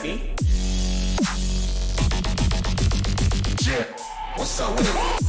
happy? Yeah, what's up with it?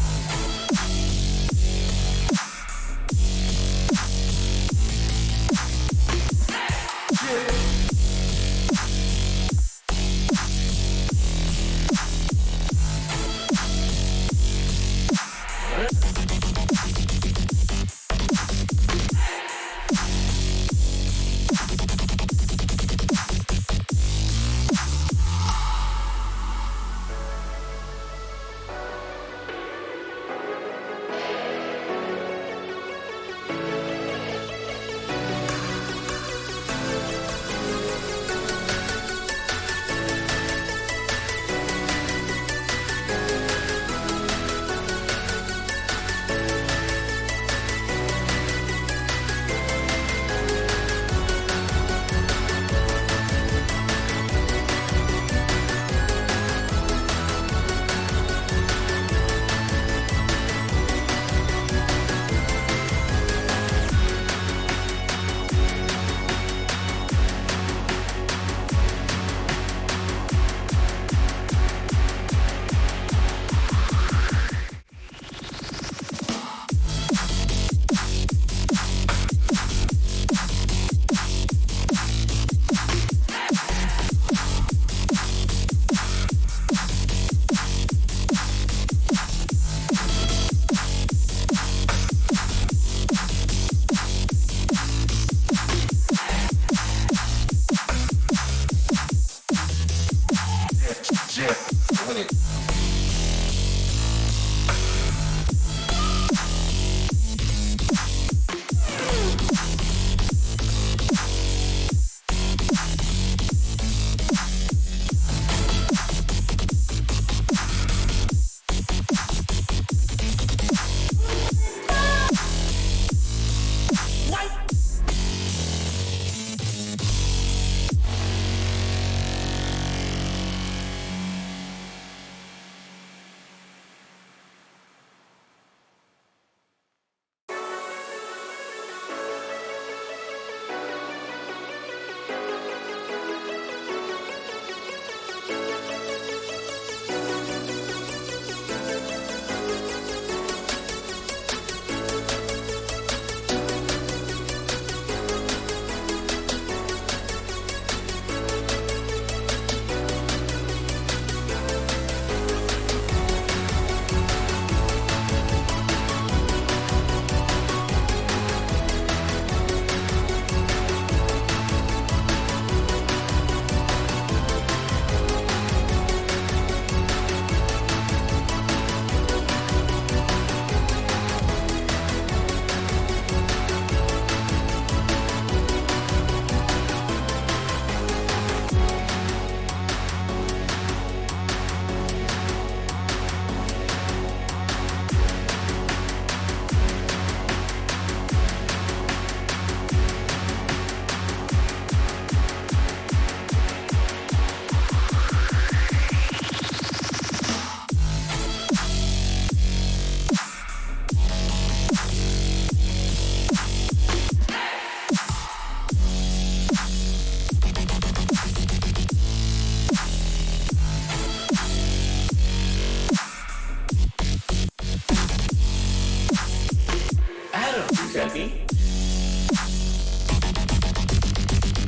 Happy?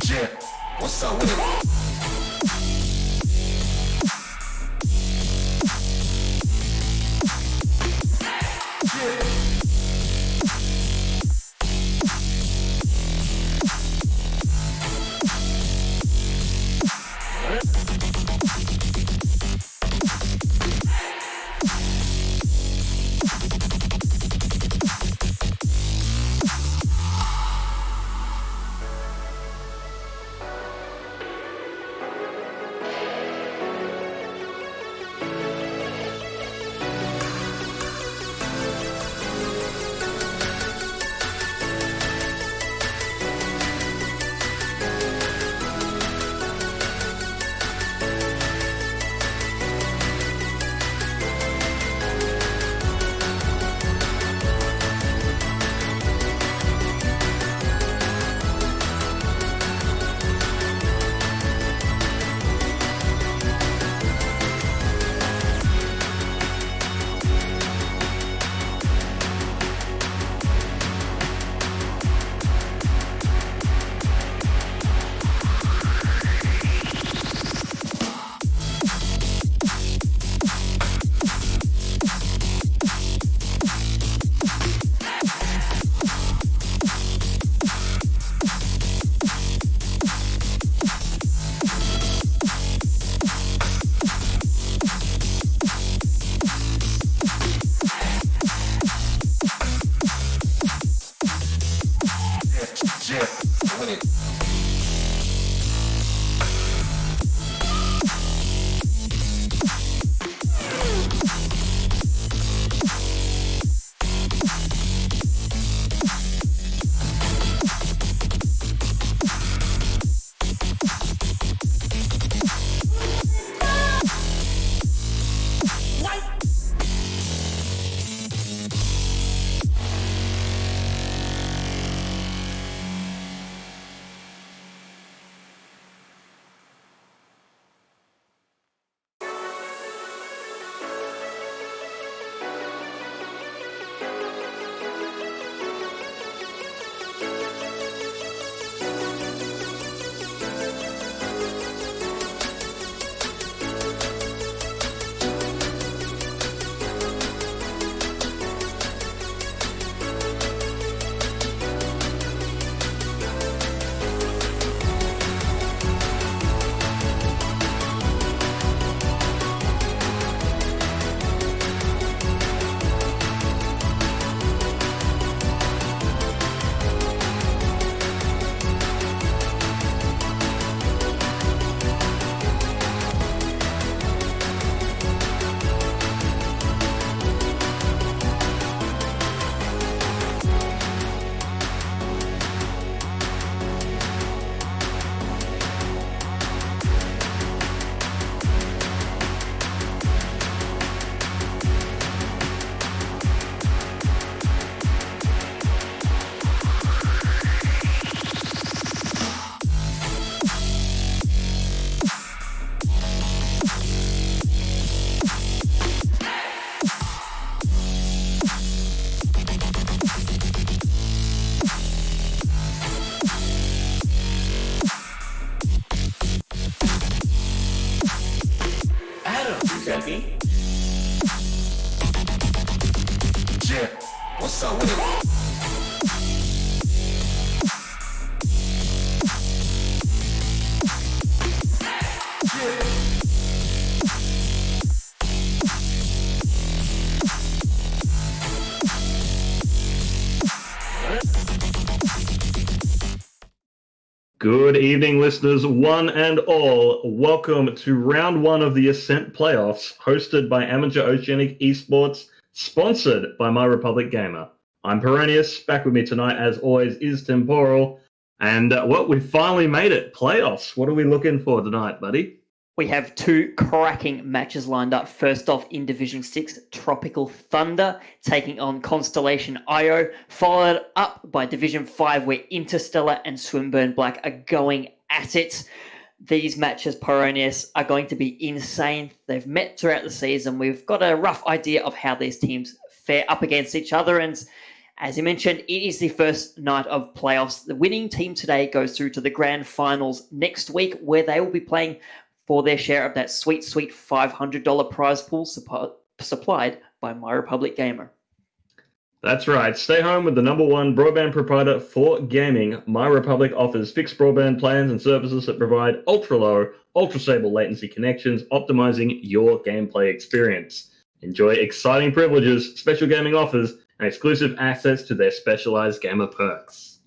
Yeah, what's up with it? Good evening, listeners, one and all. Welcome to round one of the Ascent playoffs, hosted by Amateur Oceanic Esports, sponsored by My Republic Gamer. I'm Peronius. Back with me tonight, as always, is Temporal. And, we finally made it. Playoffs. What are we looking for tonight, buddy? We have two cracking matches lined up. First off, in Division 6, Tropical Thunder taking on Constellation IO, followed up by Division 5, where Interstellar and Swinburne Black are going at it. These matches, Peronius, are going to be insane. They've met throughout the season. We've got a rough idea of how these teams fare up against each other, and as you mentioned, it is the first night of playoffs. The winning team today goes through to the grand finals next week, where they will be playing for their share of that sweet $500 prize pool supplied by My Republic Gamer. That's right. Stay home with the number one broadband provider for gaming. My Republic offers fixed broadband plans and services that provide ultra-low, ultra-stable latency connections, optimizing your gameplay experience. Enjoy exciting privileges, special gaming offers, and exclusive access to their specialized gamer perks.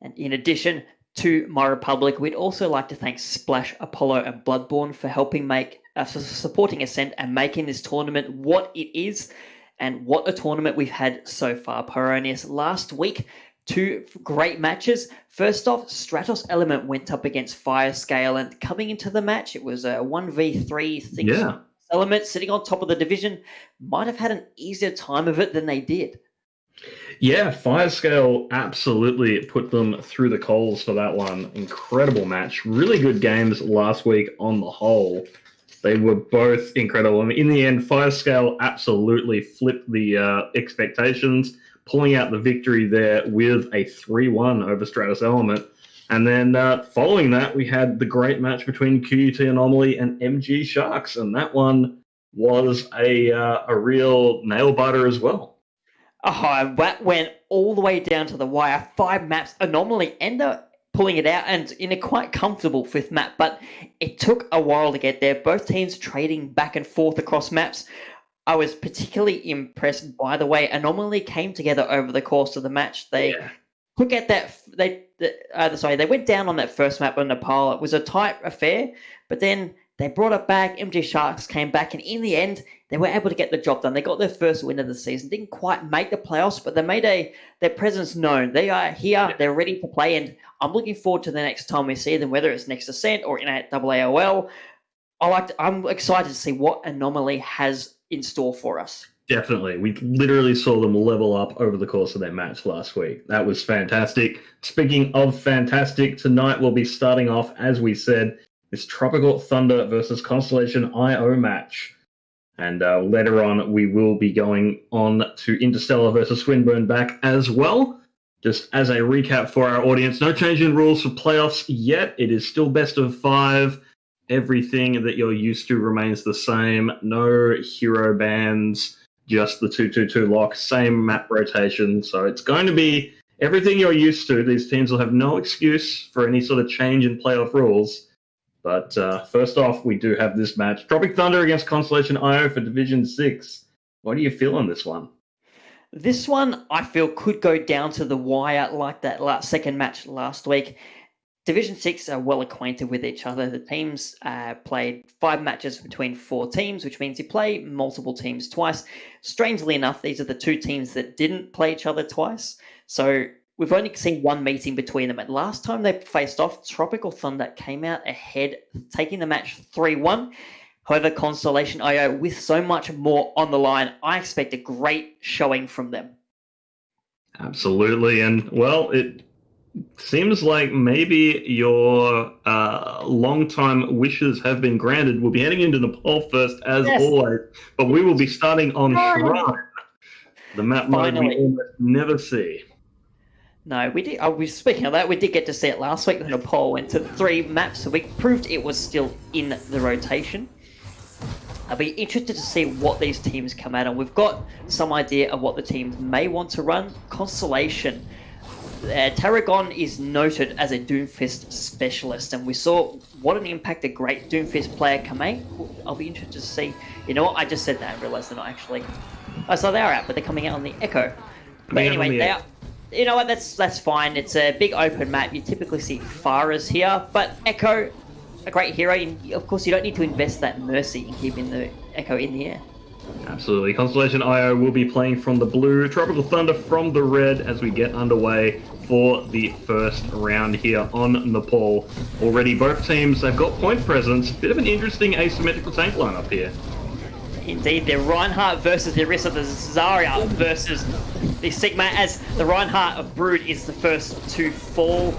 And in addition to My Republic, we'd also like to thank Splash, Apollo, and Bloodborne for helping for supporting Ascent and making this tournament what it is, and what a tournament we've had so far. Peronius, last week, two great matches. First off, Stratos Element went up against Firescale, and coming into the match, it was a 1v3. Element sitting on top of the division might have had an easier time of it than they did. Yeah, Firescale absolutely put them through the coals for that one. Incredible match. Really good games last week on the whole. They were both incredible. And in the end, Firescale absolutely flipped the expectations, pulling out the victory there with a 3-1 over Stratos Element. And then following that, we had the great match between QUT Anomaly and MG Sharks. And that one was a real nail-biter as well. Oh, that went all the way down to the wire. 5 maps. Anomaly ended up pulling it out and in a quite comfortable 5th map, but it took a while to get there. Both teams trading back and forth across maps. I was particularly impressed by the way Anomaly came together over the course of the match. They took at that. They went down on that first map on Nepal. It was a tight affair, but then they brought it back. MG Sharks came back, and in the end, they were able to get the job done. They got their first win of the season. Didn't quite make the playoffs, but they made their presence known. They are here. They're ready to play, and I'm looking forward to the next time we see them, whether it's next Ascent or in AAOL. I'm excited to see what Anomaly has in store for us. Definitely. We literally saw them level up over the course of their match last week. That was fantastic. Speaking of fantastic, tonight we'll be starting off, as we said, this Tropical Thunder versus Constellation IO match. And later on, we will be going on to Interstellar versus Swinburne back as well. Just as a recap for our audience, no change in rules for playoffs yet. It is still best of 5. Everything that you're used to remains the same. No hero bans, just the 2-2-2 lock, same map rotation. So it's going to be everything you're used to. These teams will have no excuse for any sort of change in playoff rules. But first off, we do have this match. Tropic Thunder against Constellation IO for Division 6. What do you feel on this one? This one, I feel, could go down to the wire like that second match last week. Division 6 are well acquainted with each other. The teams played 5 matches between 4 teams, which means you play multiple teams twice. Strangely enough, these are the 2 teams that didn't play each other twice. So we've only seen 1 meeting between them. And last time they faced off, Tropical Thunder came out ahead, taking the match 3-1. However, Constellation IO, with so much more on the line, I expect a great showing from them. Absolutely. And, well, it seems like maybe your long-time wishes have been granted. We'll be heading into Nepal first, as always, but we will be starting on Shrine, the map mode we almost never see. No, we did. Speaking of that, we did get to see it last week when Nepal went to 3 maps, so we proved it was still in the rotation. I'll be interested to see what these teams come out on. We've got some idea of what the teams may want to run. Constellation. Tarragon is noted as a Doomfist specialist, and we saw what an impact a great Doomfist player can make. I'll be interested to see. You know what? I just said that and realized they're not actually. Oh, so they are out, but they're coming out on the Echo. But anyway, You know what? That's fine. It's a big open map. You typically see Faras here, but Echo, a great hero. And of course, you don't need to invest that mercy in keeping the Echo in the air. Absolutely. Constellation IO will be playing from the blue, Tropical Thunder from the red as we get underway for the first round here on Nepal. Already both teams have got point presence. Bit of an interesting asymmetrical tank lineup here. Indeed, the Reinhardt versus the Orisa, the Zarya versus the Sigma, as the Reinhardt of Brood is the first to fall.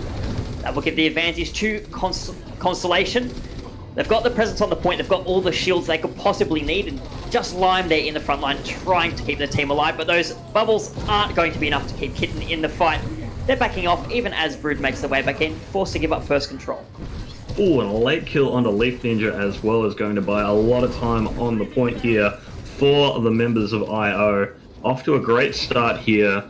That will give the advantage to Constellation. They've got the presence on the point, they've got all the shields they could possibly need, and just Lime there in the front line trying to keep the team alive, but those bubbles aren't going to be enough to keep Kitten in the fight. They're backing off even as Brood makes their way back in, forced to give up first control. Oh, and a late kill onto Leaf Ninja as well is going to buy a lot of time on the point here for the members of IO. Off to a great start here.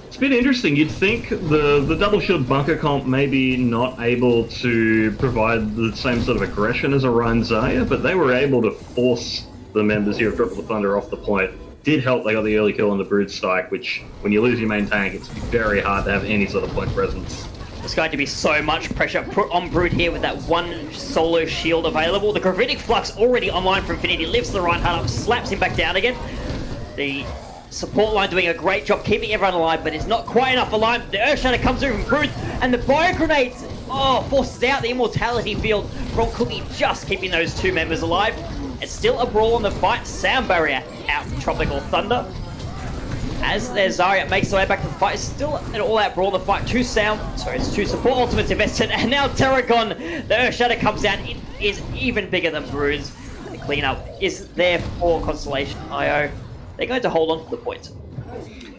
It's a bit interesting. You'd think the double shield bunker comp maybe not able to provide the same sort of aggression as a Ryan Zarya, but they were able to force the members here of Tropical Thunder off the point. Did help they got the early kill on the Brood Strike, which when you lose your main tank, it's very hard to have any sort of point presence. There's going to be so much pressure put on Brood here with that one solo shield available. The Gravitic Flux already online for Infinity, lifts the Reinhardt up, slaps him back down again. The support line doing a great job keeping everyone alive, but it's not quite enough for Lime. The Earthshatter comes through from Brood, and the Bio Grenades, forces out the Immortality Field from Cookie, just keeping those two members alive. It's still a brawl on the fight. Sound Barrier out from Tropical Thunder. As their Zarya makes their way back to the fight, it's still an all-out brawl in the fight. It's two support ultimates invested, and now Terragon, the Earthshatter comes down. It is even bigger than Brood's. The cleanup is there for Constellation IO. They're going to hold on to the point.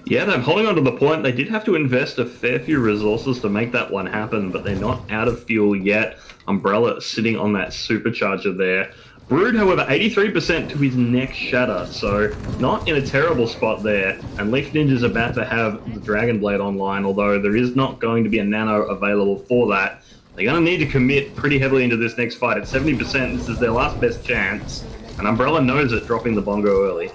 Yeah, they're holding on to the point. They did have to invest a fair few resources to make that one happen, but they're not out of fuel yet. Umbrella sitting on that supercharger there. Brood, however, 83% to his next shatter, so not in a terrible spot there. And Leaf Ninja's about to have the Dragon Blade online, although there is not going to be a nano available for that. They're going to need to commit pretty heavily into this next fight. At 70%, this is their last best chance. And Umbrella knows it, dropping the bongo early.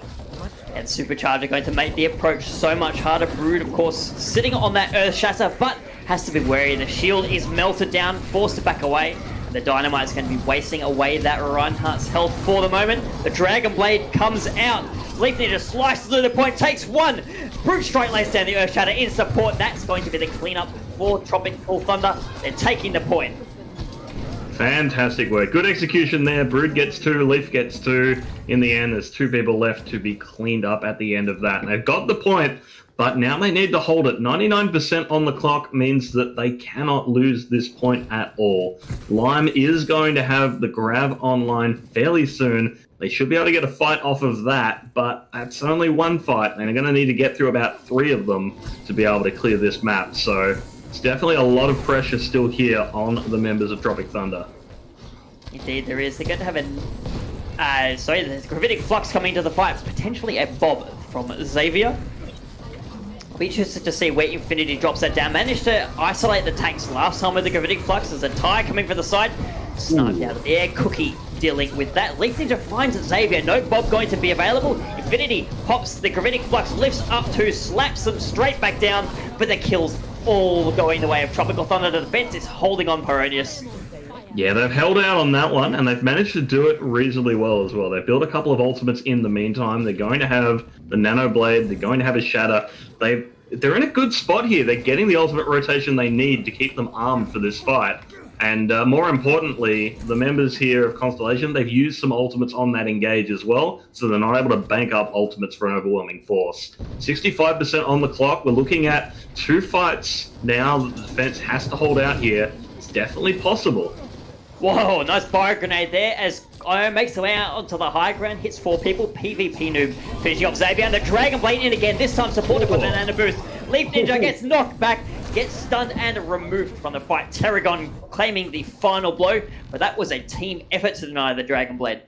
And Supercharger going to make the approach so much harder. Brood, of course, sitting on that Earth Shatter, but has to be wary. The shield is melted down, forced to back away. The Dynamite's going to be wasting away that Reinhardt's health for the moment. The Dragon Blade comes out. Leaf Ninja slices through the point, takes one. Brute Strike lays down the Earth Shatter in support. That's going to be the cleanup for Tropical Thunder. They're taking the point. Fantastic work. Good execution there. Brood gets two, Leaf gets two. In the end, there's two people left to be cleaned up at the end of that. And they've got the point, but now they need to hold it. 99% on the clock means that they cannot lose this point at all. Lime is going to have the grab online fairly soon. They should be able to get a fight off of that, but that's only one fight, and they're going to need to get through about 3 of them to be able to clear this map. So it's definitely a lot of pressure still here on the members of Tropic Thunder. Indeed, there is. They're going to have there's Gravitic Flux coming into the fight. Potentially a Bob from Xavier. I'll be interested to see where Infinity drops that down. Managed to isolate the tanks last time with the Gravitic Flux. There's a tie coming for the side. Sniped out of the air. Cookie dealing with that. Leaf Ninja finds Xavier. No Bob going to be available. Infinity pops the Gravitic Flux, lifts up to, slaps them straight back down. But the kills all going the way of Tropical Thunder. The defense is holding on Peronius. Yeah, they've held out on that one, and they've managed to do it reasonably well as well. They've built a couple of ultimates in the meantime. They're going to have the Nano Blade. They're going to have a Shatter. They're in a good spot here. They're getting the ultimate rotation they need to keep them armed for this fight. And more importantly, the members here of Constellation, they've used some ultimates on that engage as well, so they're not able to bank up ultimates for an overwhelming force. 65% on the clock. We're looking at 2 fights now. The defense has to hold out here. It's definitely possible. Whoa, nice Bio Grenade there as Io makes the way out onto the high ground, hits 4 people, PvP noob, finishing off Xavier, and the Dragon Blade in again, this time supported by the Nano Boost. Leaf Ninja gets knocked back, gets stunned and removed from the fight. Terragon claiming the final blow, but that was a team effort to deny the Dragon Blade.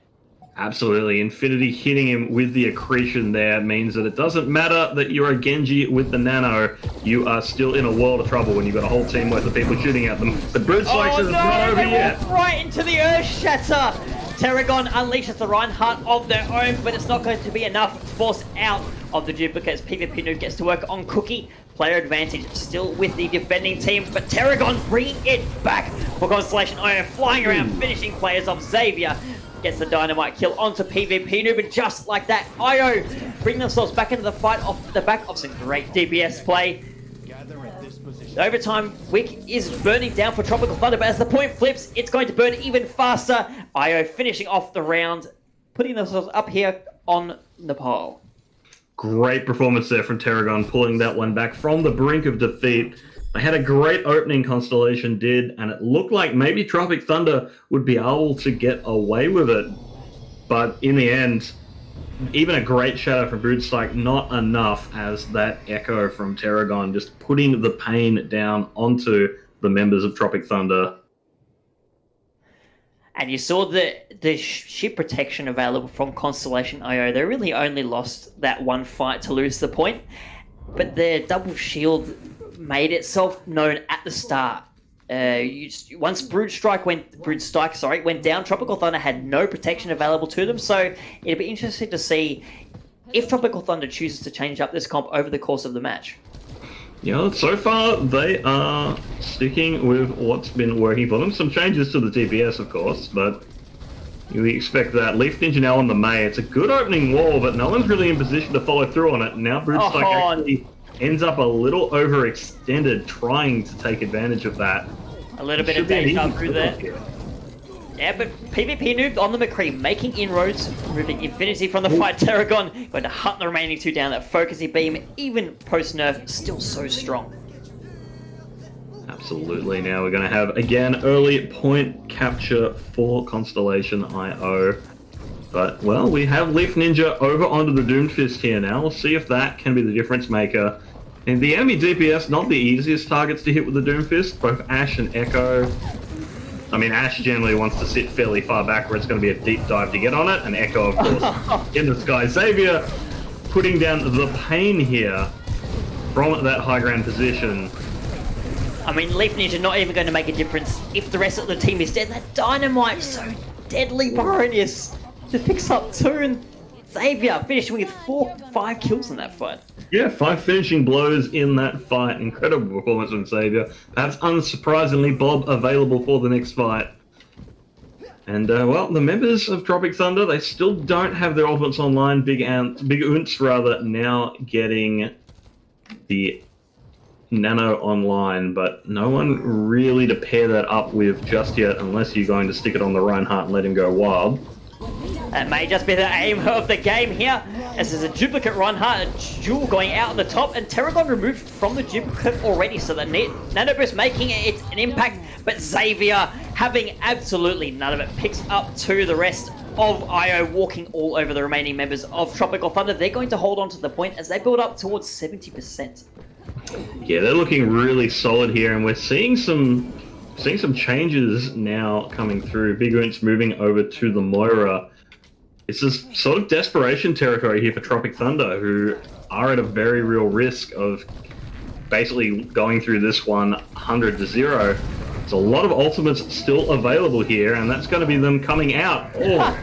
Absolutely. Infinity hitting him with the accretion there means that it doesn't matter that you're a Genji with the Nano. You are still in a world of trouble when you've got a whole team worth of people shooting at them. The Brood Strikes is not over yet. Right into the Earth Shatter. Terragon unleashes the Reinhardt of their own, but it's not going to be enough to force out of the duplicates. PvP Noob gets to work on Cookie. Player advantage still with the defending team, but Terragon bringing it back for Constellation IO, flying around, finishing players off. Xavier gets the dynamite kill onto PvP Noob, and just like that, IO bring themselves back into the fight off the back of some great DPS play. The overtime wick is burning down for Tropical Thunder, but as the point flips, it's going to burn even faster. IO finishing off the round, putting themselves up here on the pole. Great performance there from Terragon, pulling that one back from the brink of defeat. They had a great opening, Constellation did, and it looked like maybe Tropic Thunder would be able to get away with it. But in the end, even a great shadow from Broodstrike, not enough, as that echo from Terragon just putting the pain down onto the members of Tropic Thunder. And you saw the ship protection available from Constellation IO. They really only lost that one fight to lose the point, but their double shield made itself known at the start. Once Broodstrike went down, Tropical Thunder had no protection available to them, so it'd be interesting to see if Tropical Thunder chooses to change up this comp over the course of the match. Yeah, so far they are sticking with what's been working for them. Some changes to the DPS, of course, but you expect that. Leaf Ninja now on the May. It's a good opening wall, but no one's really in position to follow through on it. Now Broodstrike actually ends up a little overextended, trying to take advantage of that. A little bit of danger through there. Yeah, but PvP Noob on the McCree, making inroads, removing Infinity from the fight. Terragon going to hunt the remaining two down. That Focusy Beam, even post-nerf, still so strong. Absolutely. Now we're going to have, again, early point capture for Constellation IO. But, well, we have Leaf Ninja over onto the Doomfist here now. We'll see if that can be the difference maker. And the enemy DPS, not the easiest targets to hit with the Doomfist. Both Ashe and Echo. I mean, Ashe generally wants to sit fairly far back where it's going to be a deep dive to get on it. And Echo, of course, in the sky. Xavier putting down the pain here from that high ground position. I mean, Leaf Ninja not even going to make a difference if the rest of the team is dead. That dynamite so deadly erroneous. Just picks up 2, and Xavier finishing with 5 kills in that fight. Yeah, 5 finishing blows in that fight. Incredible performance from Xavier. Perhaps unsurprisingly, Bob available for the next fight. And, well, the members of Tropic Thunder, they still don't have their ultimates online. Big Oonts, rather, now getting the Nano online, but no one really to pair that up with just yet, unless you're going to stick it on the Reinhardt and let him go wild. That may just be the aim of the game here, as there's a duplicate Reinhardt, a duel going out on the top, and Terragon removed from the duplicate already, so the Nanoboost making it an impact, but Xavier having absolutely none of it, picks up to the rest of IO, walking all over the remaining members of Tropical Thunder. They're going to hold on to the point as they build up towards 70%. Yeah, they're looking really solid here, and we're seeing some changes now coming through. Big Oonts moving over to the Moira. It's this sort of desperation territory here for Tropic Thunder, who are at a very real risk of basically going through this one 100 to 0. There's a lot of ultimates still available here, and that's going to be them coming out. Oh.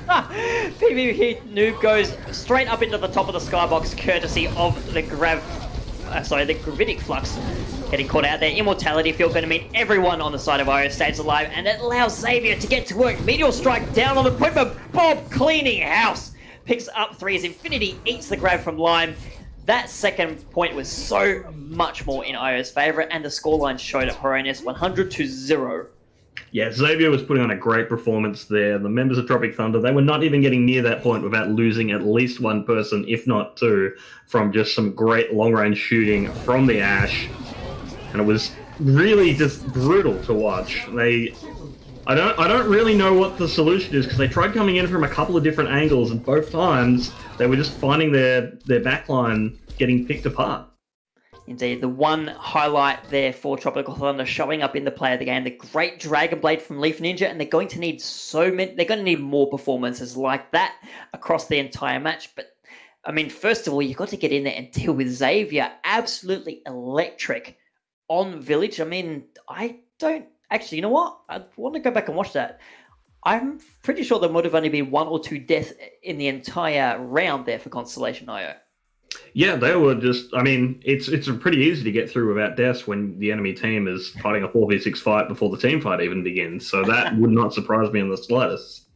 PvP Noob goes straight up into the top of the skybox, courtesy of the the Gravitic Flux getting caught out there. Immortality Field going to mean everyone on the side of IO stays alive, and it allows Xavier to get to work. Meteor Strike down on the point, but Bob cleaning house. Picks up 3 as Infinity eats the grab from Lime. That second point was so much more in IO's favour, and the scoreline showed it erroneous, 100 to 0. Yeah, Xavier was putting on a great performance there. The members of Tropic Thunder, they were not even getting near that point without losing at least one person, if not 2, from just some great long-range shooting from the Ashe. And it was really just brutal to watch. I don't really know what the solution is, because they tried coming in from a couple of different angles, and both times they were just finding their backline getting picked apart. Indeed, the one highlight there for Tropical Thunder showing up in the play of the game, the great Dragon Blade from Leaf Ninja, and they're going to need more performances like that across the entire match. But I mean, first of all, you've got to get in there and deal with Xavier. Absolutely electric on Village. I mean, I don't actually, you know what? I want to go back and watch that. I'm pretty sure there would have only been one or two deaths in the entire round there for Constellation IO. Yeah, they were just. I mean, it's pretty easy to get through without deaths when the enemy team is fighting a 4v6 fight before the team fight even begins. So that would not surprise me in the slightest.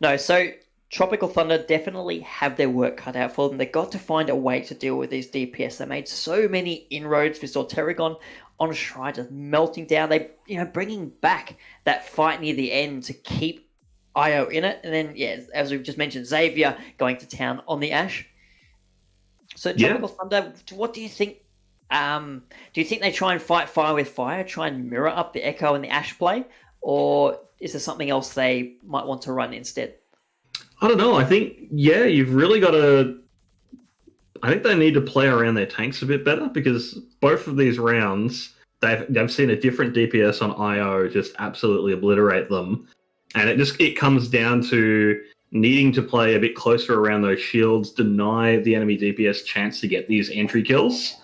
No, so Tropical Thunder definitely have their work cut out for them. They got to find a way to deal with these DPS. They made so many inroads. We saw Terragon on Shrine just melting down. They, bringing back that fight near the end to keep IO in it. And then, yeah, as we've just mentioned, Xavier going to town on the Ashe. So Tropical Thunder, what do you think? Do you think they try and fight fire with fire, try and mirror up the Echo and the Ashe play? Or is there something else they might want to run instead? I don't know. I think, you've really got to... I think they need to play around their tanks a bit better because both of these rounds, they've seen a different DPS on IO just absolutely obliterate them. And it comes down to needing to play a bit closer around those shields, deny the enemy DPS chance to get these entry kills,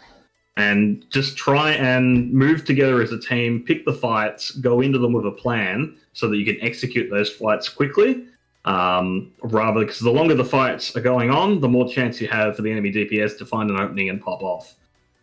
and just try and move together as a team, pick the fights, go into them with a plan so that you can execute those fights quickly. Rather, because the longer the fights are going on, the more chance you have for the enemy DPS to find an opening and pop off.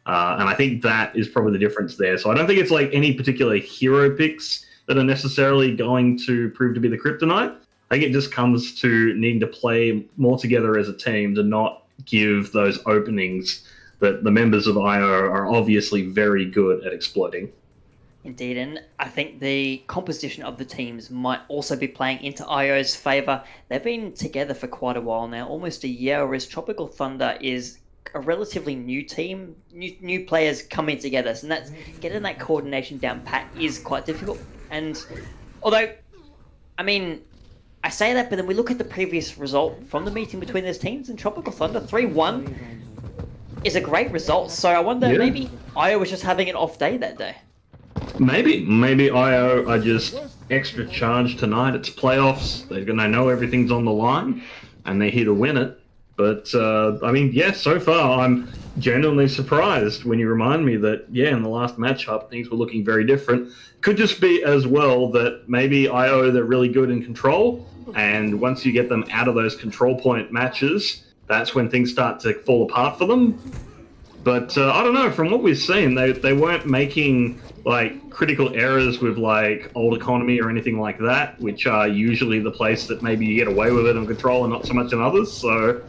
And I think that is probably the difference there. So I don't think it's like any particular hero picks that are necessarily going to prove to be the kryptonite. I think it just comes to needing to play more together as a team to not give those openings that the members of IO are obviously very good at exploiting. Indeed, and I think the composition of the teams might also be playing into IO's favour. They've been together for quite a while now, almost a year, whereas Tropical Thunder is a relatively new team, new players coming together, so that's getting that coordination down pat is quite difficult. And although, I mean, I say that, but then we look at the previous result from the meeting between those teams, and Tropical Thunder 3-1 is a great result, so I wonder maybe IO was just having an off day that day. Maybe IO are just extra charged tonight. It's playoffs. They're going to know everything's on the line, and they're here to win it. But, I mean, so far I'm genuinely surprised when you remind me that, in the last matchup, things were looking very different. Could just be as well that maybe IO, they're really good in control, and once you get them out of those control point matches, that's when things start to fall apart for them. But I don't know, from what we've seen, they weren't making critical errors with old economy or anything like that, which are usually the place that maybe you get away with it in control and not so much in others. So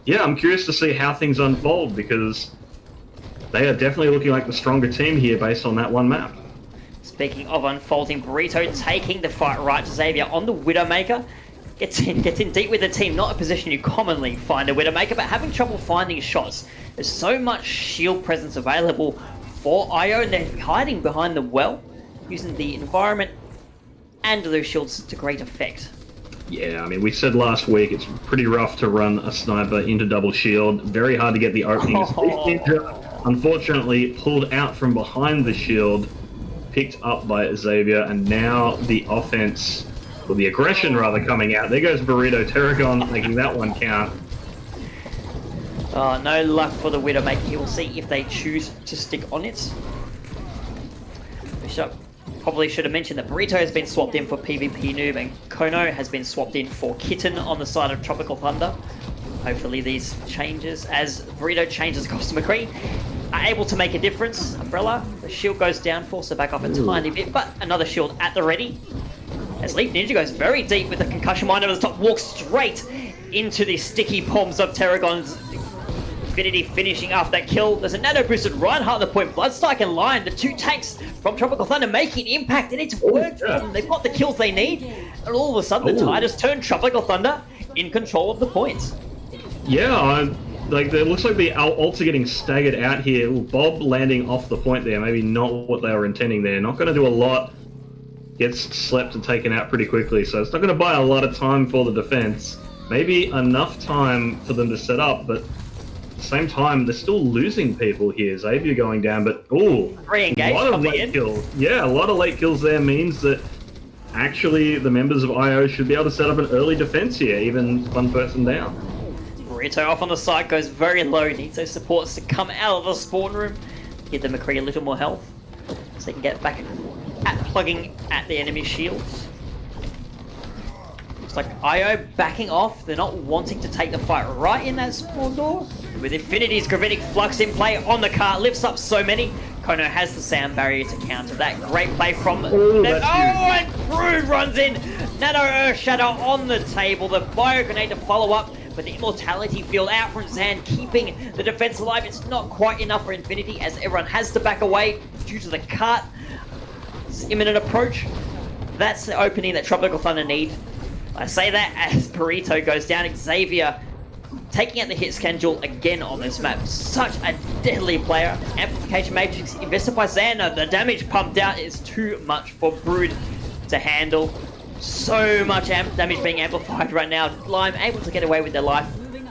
I'm curious to see how things unfold because they are definitely looking like the stronger team here based on that one map. Speaking of unfolding, Burrito taking the fight right to Xavier on the Widowmaker. Gets in deep with the team, not a position you commonly find a Widowmaker, but having trouble finding shots. There's so much shield presence available for IO, and they're hiding behind the well, using the environment and those shields to great effect. Yeah, I mean, we said last week it's pretty rough to run a sniper into double shield. Very hard to get the openings. Ninja, unfortunately, pulled out from behind the shield, picked up by Xavier, and now the offense, or the aggression rather, coming out. There goes Burrito Terragon, making that one count. Oh, no luck for the Widowmaker. He will see if they choose to stick on it. Bishop probably should have mentioned that Burrito has been swapped in for PvP Noob, and Kono has been swapped in for Kitten on the side of Tropical Thunder. Hopefully these changes, as Burrito changes across to McCree, are able to make a difference. Umbrella, the shield goes down, force her back up a tiny bit, but another shield at the ready. As Leaf Ninja goes very deep with the concussion mine over the top, walks straight into the sticky palms of Terragon's Infinity, finishing off that kill. There's a nano-boosted Reinhardt on the point. Bloodstrike and Lion, the two tanks from Tropical Thunder, making impact, and it's worked for them. They've got the kills they need, and all of a sudden the tide has turned Tropical Thunder in control of the points. Yeah, it looks like the ults are getting staggered out here. Bob landing off the point there, maybe not what they were intending there. Not going to do a lot. Gets slept and taken out pretty quickly, so it's not going to buy a lot of time for the defense. Maybe enough time for them to set up, but at the same time, they're still losing people here. Xavier going down, but a lot of late kills. Yeah, a lot of late kills there means that actually the members of IO should be able to set up an early defense here, even one person down. Burrito off on the side goes very low. Needs those supports to come out of the spawn room. Give the McCree a little more health so they can get back at plugging at the enemy shields. Looks like IO backing off. They're not wanting to take the fight right in that spawn door. With Infinity's Gravitic Flux in play on the cart, lifts up so many. Kono has the sound barrier to counter that. Great play from them. And Brood runs in. Nano Earth Shadow on the table. The Bio Grenade to follow up. But the Immortality Field out from Zan, keeping the defense alive. It's not quite enough for Infinity, as everyone has to back away due to the cart's imminent approach. That's the opening that Tropical Thunder need. I say that as Burrito goes down. Xavier taking out the hit schedule again on this map. Such a deadly player. Amplification Matrix invested by Xander. The damage pumped out is too much for Brood to handle. So much damage being amplified right now. Lime able to get away with their life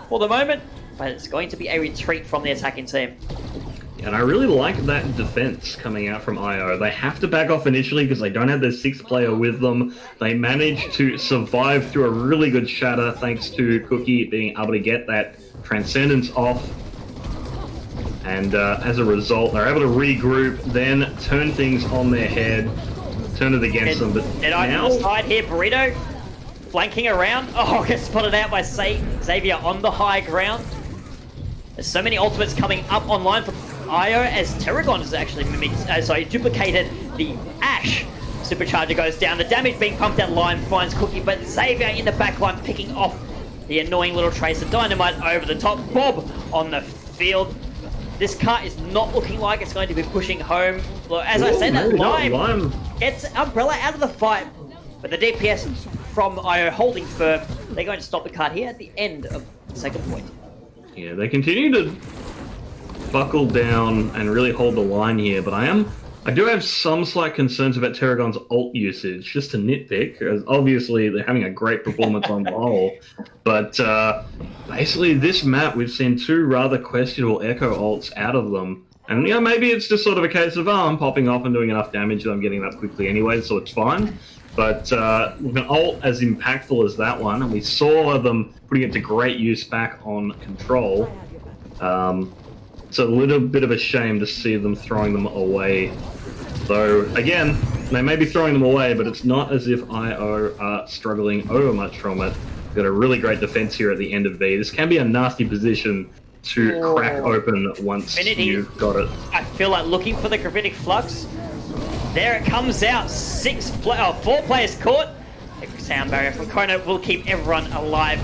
for the moment, but it's going to be a retreat from the attacking team. And I really like that defense coming out from IO. They have to back off initially because they don't have their 6th player with them. They managed to survive through a really good shatter thanks to Cookie being able to get that Transcendence off. And as a result, they're able to regroup, then turn things on their head, turn it against them. But now, on the side here, Burrito flanking around. Oh, gets spotted out by Xavier on the high ground. There's so many ultimates coming up online from IO as Terragon has actually duplicated the Ashe. Supercharger goes down. The damage being pumped out. Lime finds Cookie, but Xavier in the backline picking off the annoying little Tracer. Dynamite over the top. Bob on the field. This cart is not looking like it's going to be pushing home. As I said, that Lime gets Umbrella out of the fight, but the DPS from IO holding firm. They're going to stop the cart here at the end of the second point. Yeah, they continue to buckle down and really hold the line here, but I do have some slight concerns about Terragon's ult usage, just to nitpick, as obviously they're having a great performance on the whole, but basically this map we've seen 2 rather questionable Echo ults out of them, and you know, maybe it's just sort of a case of I'm popping off and doing enough damage that I'm getting up quickly anyway, so it's fine. But with an ult as impactful as that one, and we saw them putting it to great use back on Control, it's a little bit of a shame to see them throwing them away. Though, again, they may be throwing them away, but it's not as if IO are struggling over much from it. We've got a really great defense here at the end of B. This can be a nasty position to crack open once you've got it. I feel like looking for the Gravitic Flux. There it comes out. 4 players caught. The sound barrier from Kono will keep everyone alive.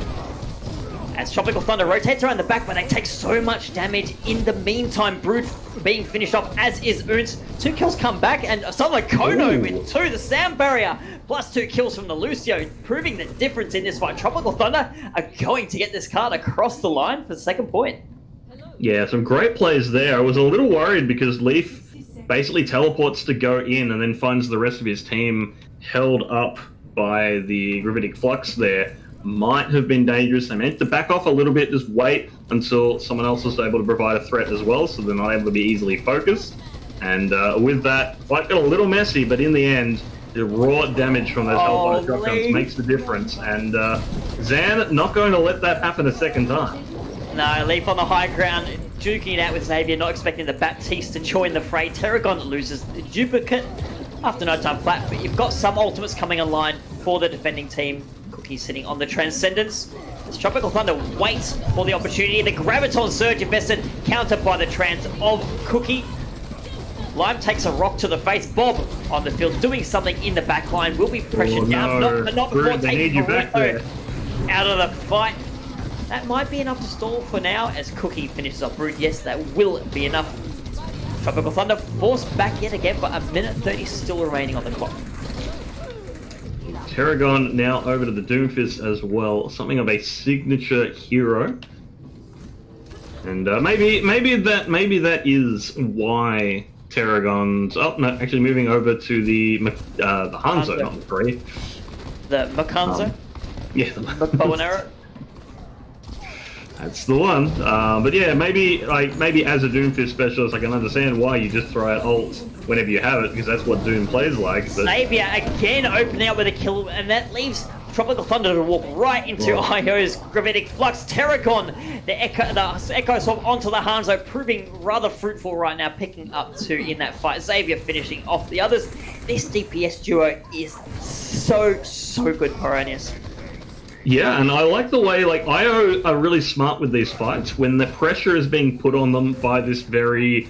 As Tropical Thunder rotates around the back, but they take so much damage in the meantime. Brood being finished off, as is Oons. 2 kills come back, and someone like Kono with 2. The sound barrier, plus 2 kills from the Lucio, proving the difference in this fight. Tropical Thunder are going to get this card across the line for the second point. Yeah, some great plays there. I was a little worried because Leaf basically teleports to go in and then finds the rest of his team held up by the Gravitic Flux there. Might have been dangerous. They meant to back off a little bit, just wait until someone else is able to provide a threat as well, so they're not able to be easily focused. And with that, fight got a little messy, but in the end, the raw damage from those Hellfire shotguns makes the difference. And Zan not going to let that happen a second time. No, Leaf on the high ground, duking it out with Xavier, not expecting the Baptiste to join the fray. Terragon loses the duplicate after no time flat, but you've got some ultimates coming online for the defending team. Cookie sitting on the Transcendence. As Tropical Thunder waits for the opportunity. The Graviton Surge invested, countered by the Trans of Cookie. Lime takes a rock to the face. Bob on the field doing something in the back line. Will be pressured down, but not before taking Burrito out of the fight. That might be enough to stall for now as Cookie finishes off Brood. Yes, that will be enough. Tropical Thunder forced back yet again, but 1:30 still remaining on the clock. Terragon now over to the Doomfist as well, something of a signature hero. And maybe that is why Terragon's actually moving over to the Hanzo, not the Free. The Makanzo? Yeah, the bow and arrow. That's the one. But yeah, maybe as a Doomfist specialist, I can understand why you just throw out ults whenever you have it, because that's what Doom plays like. But... Xavier again opening up with a kill, and that leaves Tropical Thunder to walk right into IO's Gravitic Flux. Terragon, the Echo Swap onto the Hanzo, proving rather fruitful right now, picking up 2 in that fight. Xavier finishing off the others. this DPS duo is so good, Peronius. Yeah, and I like the way, like, IO are really smart with these fights. When the pressure is being put on them by this very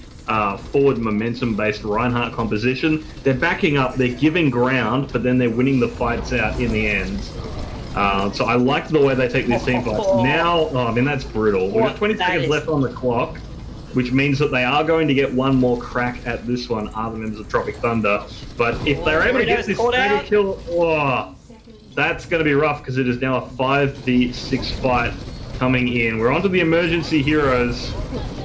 forward momentum-based Reinhardt composition, they're backing up, they're giving ground, but then they're winning the fights out in the end. So I like the way they take these team fights. Now, I mean, that's brutal. We've got 20 seconds left on the clock, which means that they are going to get one more crack at this one, are the members of Tropic Thunder. But if they're able to get this stagger kill, that's going to be rough, because it is now a 5v6 fight coming in. We're onto the emergency heroes.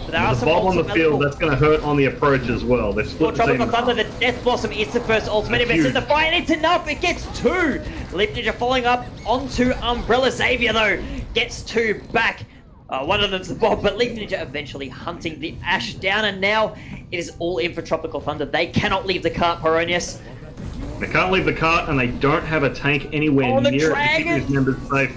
There's a bomb on the field, that's going to hurt on the approach as well. They've split the Tropical Thunder, the Death Blossom is the first ultimate. If it's in the fight, and it's enough, it gets 2. Leaf Ninja following up onto Umbrella. Xavier, though, gets 2 back. One of them's the Bob, but Leaf Ninja eventually hunting the Ashe down, and now it is all in for Tropical Thunder. They cannot leave the cart, Peronius. They can't leave the cart, and they don't have a tank anywhere near it to keep these members safe.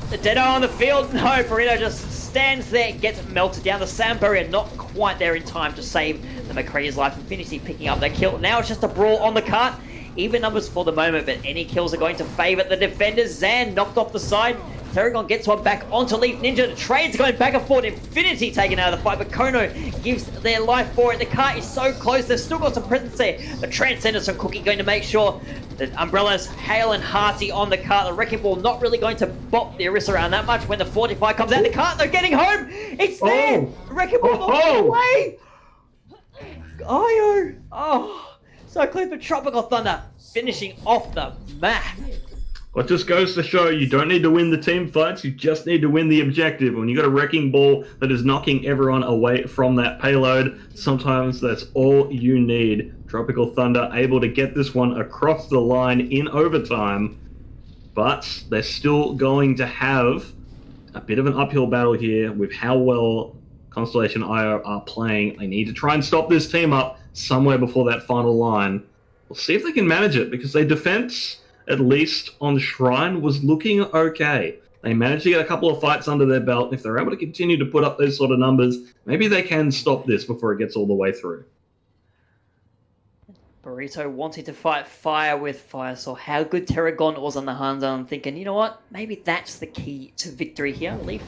The Dead Eye on the field. No, Burrito just stands there, gets melted down. The Sand Barrier not quite there in time to save the McCready's life. Infinity picking up that kill. Now it's just a brawl on the cart. Even numbers for the moment, but any kills are going to favour the defenders. Zan knocked off the side. Terragon gets one back onto Leaf Ninja. The trade's going back and forth. Infinity taken out of the fight, but Kono gives their life for it. The cart is so close. They've still got some presence there. The Transcendence from Cookie going to make sure that Umbrella's Hale and Hearty on the cart. The Wrecking Ball not really going to bop the Orisa around that much when the Fortify comes out. The cart, they're getting home. It's there. The Wrecking Ball not away. Oh, so close for Tropical Thunder finishing off the map. What just goes to show, you don't need to win the team fights, you just need to win the objective. When you got a Wrecking Ball that is knocking everyone away from that payload, sometimes that's all you need. Tropical Thunder able to get this one across the line in overtime, but they're still going to have a bit of an uphill battle here with how well Constellation IO are playing. They need to try and stop this team up somewhere before that final line. We'll see if they can manage it, because their defense, at least on Shrine, was looking okay. They managed to get a couple of fights under their belt. If they're able to continue to put up those sort of numbers, maybe they can stop this before it gets all the way through. Burrito wanting to fight fire with fire, saw how good Terragon was on the Hanzo, and thinking, you know what, maybe that's the key to victory here. Leaf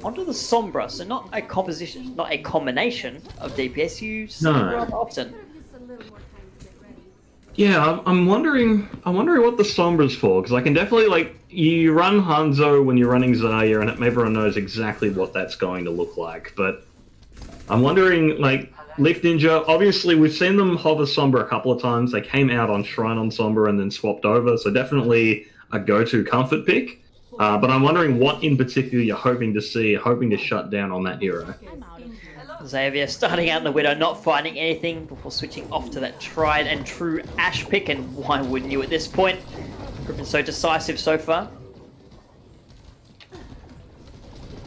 onto the Sombra, so not a composition, not a combination of DPS. You see rather often. Yeah, I'm wondering what the Sombra's for, because I can definitely, like, you run Hanzo when you're running Zarya, and everyone knows exactly what that's going to look like, but I'm wondering, like, Leaf Ninja, obviously we've seen them hover Sombra a couple of times. They came out on Shrine on Sombra and then swapped over, so definitely a go-to comfort pick, but I'm wondering what in particular you're hoping to see, hoping to shut down on that hero. Xavier starting out in the Widow, not finding anything before switching off to that tried and true Ashe pick, and why wouldn't you at this point? We've been so decisive so far.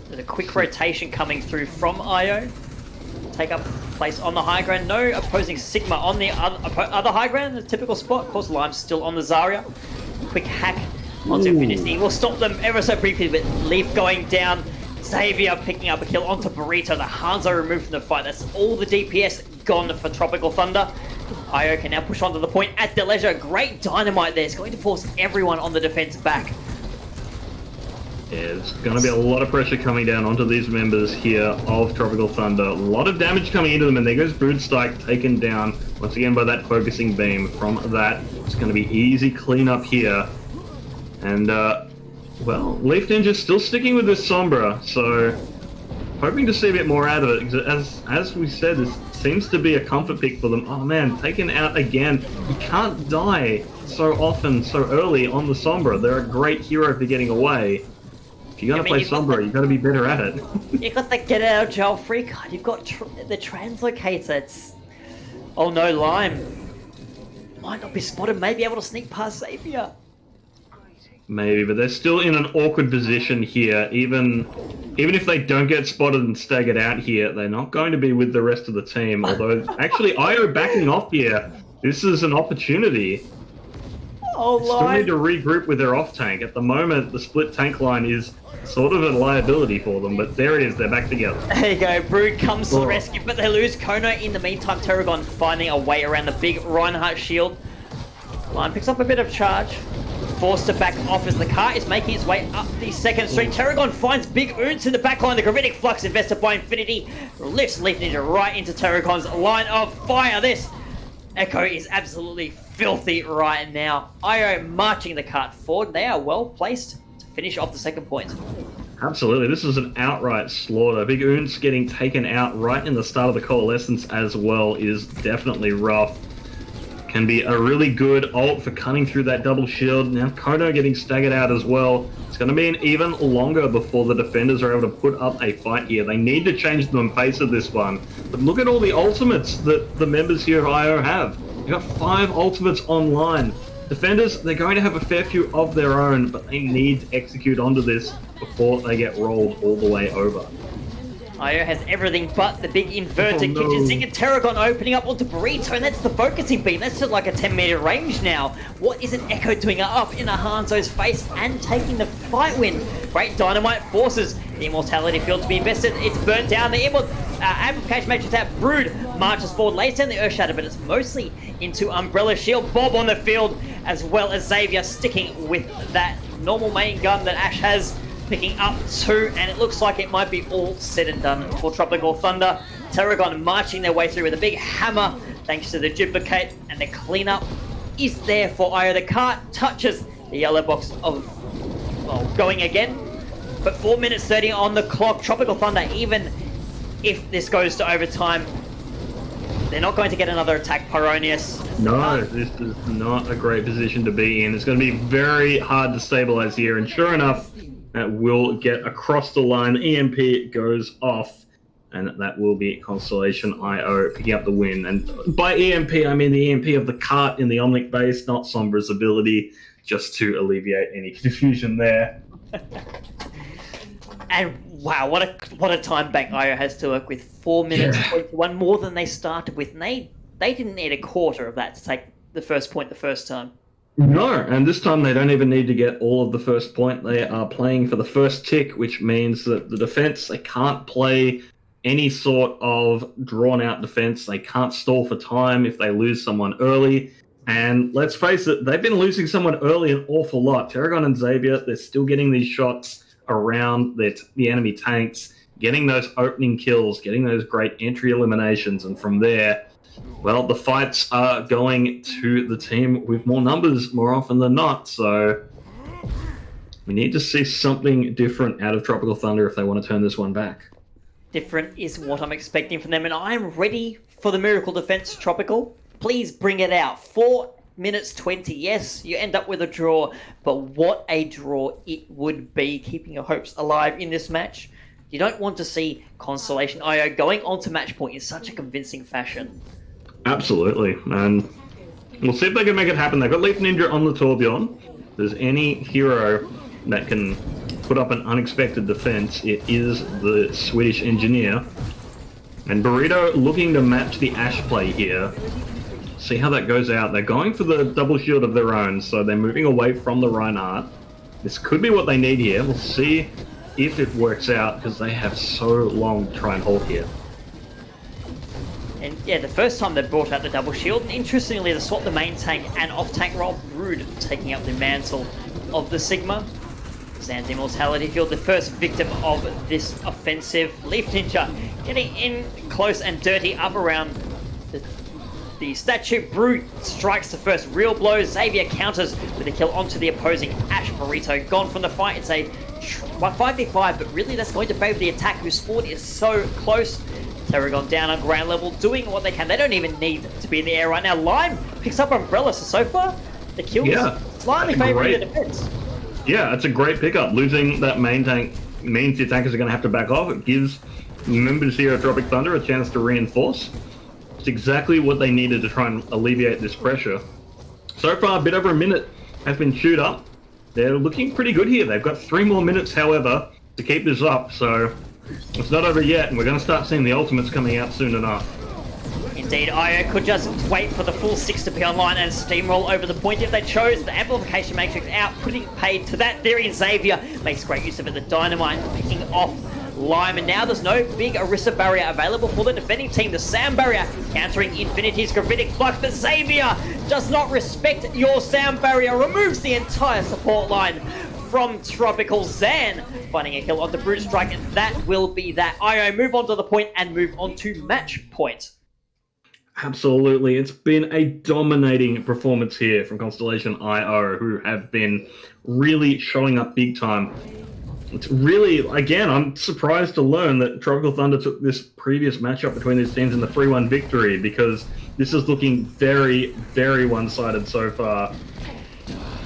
There's a quick rotation coming through from IO. Take up place on the high ground. No opposing Sigma on the other high ground, the typical spot. Of course, Lime's still on the Zarya. Quick hack onto Infinity. We'll stop them ever so briefly, but Leaf going down. Xavier picking up a kill onto Burrito. The Hanzo removed from the fight. That's all the DPS gone for Tropical Thunder. IO can now push onto the point at their leisure. Great dynamite there. It's going to force everyone on the defense back. Yeah, there's going to be a lot of pressure coming down onto these members here of Tropical Thunder. A lot of damage coming into them, and there goes Broodstrike taken down once again by that focusing beam. From that, it's going to be easy cleanup here. And, well, Leaf Ninja still sticking with this Sombra, so hoping to see a bit more out of it. As we said, this seems to be a comfort pick for them. Oh man, taken out again. You can't die so often, so early on the Sombra. They're a great hero for getting away. If you're going to play Sombra, you've got to be better at it. You've got the get out of jail free card. You've got the translocator. It's... Oh no, Lime. Might not be spotted, may be able to sneak past Xavier. Maybe, but they're still in an awkward position here. Even if they don't get spotted and staggered out here, they're not going to be with the rest of the team. Although, actually, IO backing off here. This is an opportunity. Oh, Still need Lime. to regroup with their off-tank. At the moment, the split tank line is sort of a liability for them, but there it is. They're back together. There you go. Brood comes to the Oh. rescue, but they lose Kono. In the meantime, Terragon finding a way around the big Reinhardt shield. Lime picks up a bit of charge. Forced to back off as the car is making its way up the second street. Terragon finds Big Oons in the backline. The Gravitic Flux invested by Infinity lifts Leaf Ninja right into Terragon's line of fire. This Echo is absolutely filthy right now. IO marching the cart forward. They are well placed to finish off the second point. Absolutely, this is an outright slaughter. Big Oons getting taken out right in the start of the Coalescence as well is definitely rough. Can be a really good ult for cutting through that double shield. Now Kono getting staggered out as well. It's going to be an even longer before the defenders are able to put up a fight here. They need to change the pace of this one. But look at all the ultimates that the members here of IO have. They've got 5 ultimates online. Defenders, they're going to have a fair few of their own, but they need to execute onto this before they get rolled all the way over. IO has everything but the big inverted Oh, no. kitchen sink, and Terragon opening up onto Burrito, and that's the focusing beam. That's just like a 10-meter range now. What is an Echo doing up in a Hanzo's face and taking the fight win? Great Dynamite forces the Immortality Field to be invested. It's burnt down. The Amplification Matrix tap. Brood marches forward, lays down the Earth Shatter, but it's mostly into Umbrella Shield. Bob on the field, as well as Xavier sticking with that normal main gun that Ashe has. Picking up 2, and it looks like it might be all said and done for Tropical Thunder. Terragon marching their way through with a big hammer, thanks to the duplicate, and the cleanup is there for IO. The cart touches the yellow box of, well, going again. But 4 minutes 30 on the clock. Tropical Thunder, even if this goes to overtime, they're not going to get another attack. Pyronius. No, this is not a great position to be in. It's going to be very hard to stabilize here, and sure enough, that will get across the line. EMP goes off, and that will be Constellation IO picking up the win. And by EMP, I mean the EMP of the cart in the Omnic base, not Sombra's ability, just to alleviate any confusion there. And wow, what a time bank IO has to work with. 4 minutes 21, more than they started with. And they didn't need a quarter of that to take the first point the first time. No, and this time they don't even need to get all of the first point. They are playing for the first tick, which means that the defense, they can't play any sort of drawn-out defense. They can't stall for time if they lose someone early. And let's face it, they've been losing someone early an awful lot. Terragon and Xavier, they're still getting these shots around the enemy tanks, getting those opening kills, getting those great entry eliminations, and from there, well, the fights are going to the team with more numbers more often than not, so we need to see something different out of Tropical Thunder if they want to turn this one back. Different is what I'm expecting from them, and I'm ready for the miracle defense, Tropical. Please bring it out. 4 minutes 20. Yes, you end up with a draw, but what a draw it would be, keeping your hopes alive in this match. You don't want to see Constellation IO going on to match point in such a convincing fashion. Absolutely, and we'll see if they can make it happen. They've got Leaf Ninja on the Tourbillon. If there's any hero that can put up an unexpected defense, it is the Swedish engineer. And Burrito looking to match the Ashe play here. See how that goes out. They're going for the double shield of their own, so they're moving away from the Reinhardt. This could be what they need here. We'll see if it works out, because they have so long to try and hold here. And yeah, the first time they brought out the double shield, and interestingly, they swapped the main tank and off-tank role. Brood taking up the mantle of the Sigma. Zan's Immortality Field, the first victim of this offensive. Leaf Ninja getting in close and dirty up around the statue. Brood strikes the first real blow. Xavier counters with a kill onto the opposing Ashe. Burrito gone from the fight. It's a 5v5, but really that's going to favour the attack, whose spawn is so close. Terragon down on ground level, doing what they can. They don't even need to be in the air right now. Lime picks up Umbrella, so far the kills slightly favouring the defense. Yeah, it's a great pickup. Losing that main tank means the attackers are going to have to back off. It gives members here of Tropic Thunder a chance to reinforce. It's exactly what they needed to try and alleviate this pressure. So far, a bit over a minute has been chewed up. They're looking pretty good here. They've got 3 more minutes, however, to keep this up, so it's not over yet, and we're going to start seeing the ultimates coming out soon enough. Indeed, IO could just wait for the full 6 to be online and steamroll over the point if they chose. The Amplification Matrix out, putting paid to that theory, and Xavier makes great use of it. The Dynamite picking off Lime, and now there's no big Orisa barrier available for the defending team. The Sound barrier countering Infinity's Gravitic Flux, but Xavier does not respect your Sound barrier, removes the entire support line from Tropical. Zan finding a kill on the Brute Strike, and that will be that. IO move on to the point and move on to match point. Absolutely. It's been a dominating performance here from Constellation IO, who have been really showing up big time. It's really, again, I'm surprised to learn that Tropical Thunder took this previous matchup between these teams in the 3-1 victory, because this is looking very, very one-sided so far.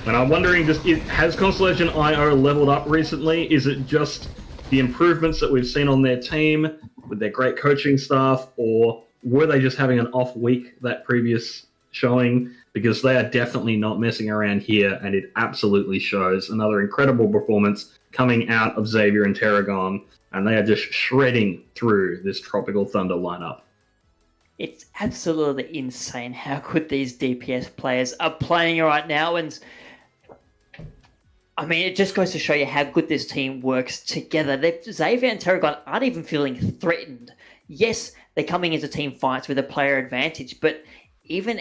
And I'm wondering, has Constellation IO leveled up recently? Is it just the improvements that we've seen on their team with their great coaching staff, or were they just having an off week that previous showing? Because they are definitely not messing around here, and it absolutely shows. Another incredible performance coming out of Xavier and Terragon, and they are just shredding through this Tropical Thunder lineup. It's absolutely insane how good these DPS players are playing right now, and I mean, it just goes to show you how good this team works together. Xavier and Terragon aren't even feeling threatened. Yes, they're coming into team fights with a player advantage, but even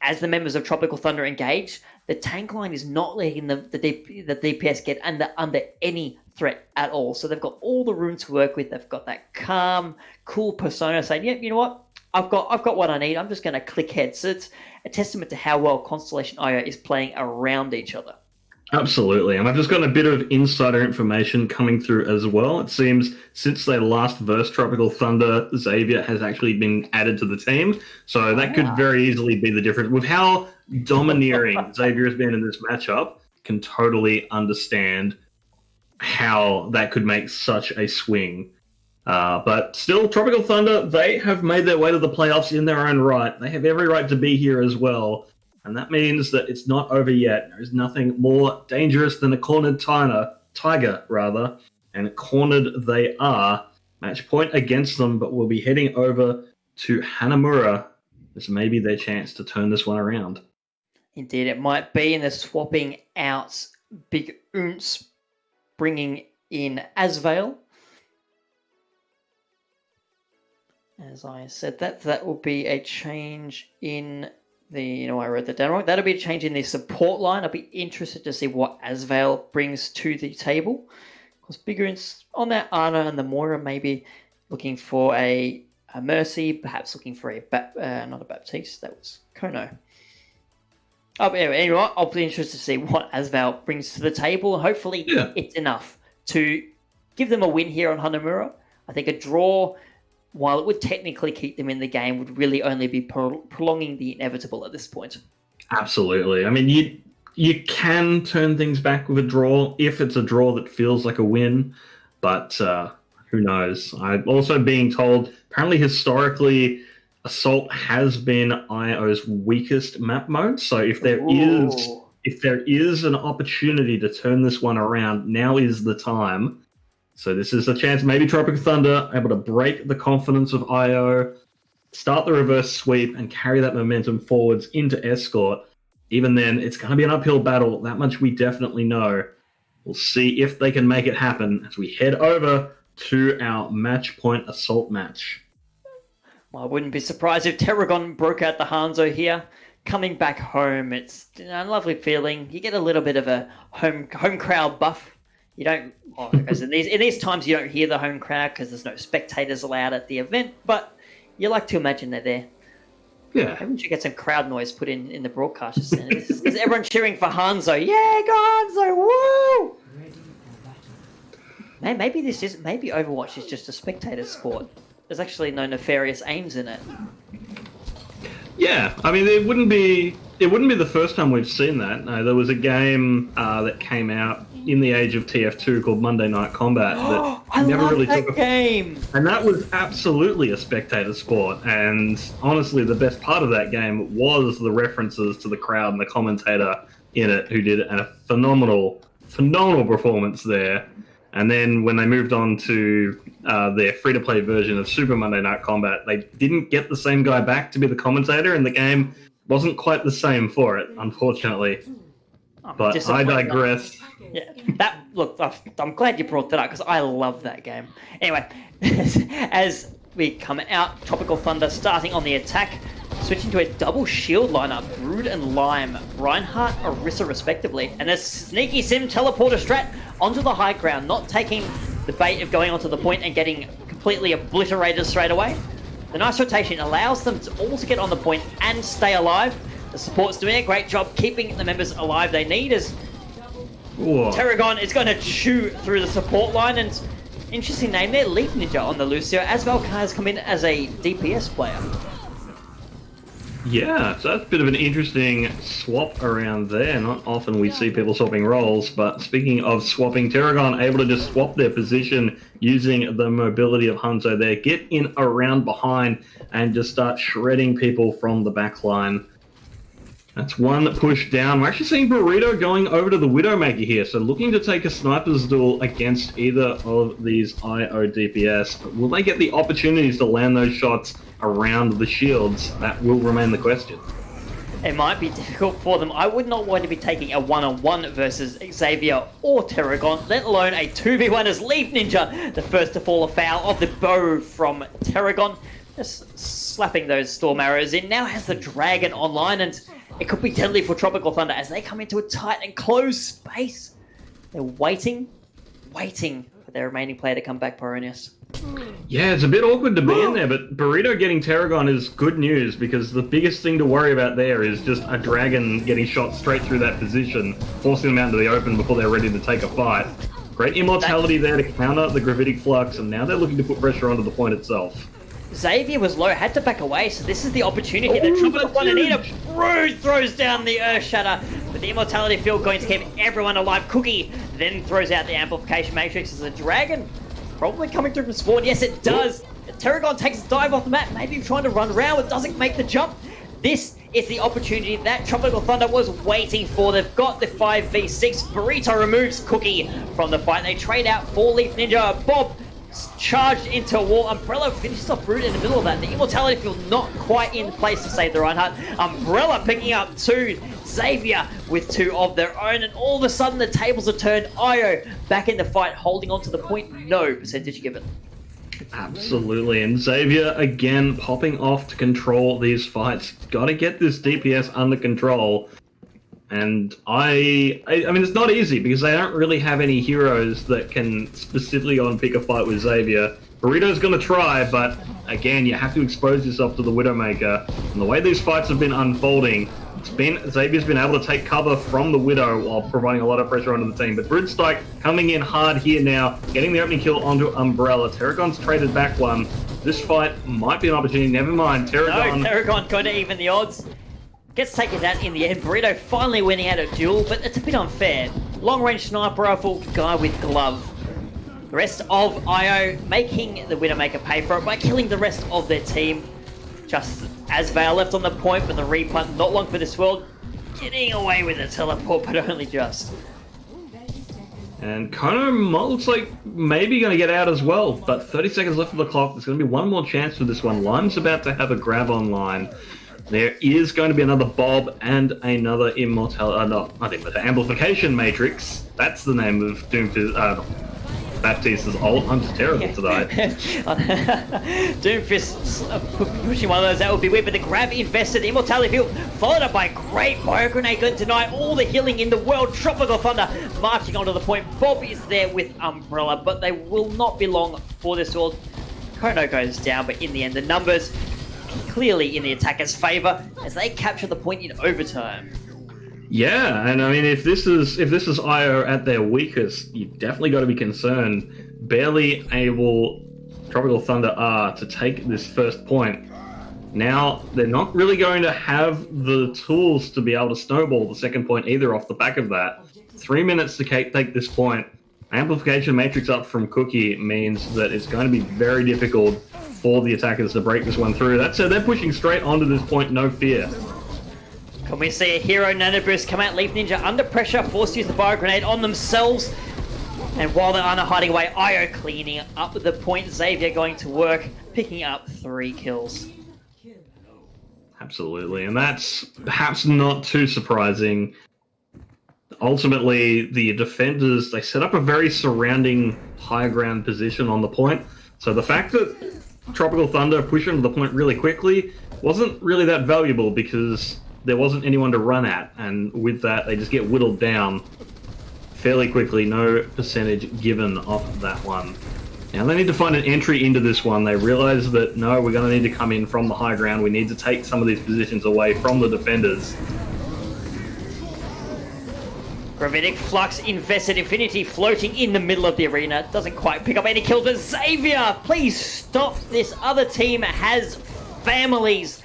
as the members of Tropical Thunder engage, the tank line is not letting the DPS get under any threat at all. So they've got all the room to work with. They've got that calm, cool persona saying, "Yep, you know what? I've got what I need. I'm just going to click heads." So it's a testament to how well Constellation IO is playing around each other. Absolutely, and I've just got a bit of insider information coming through as well. It seems since they last versed Tropical Thunder, Xavier has actually been added to the team, so that could very easily be the difference. With how domineering Xavier has been in this matchup, can totally understand how that could make such a swing. But still, Tropical Thunder, they have made their way to the playoffs in their own right. They have every right to be here as well. And that means that it's not over yet. There is nothing more dangerous than a cornered tiger, and cornered they are. Match point against them, but we'll be heading over to Hanamura. This may be their chance to turn this one around. Indeed, it might be, and they're swapping out Big Oonce, bringing in Asvale. As I said, that will be a change in I wrote that down wrong. That'll be a change in the support line. I'll be interested to see what Asvale brings to the table. Because Big Oonce on that Ana and the Moira maybe looking for a Mercy, perhaps looking for not a Baptiste, that was Kono. Oh, but anyway, I'll be interested to see what Asvale brings to the table. Hopefully it's enough to give them a win here on Hanamura. I think a draw, while it would technically keep them in the game, would really only be prolonging the inevitable at this point. Absolutely. I mean, you can turn things back with a draw if it's a draw that feels like a win, but who knows? I'm also being told, apparently historically, Assault has been IO's weakest map mode, so if there is an opportunity to turn this one around, now is the time. So this is a chance, maybe Tropical Thunder able to break the confidence of IO, start the reverse sweep, and carry that momentum forwards into Escort. Even then, it's going to be an uphill battle. That much we definitely know. We'll see if they can make it happen as we head over to our match point Assault match. Well, I wouldn't be surprised if Terragon broke out the Hanzo here. Coming back home, it's a lovely feeling. You get a little bit of a home crowd buff. You don't, because in these times you don't hear the home crowd because there's no spectators allowed at the event, but you like to imagine they're there. Yeah. Maybe we should get some crowd noise put in the broadcast. Is everyone cheering for Hanzo? Yeah, go Hanzo! Woo! Man, maybe Overwatch is just a spectator sport. There's actually no nefarious aims in it. Yeah, I mean, it wouldn't be the first time we've seen that. No, there was a game that came out in the age of TF2 called Monday Night Combat that I never love really that took game. And that was absolutely a spectator sport. And honestly, the best part of that game was the references to the crowd and the commentator in it, who did a phenomenal performance there. And then when they moved on to their free-to-play version of Super Monday Night Combat, they didn't get the same guy back to be the commentator, and the game wasn't quite the same for it, unfortunately. But I digress. Yeah, I'm glad you brought that up because I love that game. Anyway, as we come out, Tropical Thunder starting on the attack, switching to a double shield lineup, Brood and Lime, Reinhardt, Orisa respectively, and a sneaky sim teleporter strat onto the high ground, not taking the bait of going onto the point and getting completely obliterated straight away. The nice rotation allows them to all to get on the point and stay alive. The support's doing a great job keeping the members alive they need as Terragon is going to chew through the support line, and interesting name there, Leaf Ninja on the Lucio, as Valkyrie has come in as a DPS player. Yeah, so that's a bit of an interesting swap around there. Not often we see people swapping roles, but speaking of swapping, Terragon able to just swap their position using the mobility of Hanzo there, get in around behind and just start shredding people from the back line. That's one push down. We're actually seeing Burrito going over to the Widowmaker here, so looking to take a sniper's duel against either of these IO DPS. But will they get the opportunities to land those shots around the shields? That will remain the question. It might be difficult for them. I would not want to be taking a one-on-one versus Xavier or Terragon, let alone a 2v1 as Leaf Ninja, the first to fall afoul of the bow from Terragon. Just slapping those Storm Arrows in. Now has the Dragon online, and it could be deadly for Tropical Thunder as they come into a tight and closed space. They're waiting for their remaining player to come back, Pyronius. Yeah, it's a bit awkward to be in there, but Burrito getting Terragon is good news because the biggest thing to worry about there is just a Dragon getting shot straight through that position, forcing them out into the open before they're ready to take a fight. Great immortality there to counter the Gravitic Flux, and now they're looking to put pressure onto the point itself. Xavier was low, had to back away, so this is the opportunity that Tropical Thunder need. A Brood throws down the Earth Shatter, but the Immortality Field going to keep everyone alive. Cookie then throws out the Amplification Matrix as a Dragon probably coming through from spawn. Yes, it does. Terragon takes a dive off the map, maybe trying to run around, but doesn't make the jump. This is the opportunity that Tropical Thunder was waiting for. They've got the 5v6. Burrito removes Cookie from the fight. They trade out for Leaf Ninja. Bob charged into a wall. Umbrella finishes off Brood in the middle of that. The Immortality Field not quite in place to save the Reinhardt. Umbrella picking up two. Xavier with two of their own. And all of a sudden the tables are turned. Io back in the fight, holding on to the point. No percentage given. Absolutely, and Xavier again popping off to control these fights. Got to get this DPS under control. And I mean, it's not easy because they don't really have any heroes that can specifically go and pick a fight with Xavier. Burrito's going to try, but again, you have to expose yourself to the Widowmaker. And the way these fights have been unfolding, Xavier's been able to take cover from the Widow while providing a lot of pressure onto the team. But Broodstrike coming in hard here now, getting the opening kill onto Umbrella. Terragon's traded back one. This fight might be an opportunity. Never mind, Terragon. No, Terragon going to even the odds. Gets taken out in the end. Burrito finally winning out a duel, but it's a bit unfair. Long-range sniper rifle, guy with glove. The rest of IO making the Widowmaker pay for it by killing the rest of their team. Just as Vale left on the point, but the repunt not long for this world. Getting away with a teleport, but only just. And Kono looks like maybe going to get out as well, but 30 seconds left of the clock. There's going to be one more chance for this one. Lime's about to have a grab online. There is going to be another Bob and another Amplification Matrix. That's the name of Baptiste's ult. I'm just terrible tonight. Doomfist pushing one of those, that would be weird, but the grab invested, Immortality Field, followed up by a great Bio Grenade, going to deny all the healing in the world. Tropical Thunder marching onto the point. Bob is there with Umbrella, but they will not be long for this world. Kono goes down, but in the end, the numbers clearly in the attacker's favor as they capture the point in overtime. Yeah, and I mean, if this is IO at their weakest, you definitely got to be concerned. Barely able Tropical Thunder are to take this first point. Now they're not really going to have the tools to be able to snowball the second point either off the back of that. 3 minutes to take this point. Amplification Matrix up from Cookie means that it's going to be very difficult for the attackers to break this one through. That said, they're pushing straight onto this point, no fear. Can we see a hero nano boost come out? Leaf Ninja under pressure, forced to use the Bio Grenade on themselves. And while they're hiding away, Io cleaning up the point. Xavier going to work, picking up 3 kills. Absolutely, and that's perhaps not too surprising. Ultimately, the defenders, they set up a very surrounding high ground position on the point. So the fact that Tropical Thunder pushed into the point really quickly wasn't really that valuable because there wasn't anyone to run at. And with that, they just get whittled down fairly quickly. No percentage given off that one. Now they need to find an entry into this one. They realize that, no, we're going to need to come in from the high ground. We need to take some of these positions away from the defenders. Gravitic Flux invested Infinity floating in the middle of the arena. Doesn't quite pick up any kills, but Xavier, please stop. This other team has families.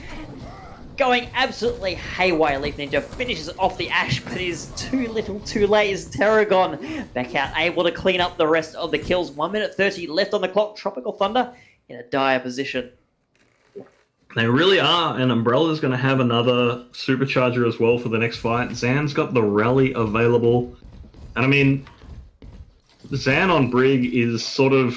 Going absolutely haywire. Leaf Ninja finishes off the Ashe, but is too little too late. Is Terragon back out, able to clean up the rest of the kills. 1 minute 30 left on the clock. Tropical Thunder in a dire position. They really are, and Umbrella's going to have another supercharger as well for the next fight. Zan's got the rally available. And I mean, Zan on Brig is sort of...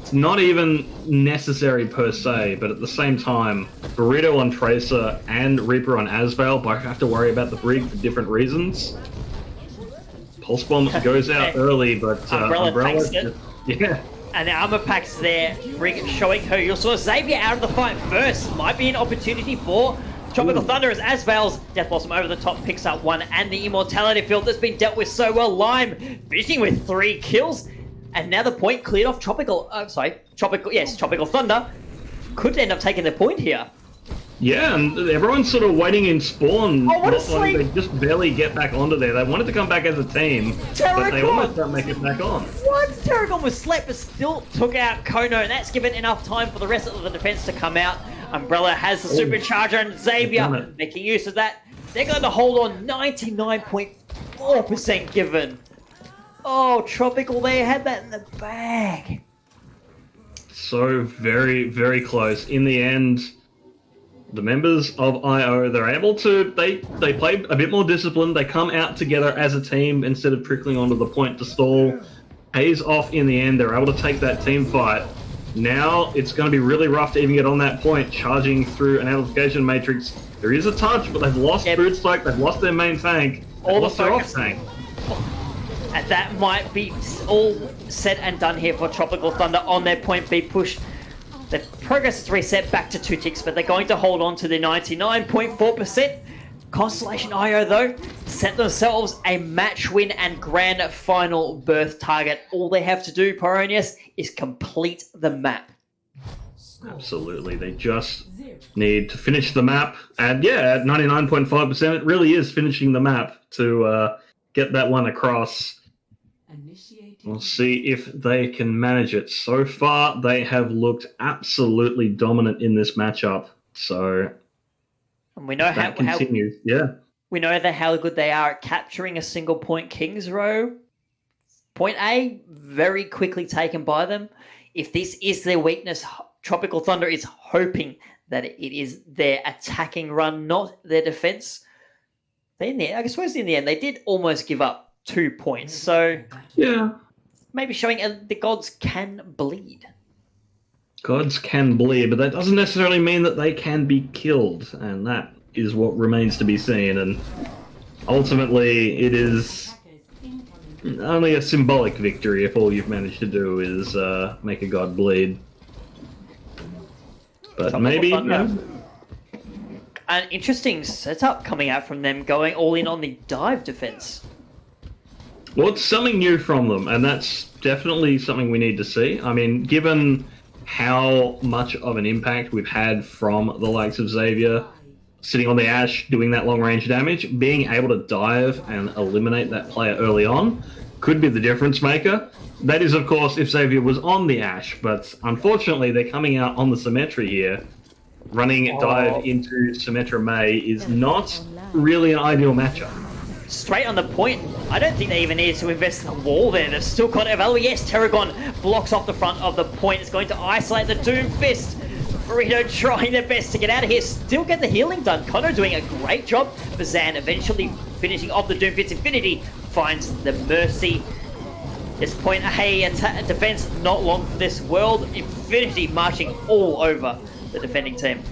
It's not even necessary per se, but at the same time, Burrito on Tracer and Reaper on Asvale both have to worry about the Brig for different reasons. Pulse Bomb goes out early, but Umbrella it. Yeah. And the armor pack's there, Brig showing her. You saw Xavier out of the fight first. Might be an opportunity for Tropical Thunder as Asvale's Death Blossom over the top picks up 1, and the Immortality Field that's been dealt with so well. Lime finishing with 3 kills. And now the point cleared off Tropical Thunder could end up taking the point here. Yeah, and everyone's sort of waiting in spawn. Oh, what a sleep! They just barely get back onto there. They wanted to come back as a team, but they almost don't make it back on. What? Terragon was slept, but still took out Kono, and that's given enough time for the rest of the defense to come out. Umbrella has the supercharger, and Xavier making use of that. They're going to hold on. 99.4% given. Oh, Tropical, they had that in the bag. So very, very close. In the end, the members of IO, they're able to, they play a bit more disciplined. They come out together as a team instead of trickling onto the point to stall. Pays off in the end. They're able to take that team fight. Now it's going to be really rough to even get on that point, charging through an amplification matrix. There is a touch, but they've lost Boot Spike, they've lost their main tank, they've lost their off tank. And that might be all said and done here for Tropical Thunder on their point B push. The progress is reset back to 2 ticks, but they're going to hold on to the 99.4%. Constellation IO, though, set themselves a match win and grand final berth target. All they have to do, Pyronius, is complete the map. Absolutely. They just need to finish the map. And yeah, at 99.5%, it really is finishing the map to get that one across. We'll see if they can manage it. So far, they have looked absolutely dominant in this matchup. So, and we know how continues. Yeah, we know how good they are at capturing a single point Kings Row. Point A very quickly taken by them. If this is their weakness, Tropical Thunder is hoping that it is their attacking run, not their defense. I suppose in the end, they did almost give up 2 points. So yeah, maybe showing the gods can bleed. Gods can bleed, but that doesn't necessarily mean that they can be killed, and that is what remains to be seen. And ultimately, it is only a symbolic victory if all you've managed to do is make a god bleed. But maybe... An interesting setup coming out from them, going all in on the dive defense. Well, it's something new from them, and that's definitely something we need to see. I mean, given how much of an impact we've had from the likes of Xavier sitting on the Ashe, doing that long-range damage, being able to dive and eliminate that player early on could be the difference maker. That is, of course, if Xavier was on the Ashe, but unfortunately they're coming out on the Symmetra here. Running dive into Symmetra May is not really an ideal matchup. Straight on the point. I don't think they even needed to invest in the wall there. They've still got it available. Yes, Terragon blocks off the front of the point. It's going to isolate the Doom Fist. Burrito trying their best to get out of here. Still get the healing done. Kono doing a great job for Zan. Eventually finishing off the Doom Fist. Infinity finds the Mercy. This point A defense not long for this world. Infinity marching all over the defending team.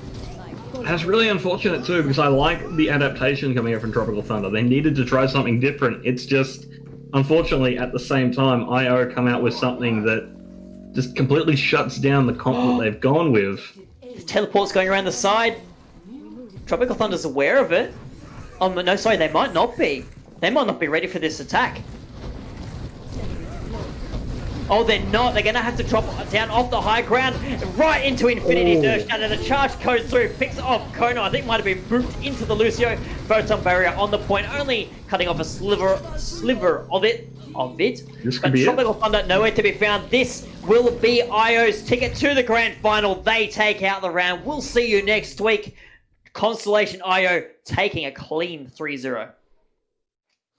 That's really unfortunate too, because I like the adaptation coming out from Tropical Thunder. They needed to try something different. It's just, unfortunately, at the same time, IO come out with something that just completely shuts down the comp that they've gone with. Teleport's going around the side. Tropical Thunder's aware of it. Oh, no, sorry, they might not be. They might not be ready for this attack. Oh, they're not. They're going to have to drop down off the high ground, right into Infinity Dirge. And the charge goes through, picks off Kono. I think might have been booped into the Lucio. Photon barrier on the point, only cutting off a sliver of it. This could But be Tropical Thunder nowhere to be found. This will be IO's ticket to the grand final. They take out the round. We'll see you next week. Constellation IO taking a clean 3-0.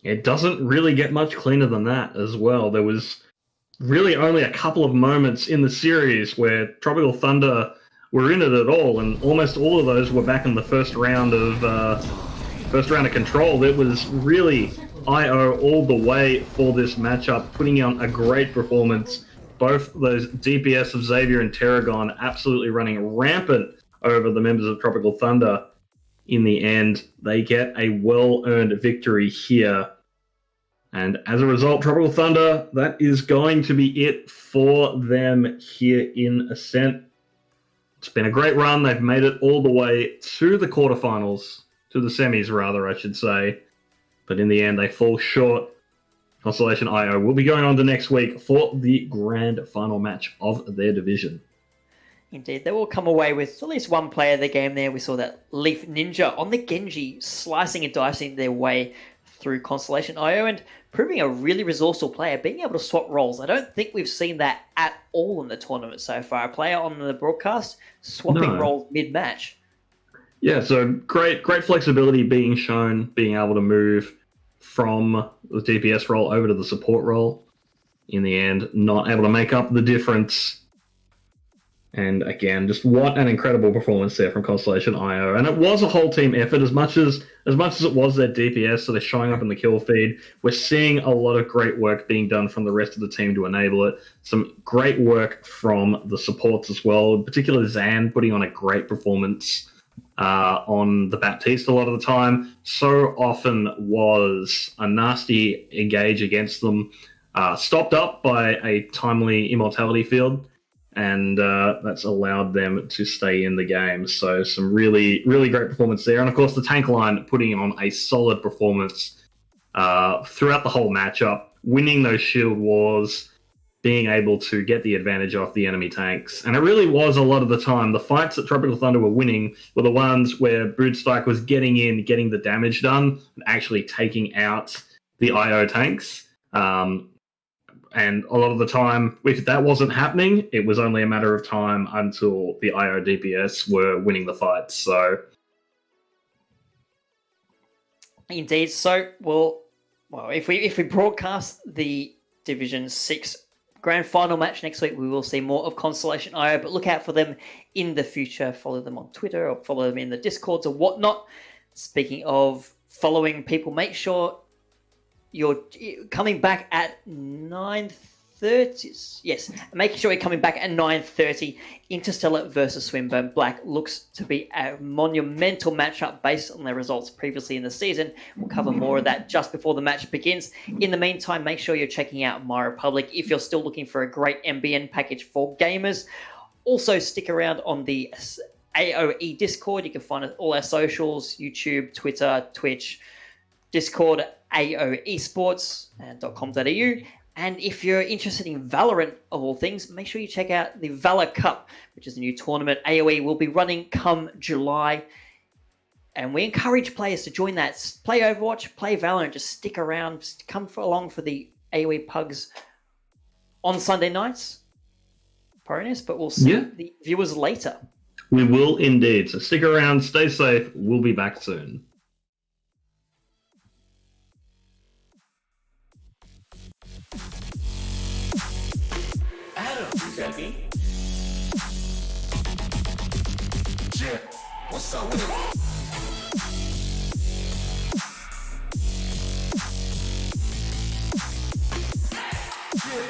It doesn't really get much cleaner than that as well. There was really only a couple of moments in the series where Tropical Thunder were in it at all, and almost all of those were back in the first round of Control. It was really IO all the way for this matchup, putting on a great performance. Both those DPS of Xavier and Terragon absolutely running rampant over the members of Tropical Thunder. In the end, they get a well-earned victory here. And as a result, Tropical Thunder, that is going to be it for them here in Ascent. It's been a great run. They've made it all the way to the quarterfinals, to the semis rather, I should say. But in the end, they fall short. Constellation IO will be going on to next week for the grand final match of their division. Indeed, they will come away with at least one player of the game there. We saw that Leaf Ninja on the Genji slicing and dicing their way through Constellation IO and proving a really resourceful player, being able to swap roles. I don't think we've seen that at all in the tournament so far. A player on the broadcast swapping roles mid-match. Yeah, so great flexibility being shown, being able to move from the DPS role over to the support role. In the end, not able to make up the difference. And again, just what an incredible performance there from Constellation IO. And it was a whole team effort as much as it was their DPS, so they're showing up in the kill feed. We're seeing a lot of great work being done from the rest of the team to enable it. Some great work from the supports as well, in particular Zan putting on a great performance on the Baptiste a lot of the time. So often was a nasty engage against them, stopped up by a timely immortality field. And that's allowed them to stay in the game. So some really, really great performance there. And of course, the tank line putting on a solid performance throughout the whole matchup, winning those shield wars, being able to get the advantage off the enemy tanks. And it really was a lot of the time, the fights that Tropical Thunder were winning were the ones where Broodstrike was getting in, getting the damage done, and actually taking out the IO tanks. And a lot of the time, if that wasn't happening, it was only a matter of time until the IO DPS were winning the fights. So, indeed. So, well, if we broadcast the Division 6 grand final match next week, we will see more of Constellation IO. But look out for them in the future. Follow them on Twitter or follow them in the Discords or whatnot. Speaking of following people, make sure you're coming back at 9:30. Yes, making sure you're coming back at 9:30. Interstellar versus Swinburne. Black looks to be a monumental matchup based on their results previously in the season. We'll cover more of that just before the match begins. In the meantime, make sure you're checking out My Republic if you're still looking for a great MBN package for gamers. Also, stick around on the AOE Discord. You can find all our socials, YouTube, Twitter, Twitch, Discord, aoesports.com.au. And if you're interested in Valorant, of all things, make sure you check out the Valor Cup, which is a new tournament AoE will be running come July. And we encourage players to join that. Play Overwatch, play Valorant, just stick around, just come along for the AoE Pugs on Sunday nights. Bonus, but we'll see the viewers later. We will indeed. So stick around, stay safe. We'll be back soon. Yeah, what's up with it? Yeah.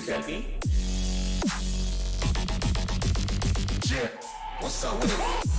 that beat? Yeah, what's up with it?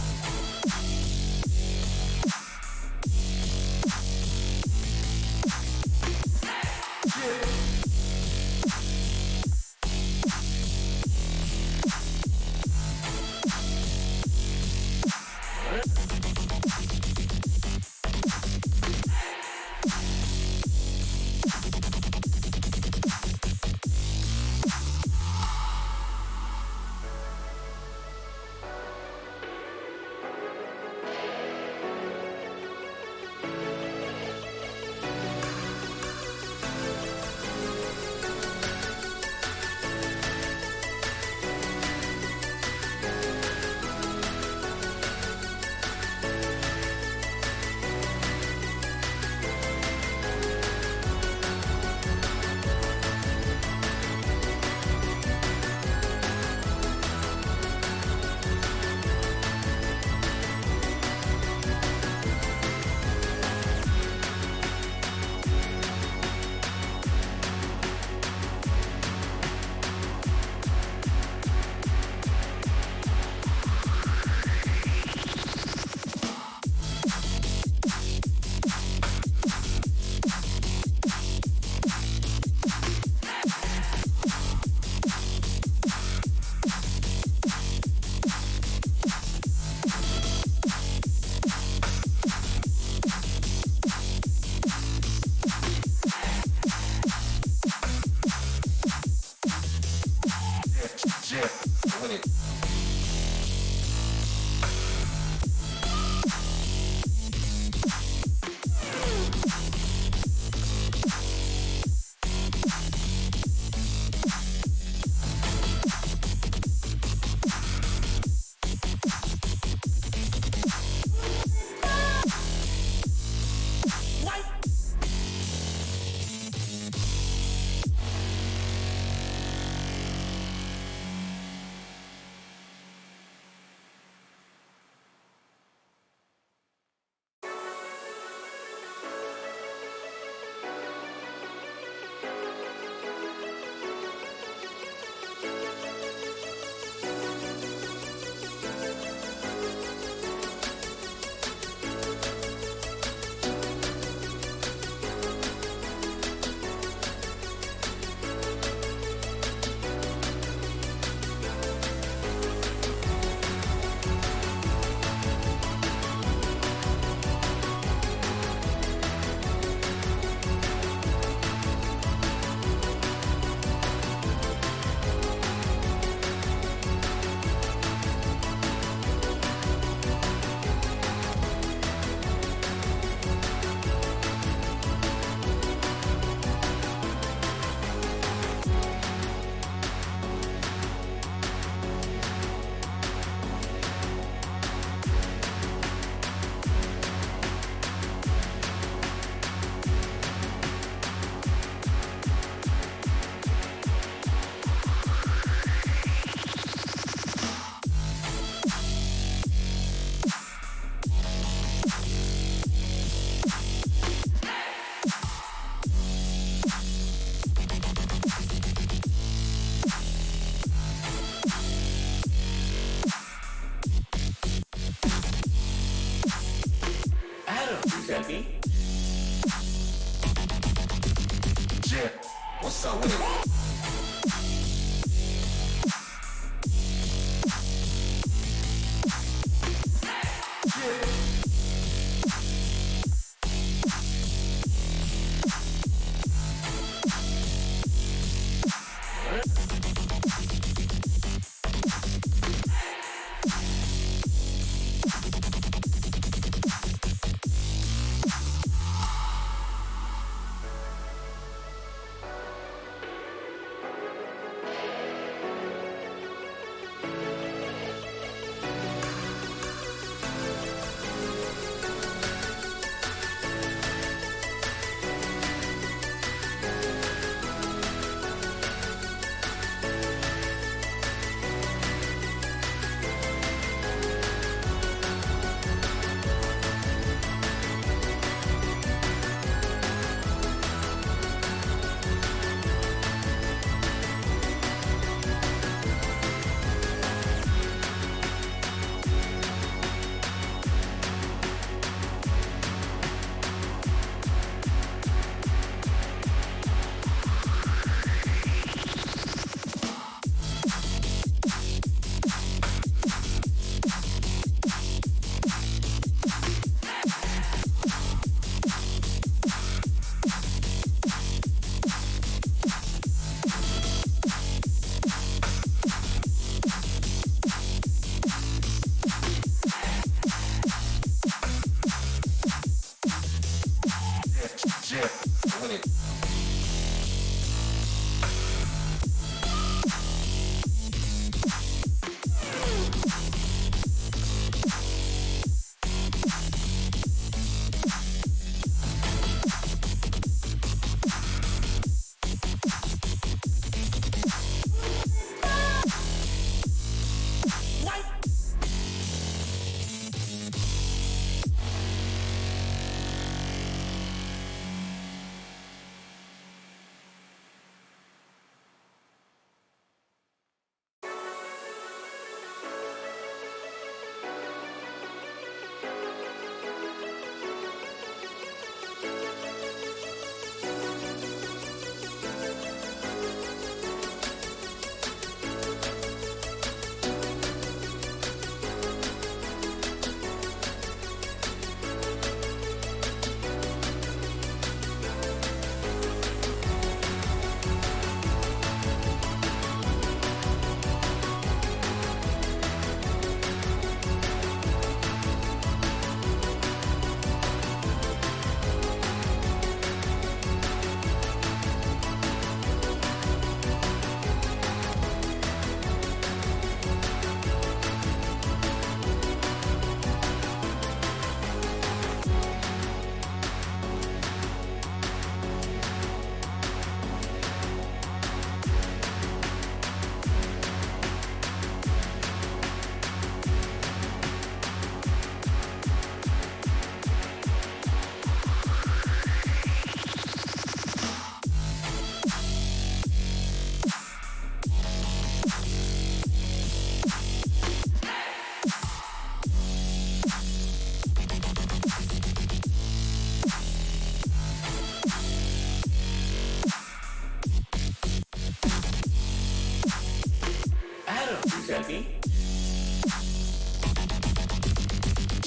me?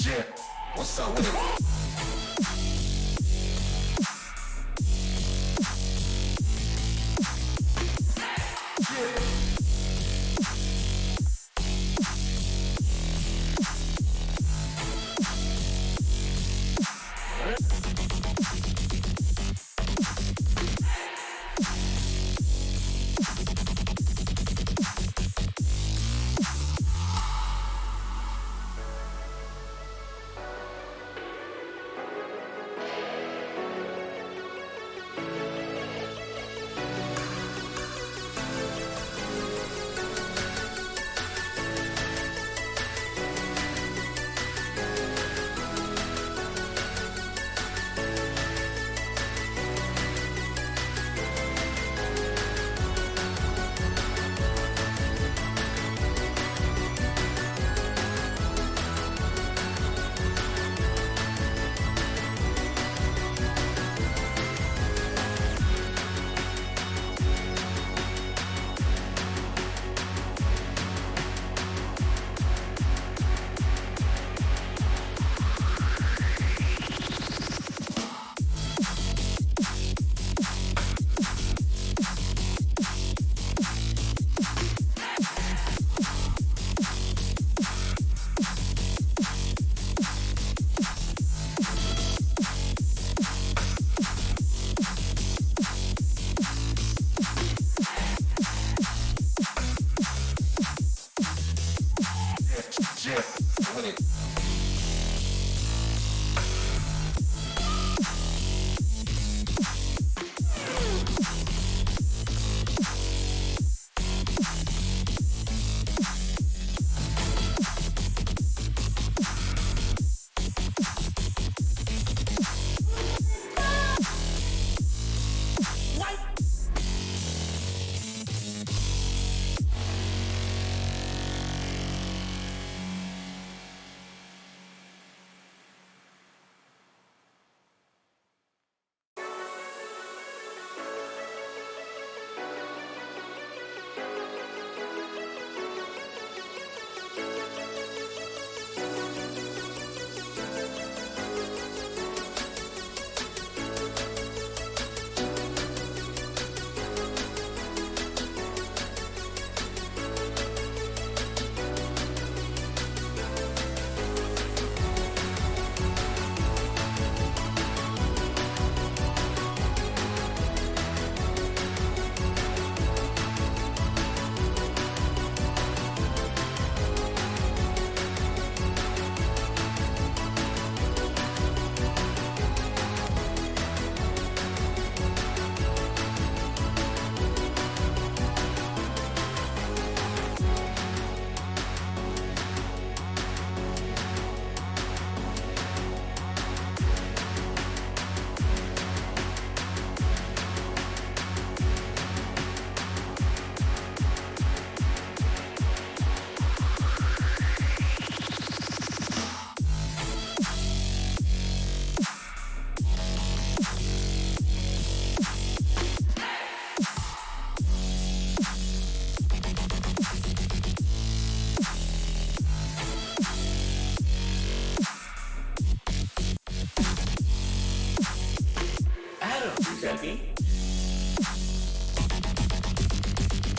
Yeah, what's up with it?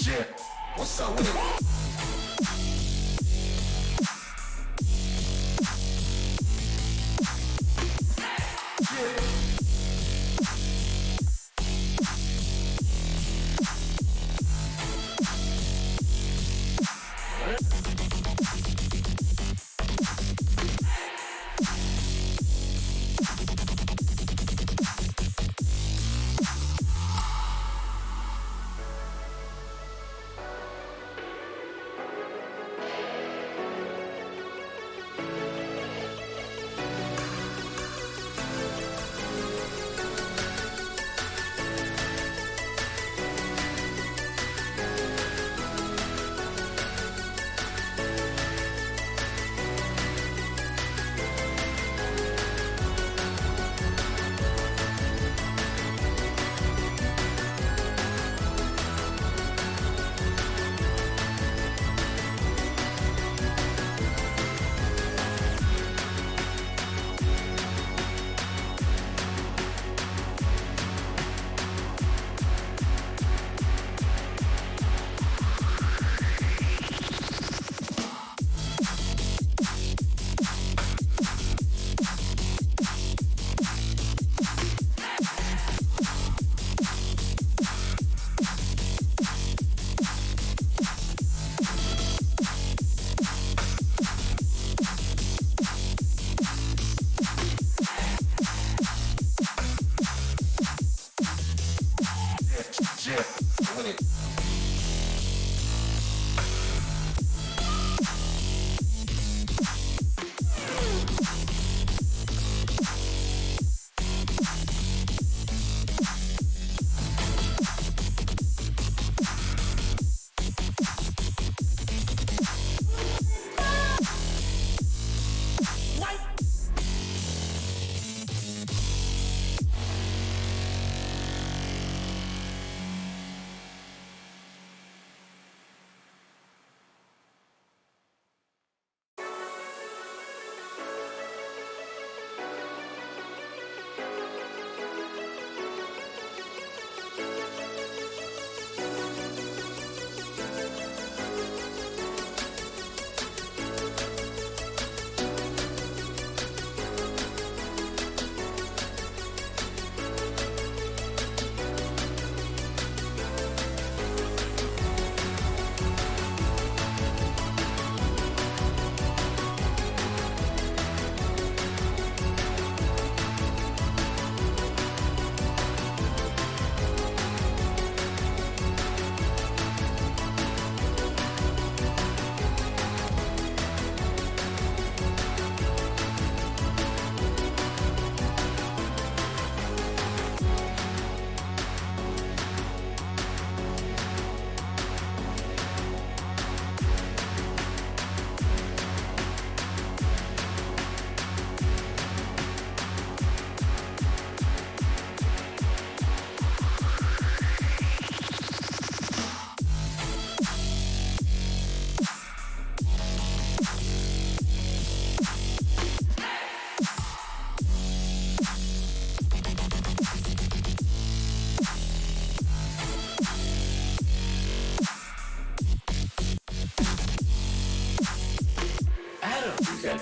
Yeah, what's up with it?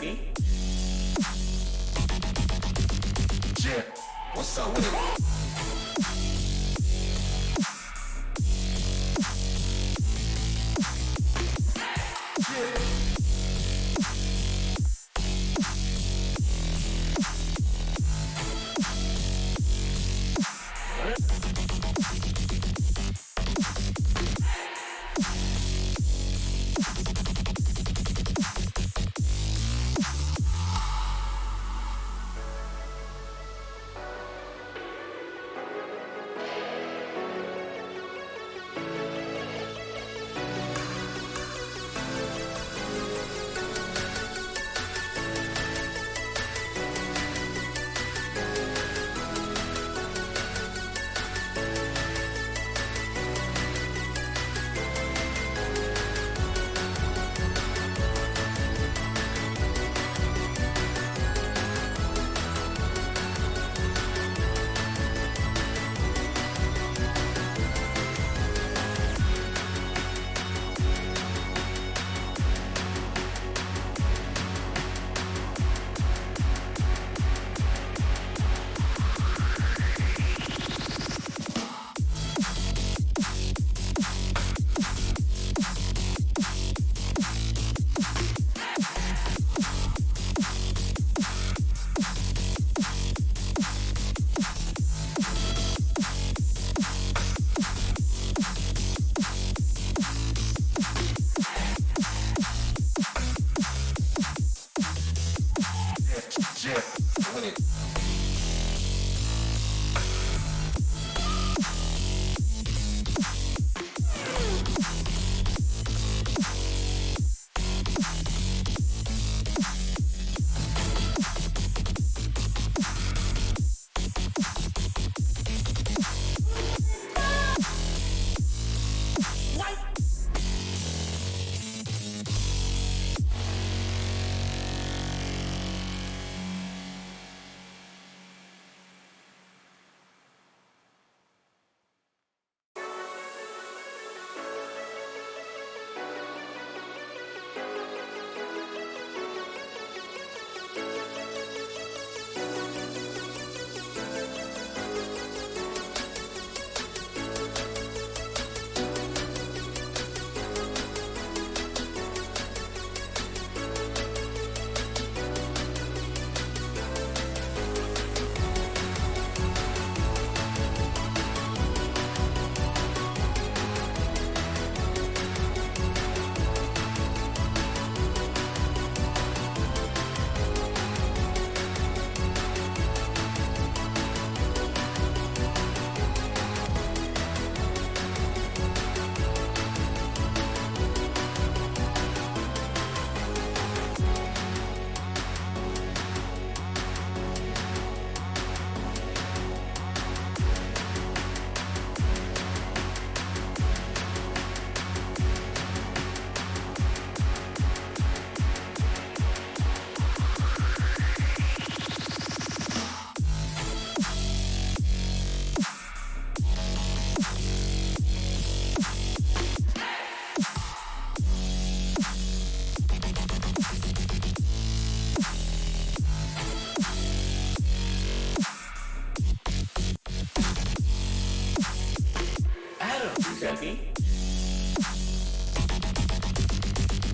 Yeah, what's up with it?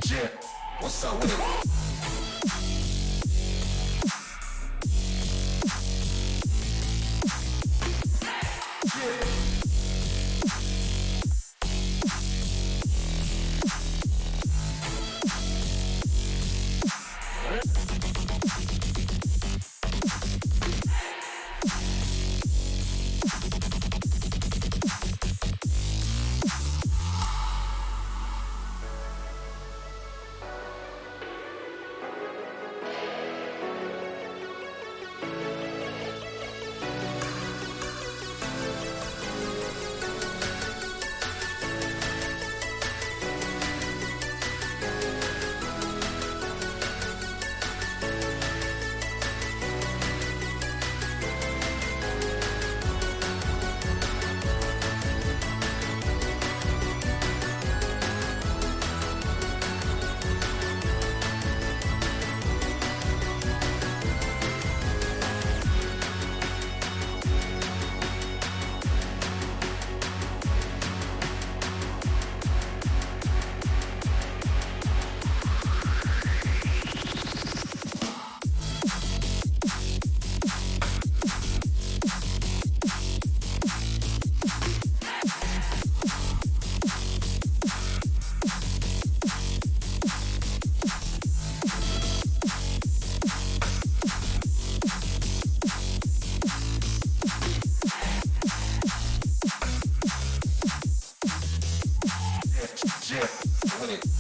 Yeah, what's up with it? with it?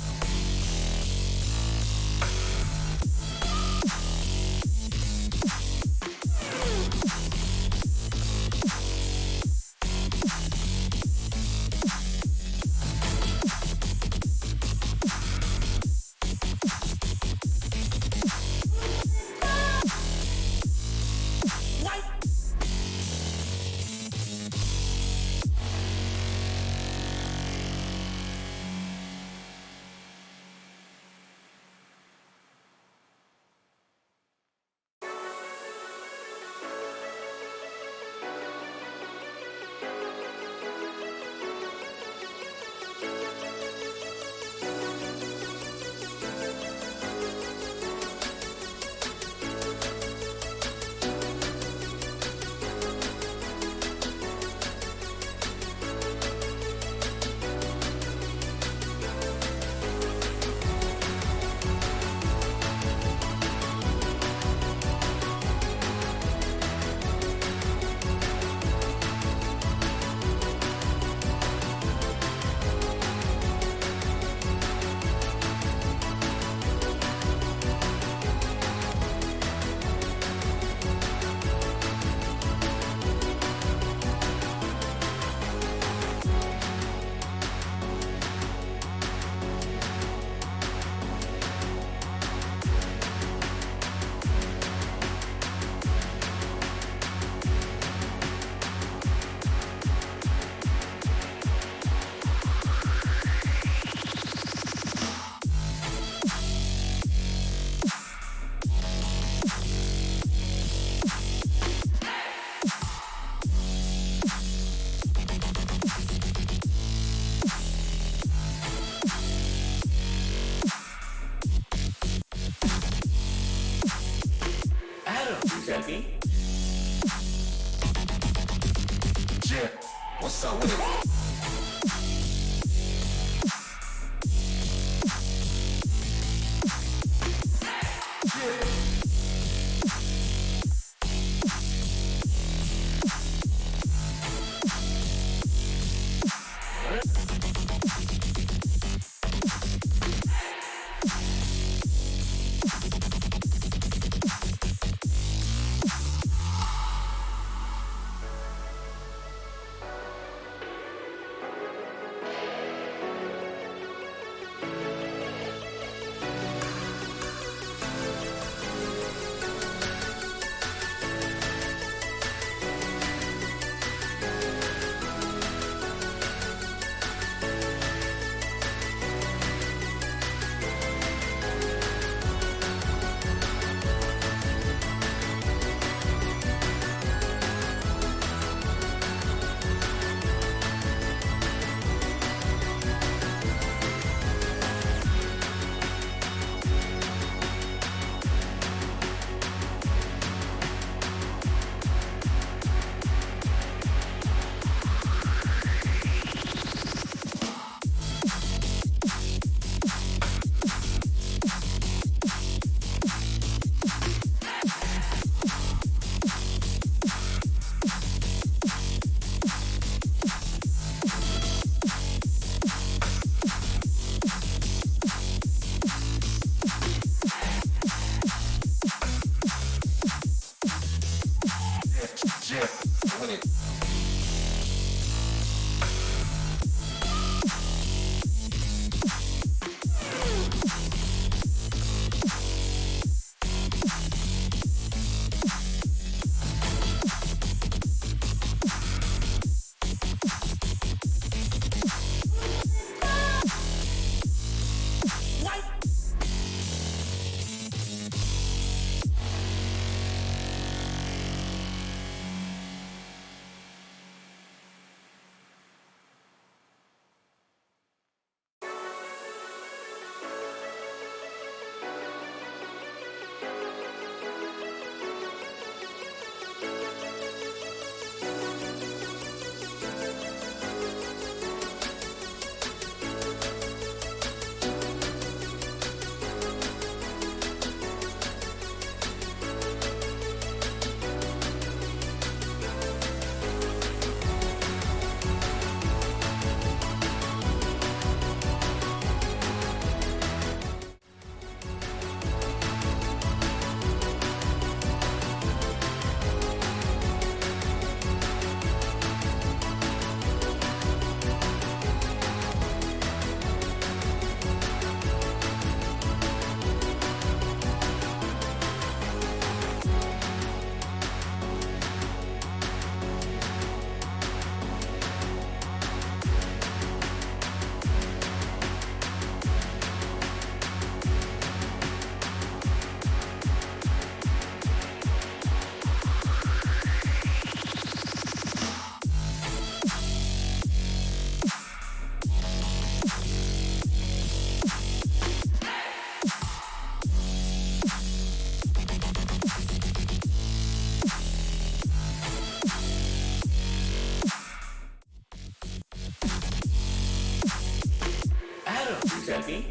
happy?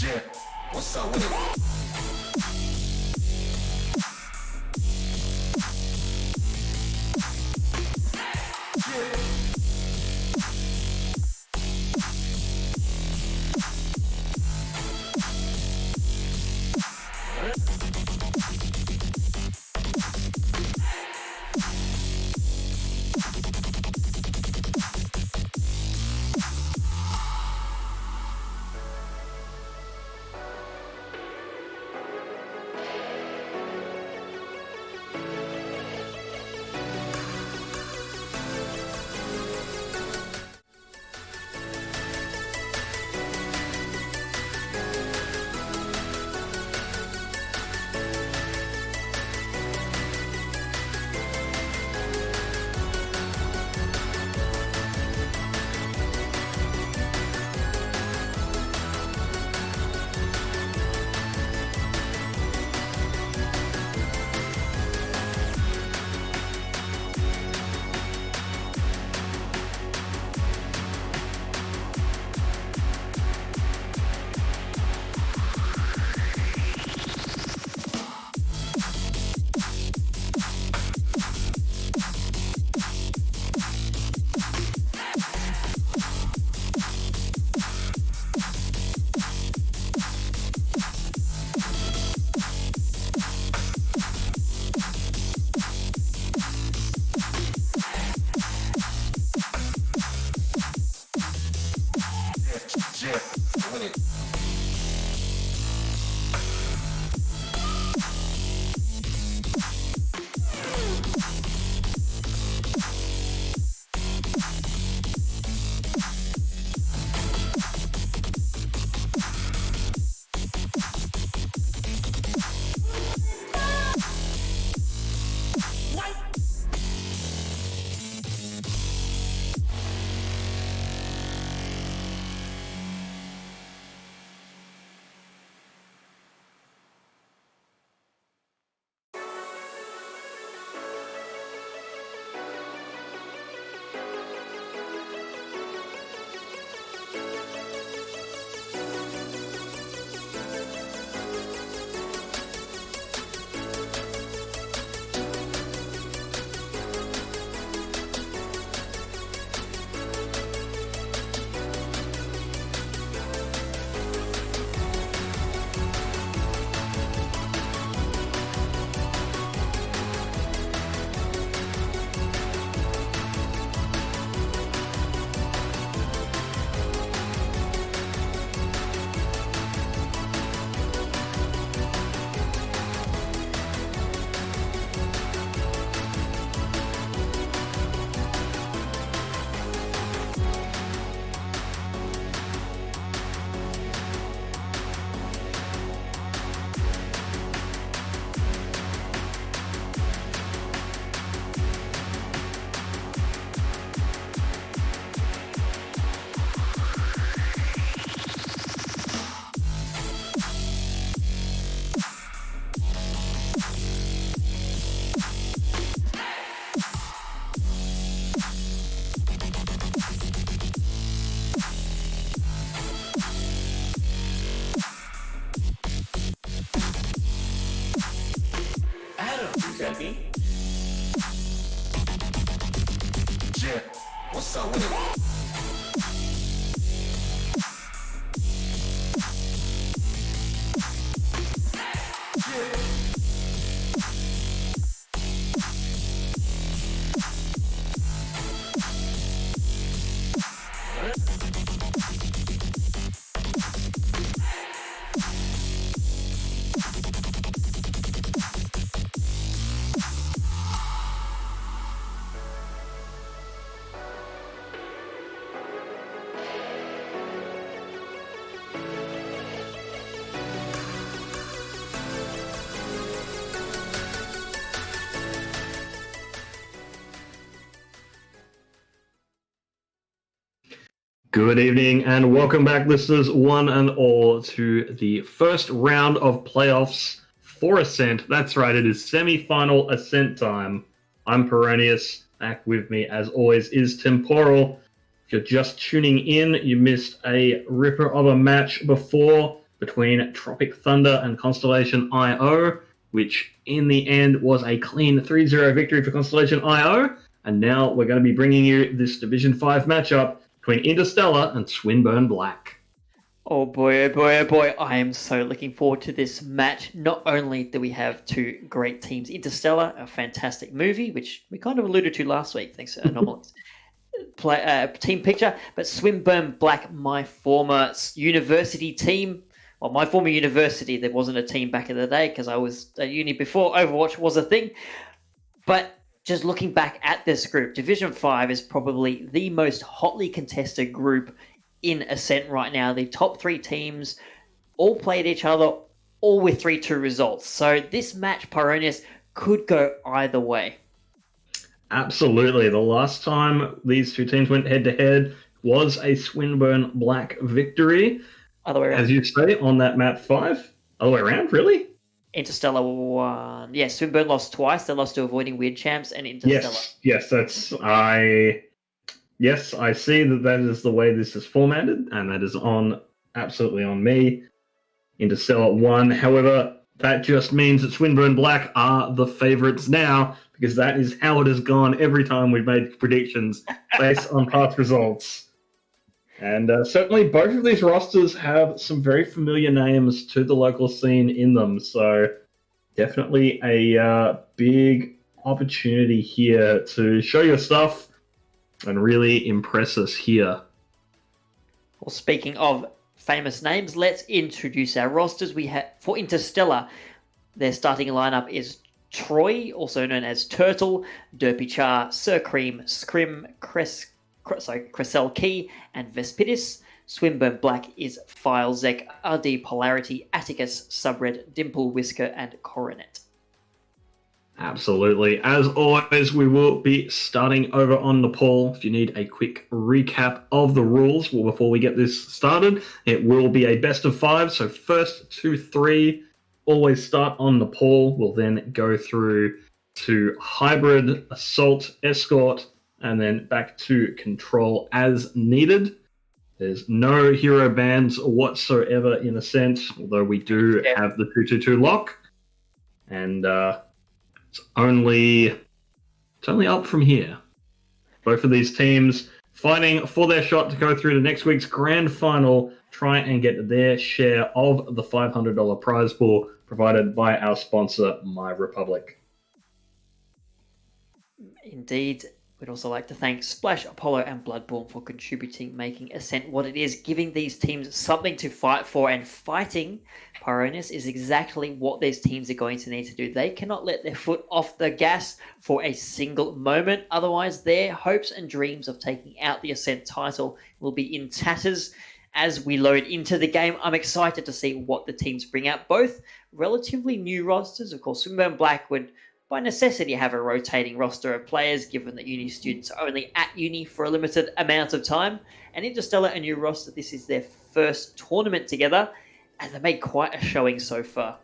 Yeah, what's up with it? Happy? Yeah, what's up with it? Good evening and welcome back, listeners, one and all, to the first round of playoffs for Ascent. That's right, it is semi-final Ascent time. I'm Peronius. Back with me, as always, is Temporal. If you're just tuning in, you missed a ripper of a match before between Tropic Thunder and Constellation IO, which in the end was a clean 3-0 victory for Constellation IO. And now we're going to be bringing you this Division 5 matchup between Interstellar and Swinburne Black. Oh boy, oh boy, oh boy. I am so looking forward to this match. Not only do we have two great teams, Interstellar, a fantastic movie, which we kind of alluded to last week, thanks to Anomalies. Team picture, but Swinburne Black, my former university team. Well, my former university, there wasn't a team back in the day because I was at uni before Overwatch was a thing. But just looking back at this group, Division 5 is probably the most hotly contested group in Ascent right now. The top three teams all played each other, all with 3-2 results. So this match, Pyronius, could go either way. Absolutely. The last time these two teams went head-to-head was a Swinburne Black victory. Other way around. As you say, on that map 5. Other way around, really? Interstellar won. Yeah, Swinburne lost twice. They lost to Avoiding Weird Champs and Interstellar. Yes, I see that is the way this is formatted, and that is absolutely on me. Interstellar won. However, that just means that Swinburne Black are the favourites now, because that is how it has gone every time we've made predictions based on past results. And certainly both of these rosters have some very familiar names to the local scene in them, so definitely a big opportunity here to show your stuff and really impress us here. Well, speaking of famous names, let's introduce our rosters. We have for Interstellar, their starting lineup is Troy, also known as Turtle, Derpychar, Sir Cream, Scrim, Cressel Key, and Vespidis. Swinburne Black is Filezek, RD Polarity, Atticus, Subred, Dimple, Whisker, and Coronet. Absolutely. As always, we will be starting over on Nepal. If you need a quick recap of the rules before we get this started, it will be a best of 5. So first 2-3 always start on Nepal. We'll then go through to Hybrid, Assault, Escort, and then back to Control as needed. There's no hero bans whatsoever in Ascent, although we do have the 2-2-2 lock. And it's only up from here. Both of these teams fighting for their shot to go through to next week's grand final, try and get their share of the $500 prize pool provided by our sponsor, My Republic. Indeed. We'd also like to thank Splash, Apollo, and Bloodborne for contributing, making Ascent what it is, giving these teams something to fight for, and fighting, Pyronius, is exactly what these teams are going to need to do. They cannot let their foot off the gas for a single moment, otherwise their hopes and dreams of taking out the Ascent title will be in tatters. As we load into the game, I'm excited to see what the teams bring out. Both relatively new rosters. Of course, Swinburne Black would by necessity have a rotating roster of players, given that uni students are only at uni for a limited amount of time. And Interstellar, a new roster, this is their first tournament together, and they made quite a showing so far.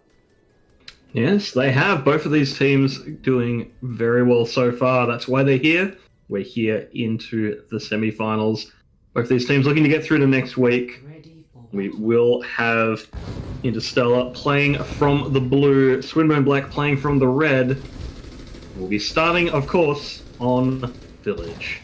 Yes, they have. Both of these teams doing very well so far. That's why they're here. We're here into the semi-finals. Both these teams looking to get through to next week. We will have Interstellar playing from the blue, Swinburne Black playing from the red. We'll be starting, of course, on Village.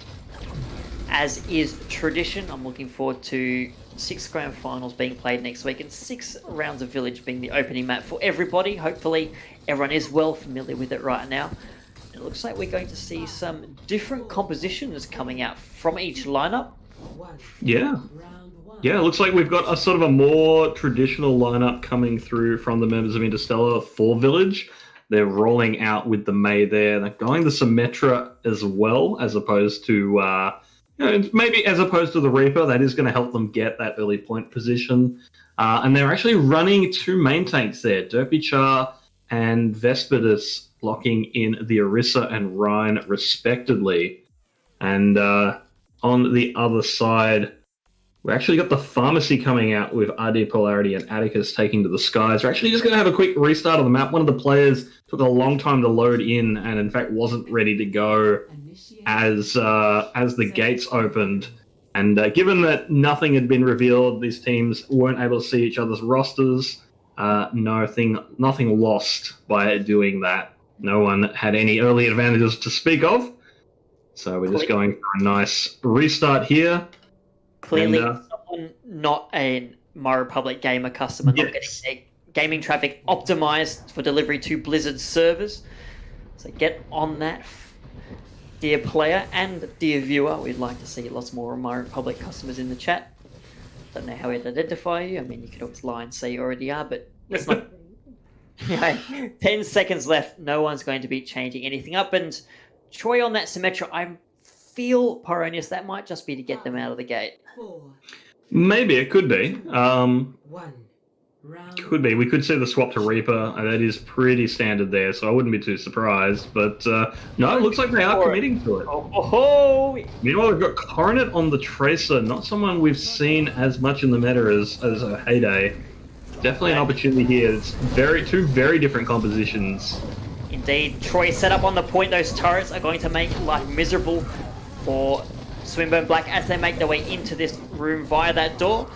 As is tradition, I'm looking forward to 6 grand finals being played next week and 6 rounds of Village being the opening map for everybody. Hopefully, everyone is well familiar with it right now. It looks like we're going to see some different compositions coming out from each lineup. Yeah, it looks like we've got a sort of a more traditional lineup coming through from the members of Interstellar for Village. They're rolling out with the Mei there. They're going the Symmetra as well, as opposed to maybe as opposed to the Reaper. That is going to help them get that early point position. And they're actually running 2 main tanks there, Derpychar and Vespidus, locking in the Orisa and Rhine respectively. And on the other side, we actually got the Pharmacy coming out with RD Polarity and Atticus taking to the skies. We're actually just going to have a quick restart of the map. One of the players took a long time to load in and in fact wasn't ready to go as the gates opened. And given that nothing had been revealed, these teams weren't able to see each other's rosters. Nothing lost by doing that. No one had any early advantages to speak of. So we're just going for a nice restart here. Clearly, someone not a My Republic gamer customer, not getting their gaming traffic optimized for delivery to Blizzard servers. So get on that, dear player and dear viewer. We'd like to see lots more My Republic customers in the chat. Don't know how we'd identify you. I mean, you could always lie and say you already are, but let's not. 10 seconds left. No one's going to be changing anything up. And Troy on that Symmetra, I feel, Pyronius, that might just be to get them out of the gate. Maybe it could be. Could be. We could see the swap to Reaper. That is pretty standard there, so I wouldn't be too surprised. But no, it looks like they are committing to it. Meanwhile, we've got Coronet on the Tracer, not someone we've seen as much in the meta as a Heyday. Definitely an opportunity here. It's two very different compositions. Indeed. Troy set up on the point. Those turrets are going to make life miserable for Swinburne Black as they make their way into this room via that door.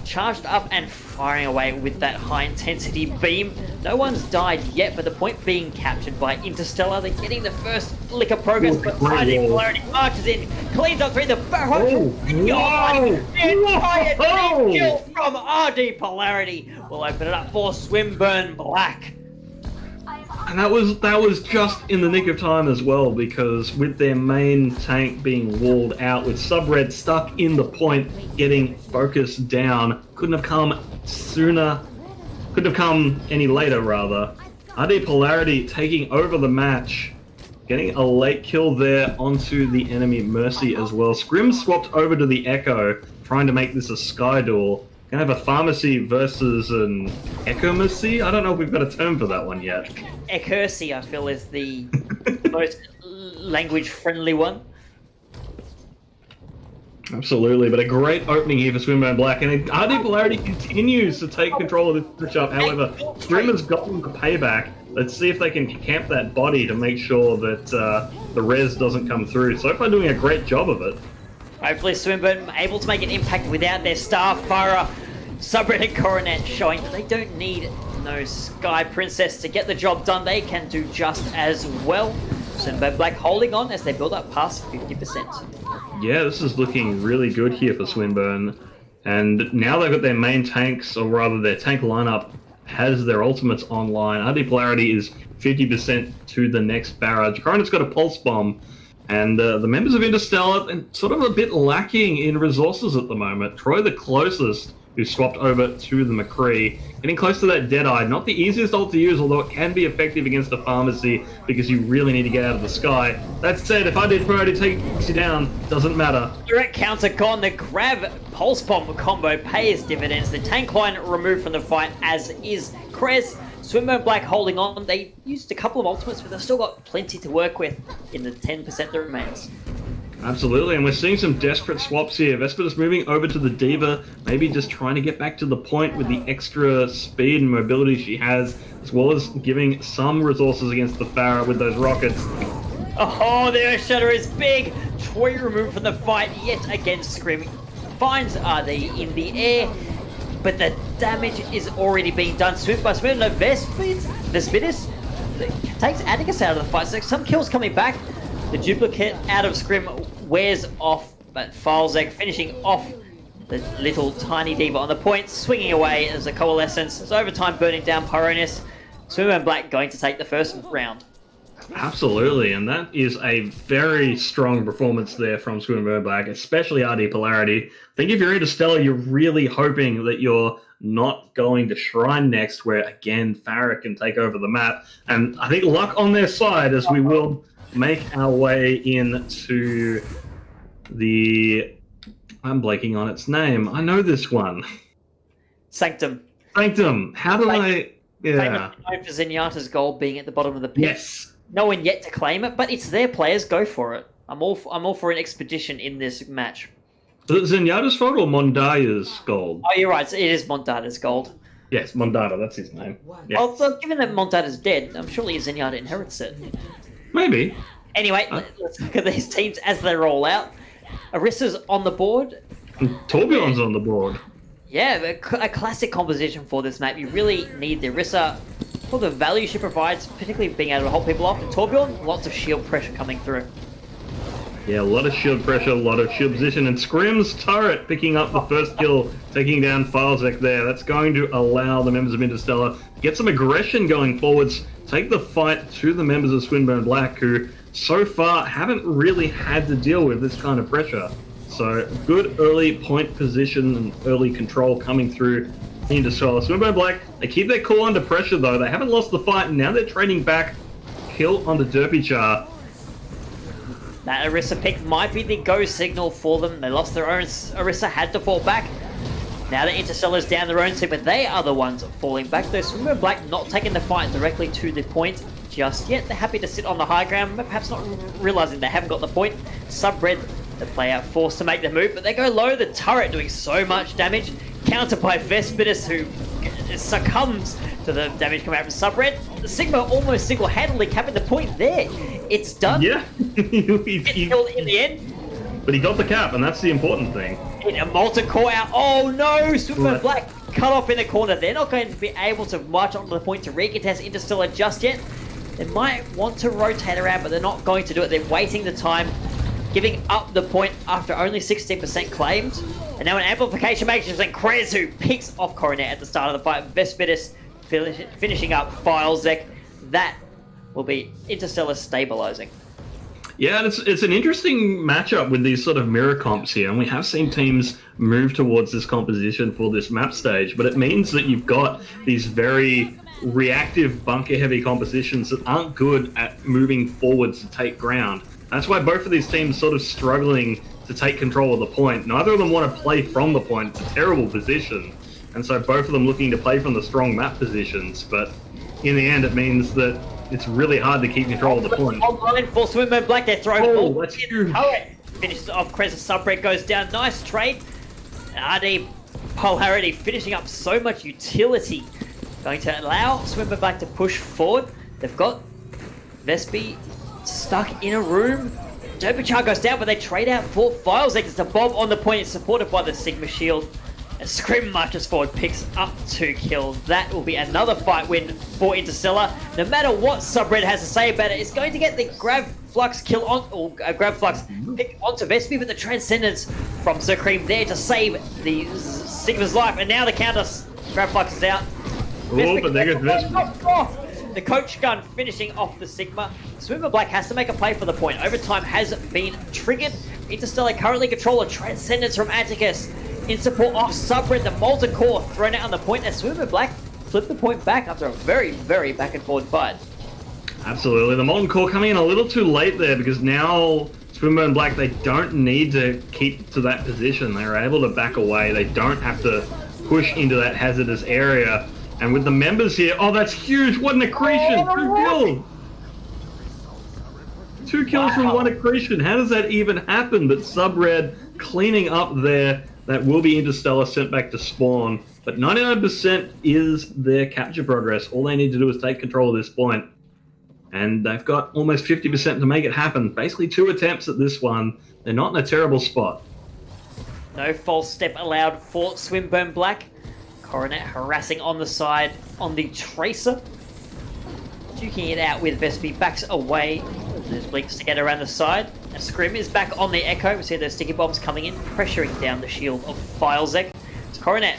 Charged up and firing away with that high-intensity beam. No one's died yet, but the point being captured by Interstellar. They're getting the first lick of progress, but Hiding Polarity marches in, cleans up through the barrel. Kill from RD Polarity will open it up for Swinburne Black. And that was just in the nick of time as well, because with their main tank being walled out, with Subred stuck in the point, getting focused down, couldn't have come any later, rather. RD Polarity taking over the match, getting a late kill there onto the enemy Mercy as well. Scrim swapped over to the Echo, trying to make this a Sky duel. Gonna have a Pharmacy versus an Echomacy? I don't know if we've got a term for that one yet. Echomacy, I feel, is the most language-friendly one. Absolutely, but a great opening here for Swinburne Black, and RD Polarity continues to take control of this matchup. However, Scrim has gotten the payback. Let's see if they can camp that body to make sure that the res doesn't come through. So far, doing a great job of it. Hopefully Swinburne able to make an impact without their Starfarer, Subred and Coronet, showing that they don't need no Sky Princess to get the job done. They can do just as well. Swinburne Black holding on as they build up past 50%. Yeah, this is looking really good here for Swinburne. And now they've got their main tanks, or rather their tank lineup has their ultimates online. RD Polarity is 50% to the next barrage. Coronet's got a Pulse Bomb. And the members of Interstellar are sort of a bit lacking in resources at the moment. Troy the closest, who swapped over to the McCree. Getting close to that Deadeye. Not the easiest ult to use, although it can be effective against the Pharmacy because you really need to get out of the sky. That said, if RD Polarity takes you down, doesn't matter. Direct counter gone. The grab Pulse Bomb combo pays dividends. The tank line removed from the fight, as is Krez. Swinburne Black holding on. They used a couple of ultimates, but they've still got plenty to work with in the 10% that remains. Absolutely, and we're seeing some desperate swaps here. Vesper just moving over to the D.Va, maybe just trying to get back to the point with the extra speed and mobility she has, as well as giving some resources against the Pharah with those rockets. Oh, the Earth Shatter is big! Troy removed from the fight yet again. Screaming finds RD in the air, but the damage is already being done. Swift by Swift, no Vespidus takes Atticus out of the fight. So some kills coming back. The duplicate out of Scrim wears off, but Filesec finishing off the little tiny D.Va on the point, swinging away as a Coalescence. It's overtime burning down Pyronius. Swimmer Black going to take the first round. Absolutely, and that is a very strong performance there from Swinburne Black, especially RD Polarity. I think if you're Interstellar, you're really hoping that you're not going to Shrine next, where again Pharah can take over the map. And I think luck on their side, as we will make our way into the... I'm blanking on its name. I know this one. Sanctum. Sanctum. How do I... Yeah. Known for Zenyatta's gold being at the bottom of the pit. Yes. No one yet to claim it, but it's their players. Go for it. I'm all for an expedition in this match. Is it Zenyatta's fault or Mondaya's gold? Oh, you're right. It is Mondada's gold. Yes, Mondada. That's his name. Yes. Well, given that Mondada's dead, I'm surely Zenyatta inherits it. Maybe. Anyway, let's look at these teams as they roll out. Arissa's on the board. Tourbillon's on the board. Yeah, a classic composition for this map. You really need the Arissa for the value she provides, particularly being able to hold people off. And Tourbillon, lots of shield pressure coming through. Yeah, a lot of shield pressure, a lot of shield position, and Scrim's turret picking up the first kill, taking down Filesec there. That's going to allow the members of Interstellar to get some aggression going forwards, take the fight to the members of Swinburne Black, who so far haven't really had to deal with this kind of pressure. So good early point position and early control coming through Interstellar. Swinburne Black, they keep their cool under pressure though. They haven't lost the fight, and now they're trading back. Kill on the Derpychar. That Arissa pick might be the go signal for them. They lost their own. Arissa had to fall back. Now that Interstellar's down their own team, but they are the ones falling back. Though Swinburne Black not taking the fight directly to the point just yet. They're happy to sit on the high ground, but perhaps not realizing they haven't got the point. Subred, the player forced to make the move, but they go low. The turret doing so much damage. Countered by Vespidus, who succumbs to the damage coming out from Subred. The Sigma almost single-handedly capping the point there. It's done. Yeah. It's killed in the end. But he got the cap, and that's the important thing. In a Molten Core out. Oh no! Swinburne Black cut off in the corner. They're not going to be able to march onto the point to recontest Interstellar just yet. They might want to rotate around, but they're not going to do it. They're waiting the time, giving up the point after only 16% claimed. And now an amplification matrix and Krez, who picks off Coronet at the start of the fight. Vespidus finishing up Filesec. That will be Interstellar stabilizing. Yeah, it's an interesting matchup with these sort of mirror comps here, and we have seen teams move towards this composition for this map stage, but it means that you've got these very reactive bunker-heavy compositions that aren't good at moving forwards to take ground. That's why both of these teams sort of struggling to take control of the point. Neither of them want to play from the point. It's a terrible position, and so both of them looking to play from the strong map positions, but in the end it means that it's really hard to keep control of the point. Online for Swinburne Black, they're throwing Oh, ball. that's huge. Finishes off Krez's Subbreak goes down. Nice trade. RD Polarity finishing up so much utility. Going to allow Swinburne Black to push forward. They've got Vespi stuck in a room. Derpychar goes down, but they trade out for Filesec. It's a bomb on the point. It's supported by the Sigma Shield. And Scrim marches forward, picks up 2 kills. That will be another fight win for Interstellar. No matter what Subred has to say about it, it's going to get the Grav Flux kill on, or Grav Flux pick onto Vespi, but the Transcendence from Sir Cream there to save the Sigma's life. And now the counter Grav Flux is out. Oh, but there goes Vespi. The coach gun finishing off the Sigma. Swimmer Black has to make a play for the point. Overtime has been triggered. Interstellar currently control a Transcendence from Atticus. In support of Subred, the Molten Core thrown out on the point, and Swimmer Black flipped the point back after a very, very back and forward fight. Absolutely. The Molten Core coming in a little too late there, because now Swinburne Black, they don't need to keep to that position. They're able to back away. They don't have to push into that hazardous area. And with the members here, oh, that's huge. What an accretion. 2 kills. 2 kills from 1 accretion. How does that even happen? But Subred cleaning up there. That will be Interstellar sent back to spawn. But 99% is their capture progress. All they need to do is take control of this point. And they've got almost 50% to make it happen. Basically 2 attempts at this one. They're not in a terrible spot. No false step allowed for Swinburne Black. Coronet harassing on the side on the Tracer. Duking it out with Vespi, backs away. There's Blinks to get around the side. And Scrim is back on the Echo. We see those sticky bombs coming in, pressuring down the shield of Filesec. It's Coronet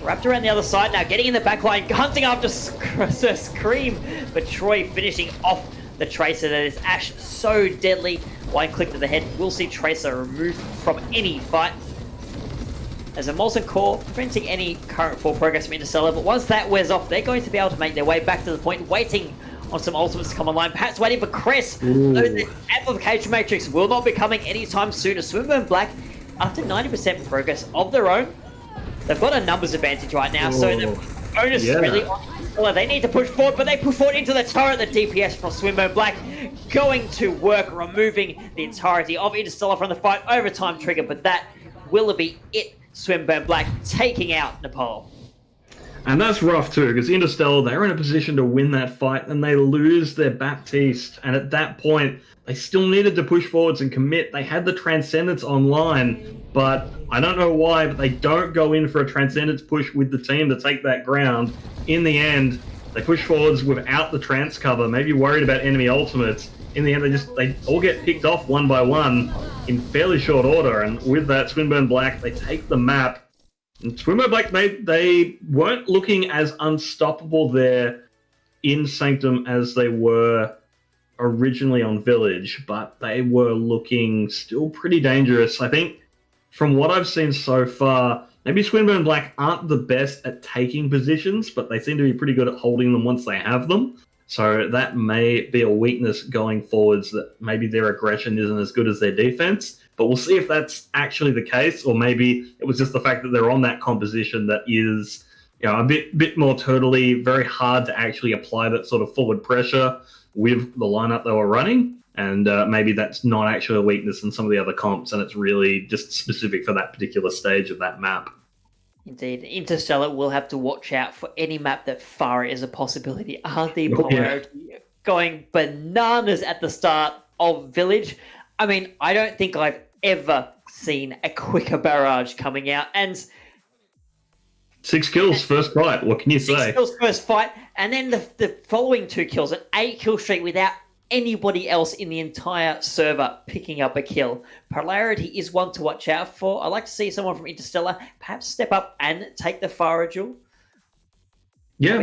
wrapped around the other side now, getting in the back line, hunting after Scream. But Troy finishing off the Tracer. That is Ashe so deadly. 1 click to the head. We'll see Tracer removed from any fight. As a Molten Core, preventing any current full progress from Interstellar, but once that wears off, they're going to be able to make their way back to the point, waiting on some ultimates to come online, perhaps waiting for Kress. The amplification matrix will not be coming anytime soon. A Swinburne Black, after 90% progress of their own, they've got a numbers advantage right now, so the onus is really on Interstellar. They need to push forward, but they push forward into the turret. The DPS from Swinburne Black going to work, removing the entirety of Interstellar from the fight. Overtime trigger, but that will be it. Swinburne Black taking out Nepal. And that's rough too, because Interstellar, they're in a position to win that fight and they lose their Baptiste. And at that point, they still needed to push forwards and commit. They had the Transcendence online, but I don't know why, but they don't go in for a Transcendence push with the team to take that ground. In the end, they push forwards without the trans cover, maybe worried about enemy ultimates. In the end, they all get picked off one by one in fairly short order. And with that, Swinburne Black, they take the map. And Swinburne Black, they weren't looking as unstoppable there in Sanctum as they were originally on Village, but they were looking still pretty dangerous. I think from what I've seen so far, maybe Swinburne Black aren't the best at taking positions, but they seem to be pretty good at holding them once they have them. So that may be a weakness going forwards, that maybe their aggression isn't as good as their defense. But we'll see if that's actually the case, or maybe it was just the fact that they're on that composition that is, a bit more totally very hard to actually apply that sort of forward pressure with the lineup they were running. And maybe that's not actually a weakness in some of the other comps, and it's really just specific for that particular stage of that map. Indeed, Interstellar will have to watch out for any map that Farah is a possibility. RD Polarity going bananas at the start of Village. I mean, I don't think I've ever seen a quicker barrage coming out. And 6 kills first fight. What can you say? 6 kills first fight, and then the following 2 kills, an 8-kill streak without anybody else in the entire server picking up a kill. Polarity is one to watch out for. I'd like to see someone from Interstellar perhaps step up and take the Farah duel. They're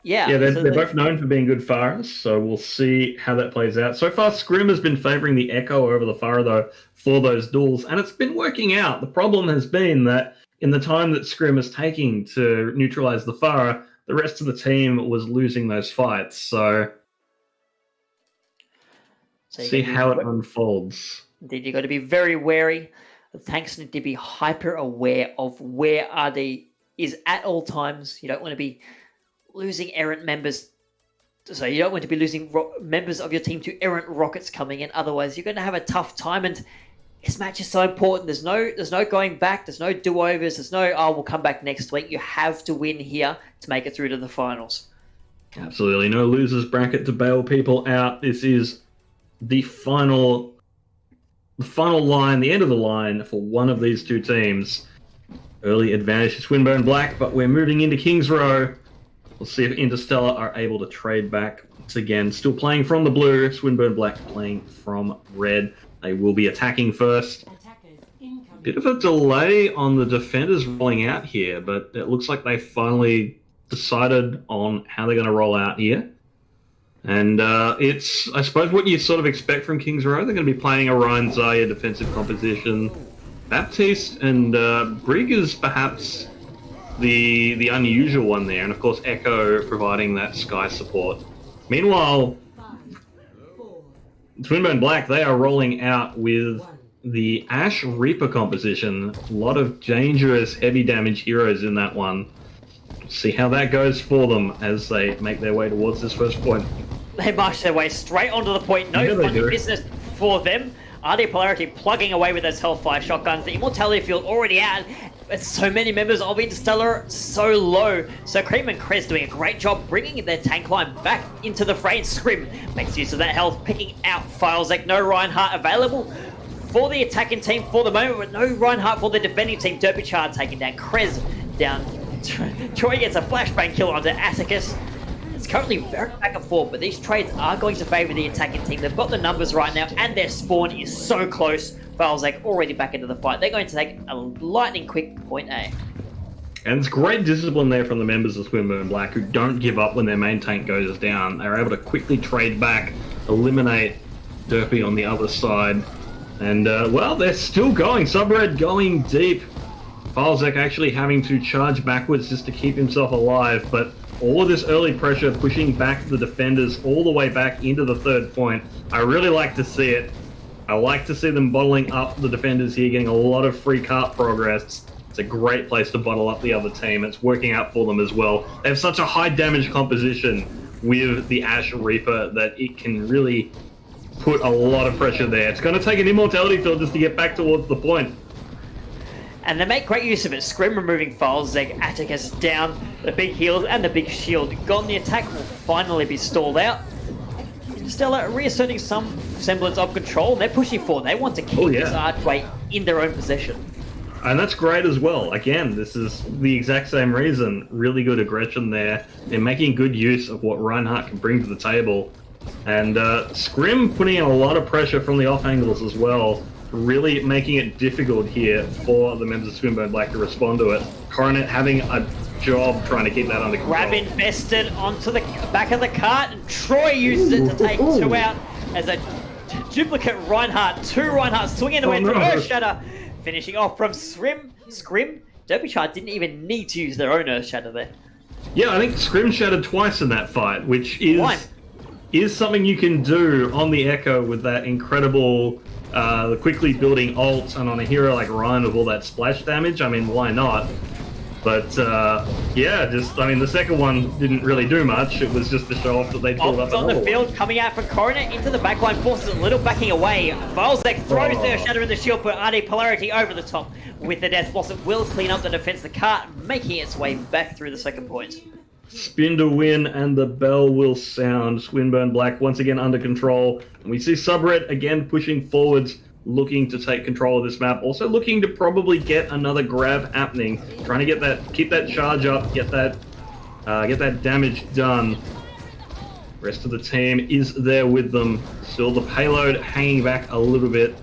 both known for being good Farahs, so we'll see how that plays out. So far, Scrim has been favouring the Echo over the Farah, though, for those duels, and it's been working out. The problem has been that in the time that Scrim is taking to neutralise the Farah, the rest of the team was losing those fights, so see how it unfolds. Indeed, you've got to be very wary. Thanks need to be hyper aware of where RD is at all times. You don't want to be losing errant members. So you don't want to be losing members of your team to errant rockets coming in. Otherwise, you're going to have a tough time. And this match is so important. There's no going back. There's no do-overs. There's no, we'll come back next week. You have to win here to make it through to the finals. Absolutely. No losers bracket to bail people out. This is the final line, the end of the line for one of these two teams. Early advantage to Swinburne Black, but we're moving into King's Row. We'll see if Interstellar are able to trade back. Once again, still playing from the blue. Swinburne Black playing from red. They will be attacking first. Bit of a delay on the defenders rolling out here, but it looks like they finally decided on how they're going to roll out here. And it's, I suppose, what you sort of expect from King's Row. They're going to be playing a Ryan Zaya defensive composition. Baptiste and Brig is perhaps the unusual one there. And, of course, Echo providing that Sky support. Meanwhile, Swinburne Black, they are rolling out with the Ashe Reaper composition. A lot of dangerous, heavy damage heroes in that one. See how that goes for them as they make their way towards this first point. They march their way straight onto the point. No funny business for them. RD Polarity plugging away with those Hellfire shotguns. The Immortality field already out. But so many members of Interstellar so low. So Cream and Krez doing a great job bringing their tank line back into the fray. Scrim makes use of that health, picking out Filezek. No Reinhardt available for the attacking team for the moment, but no Reinhardt for the defending team. Derbychard taking down Krez down. Troy gets a flashbang kill onto Asce. It's currently very back and forth, but these trades are going to favour the attacking team. They've got the numbers right now, and their spawn is so close. Filezek already back into the fight. They're going to take a lightning quick point A. And it's great discipline there from the members of Swinburne Black, who don't give up when their main tank goes down. They're able to quickly trade back, eliminate Derpy on the other side. And, well, they're still going. Subred going deep. Filezek actually having to charge backwards just to keep himself alive, but all of this early pressure pushing back the defenders all the way back into the third point. I really like to see it. I like to see them bottling up the defenders here, getting a lot of free cart progress. It's a great place to bottle up the other team. It's working out for them as well. They have such a high damage composition with the Ashe Reaper that it can really put a lot of pressure there. It's going to take an Immortality field just to get back towards the point. And they make great use of it. Scrim removing Filezeg, Atticus down, the big heals and the big shield gone. The attack will finally be stalled out. Interstellar reasserting some semblance of control. They're pushing forward. They want to keep this archway in their own possession. And that's great as well. Again, this is the exact same reason. Really good aggression there. They're making good use of what Reinhardt can bring to the table. And Scrim putting in a lot of pressure from the off angles as well. Really making it difficult here for the members of Swinburne Black to respond to it. Coronet having a job trying to keep that under control. Grab invested onto the back of the cart, and Troy uses it to take two out as a duplicate Reinhardt. Two Reinhardt swinging away through Earthshatter. Finishing off from Scrim. Derbyshire didn't even need to use their own Earthshatter there. Yeah, I think Scrim shattered twice in that fight, which is something you can do on the Echo with that incredible quickly building ult, and on a hero like Ryan with all that splash damage. I mean, why not? But yeah, the second one didn't really do much. It was just to show off that they pulled up on the field, coming out from Coronet into the backline, forces a little backing away. Filezeg throws their shatter in the shield, but RD Polarity over the top with the Death Blossom will clean up the defense. The cart making its way back through the second point. Spin to win, and the bell will sound. Swinburne Black once again under control. And we see Subred again pushing forwards, looking to take control of this map. Also looking to probably get another grab happening. Trying to keep that charge up, get that damage done. Rest of the team is there with them. Still the payload hanging back a little bit.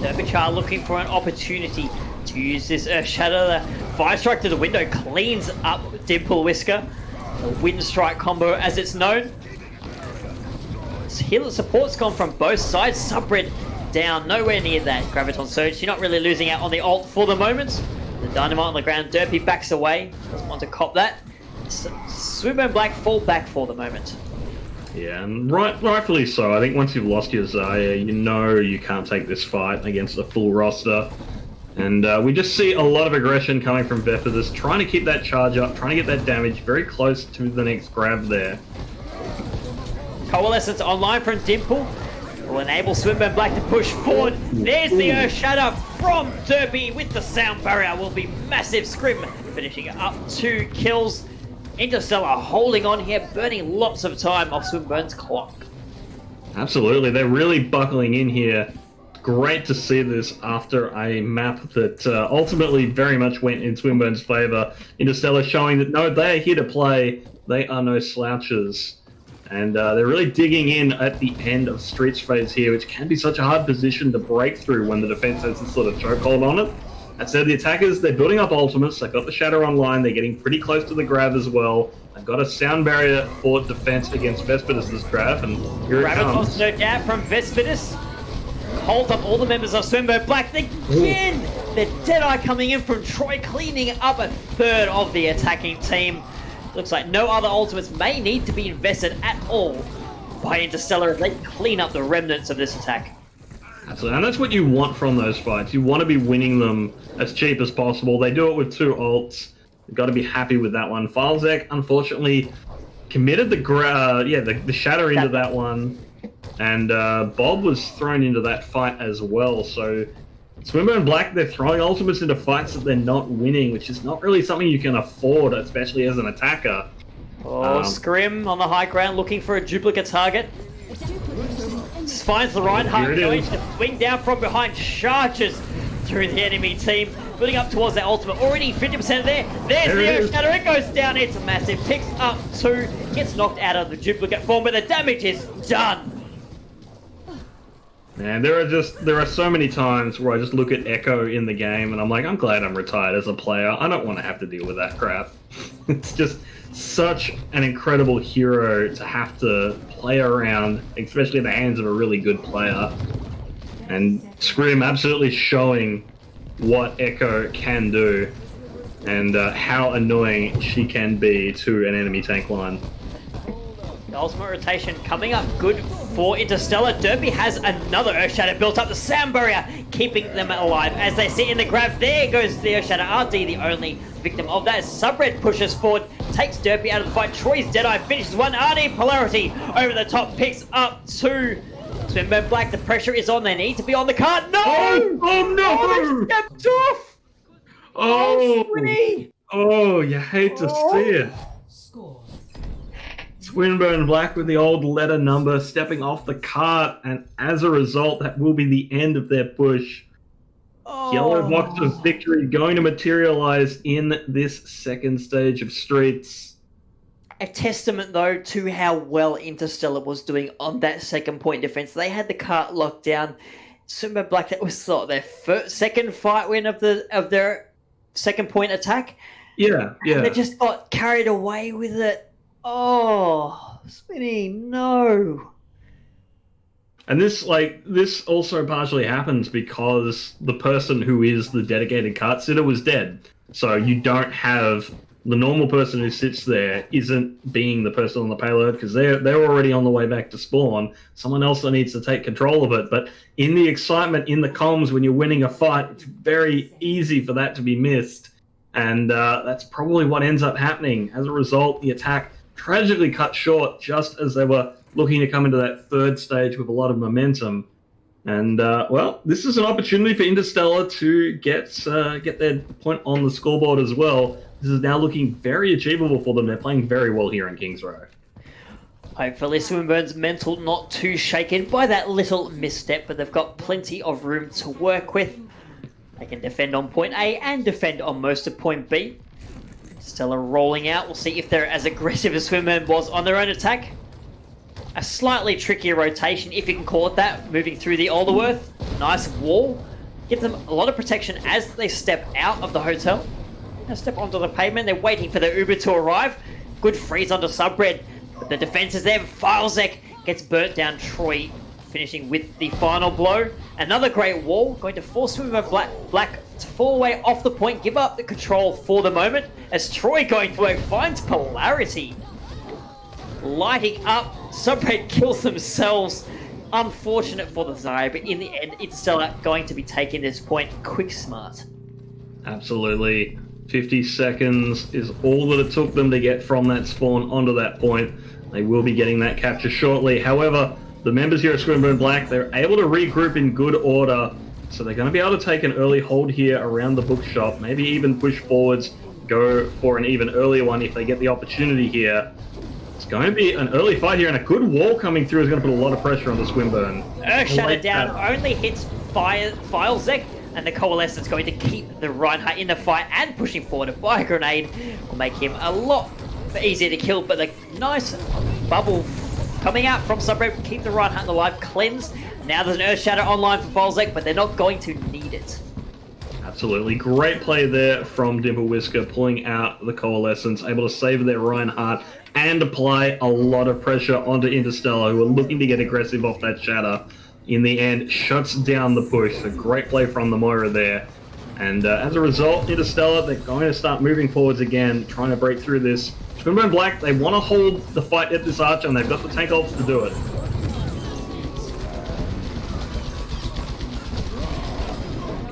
Derbyshire looking for an opportunity to use this Shatter. The Fire Strike to the window cleans up Dimple Whisker. The Wind Strike combo as it's known. Healer support's gone from both sides. Subred down, nowhere near that Graviton Surge. You're not really losing out on the ult for the moment. The Dynamite on the ground, Derpy backs away. Doesn't want to cop that. Swinburne Black fall back for the moment. Yeah, and rightfully so. I think once you've lost your Zaya, you know you can't take this fight against a full roster. And we just see a lot of aggression coming from Bethadus, trying to keep that charge up, trying to get that damage very close to the next grab there. Coalescence online from Dimple will enable Swinburne Black to push forward. There's the Earthshatter from Derby with the sound barrier. Will be massive. Scrim finishing up 2 kills. Interstellar holding on here, burning lots of time off Swinburne's clock. Absolutely, they're really buckling in here. Great to see this after a map that ultimately very much went in Swinburne's favour. Interstellar showing that no, they are here to play. They are no slouches. And they're really digging in at the end of Streets phase here, which can be such a hard position to break through when the defense has this sort of chokehold on it. That said, the attackers, they're building up ultimates. They've got the Shatter online. They're getting pretty close to the grab as well. They've got a sound barrier for defense against Vespidus' grab, and here it comes. No doubt from Vespidus. Holds up all the members of Swinburne Black again. The Deadeye coming in from Troy, cleaning up a third of the attacking team. Looks like no other ultimates may need to be invested at all by Interstellar if they clean up the remnants of this attack. Absolutely, and that's what you want from those fights. You want to be winning them as cheap as possible. They do it with 2 ults. You've got to be happy with that one. Filezeg, unfortunately, committed the Shatter into that one. And Bob was thrown into that fight as well. So Swinburne Black, they're throwing ultimates into fights that they're not winning, which is not really something you can afford, especially as an attacker. Scrim on the high ground looking for a duplicate target. Finds the Reinhardt going to swing down from behind, charges through the enemy team, building up towards their ultimate. Already 50% there. There's the Earthshatter. It goes down. It's massive. Picks up 2. Gets knocked out of the duplicate form, but the damage is done. And there are so many times where I just look at Echo in the game and I'm like, I'm glad I'm retired as a player. I don't want to have to deal with that crap. It's just such an incredible hero to have to play around, especially in the hands of a really good player. And Scrim absolutely showing what Echo can do and how annoying she can be to an enemy tank line. The ultimate rotation coming up good for Interstellar. Derby has another Earthshatter built up. The sound barrier keeping them alive as they sit in the grab. There goes the Earthshatter. RD the only victim of that. Subred pushes forward, takes Derby out of the fight. Troy's Deadeye finishes one. RD Polarity over the top, picks up 2. Swinburne Black, the pressure is on. They need to be on the cart. No! Oh no! Oh, they stepped off! Oh, Swinny! oh, you hate to see it. Swinburne Black with the old letter number stepping off the cart, and as a result, that will be the end of their push. Yellow box of victory going to materialize in this second stage of Streets. A testament, though, to how well Interstellar was doing on that second point defense. They had the cart locked down. Swinburne Black, that was their second fight win of their second point attack. Yeah. And they just got carried away with it. Oh, Spinny, no. And this also partially happens because the person who is the dedicated cart sitter was dead. So you don't have the normal person who sits there isn't being the person on the payload because they're already on the way back to spawn. Someone else that needs to take control of it. But in the excitement, in the comms, when you're winning a fight, it's very easy for that to be missed. And that's probably what ends up happening. As a result, the attack tragically cut short just as they were looking to come into that third stage with a lot of momentum. And, well, this is an opportunity for Interstellar to get their point on the scoreboard as well. This is now looking very achievable for them. They're playing very well here in Kings Row. Hopefully Swinburne's mental not too shaken by that little misstep, but they've got plenty of room to work with. They can defend on point A and defend on most of point B. Stella rolling out. We'll see if they're as aggressive as Swinburne was on their own attack. A slightly trickier rotation, if you can call it that, moving through the Alderworth. Nice wall. Gives them a lot of protection as they step out of the hotel. Now step onto the pavement. They're waiting for the Uber to arrive. Good freeze onto Subred. But the defense is there. Filezek gets burnt down. Troy finishing with the final blow. Another great wall. Going to force Swinburne Black to fall away off the point. Give up the control for the moment. As Troy going to work finds polarity. Lighting up. Subred kills themselves. Unfortunate for the Zaya, but in the end, Interstellar going to be taking this point quick smart. Absolutely. 50 seconds is all that it took them to get from that spawn onto that point. They will be getting that capture shortly. However, the members here at Swinburne Black, they're able to regroup in good order. So they're going to be able to take an early hold here around the bookshop. Maybe even push forwards, go for an even earlier one if they get the opportunity here. It's going to be an early fight here, and a good wall coming through is going to put a lot of pressure on the Swinburne. Shatter down only hits Filezek, and the Coalescence going to keep the Reinhardt in the fight and pushing forward. A fire grenade will make him a lot easier to kill, but the nice bubble coming out from Subred keep the Reinhardt alive. Cleanse. Now there's an Earth Shatter online for Filezek, but they're not going to need it. Absolutely. Great play there from Dimple Whisker, pulling out the Coalescence, able to save their Reinhardt and apply a lot of pressure onto Interstellar, who are looking to get aggressive off that Shatter. In the end, shuts down the push. A great play from the Moira there. And as a result, Interstellar, they're going to start moving forwards again, trying to break through this. Swinburne Black, they want to hold the fight at this Archer, and they've got the tank ults to do it.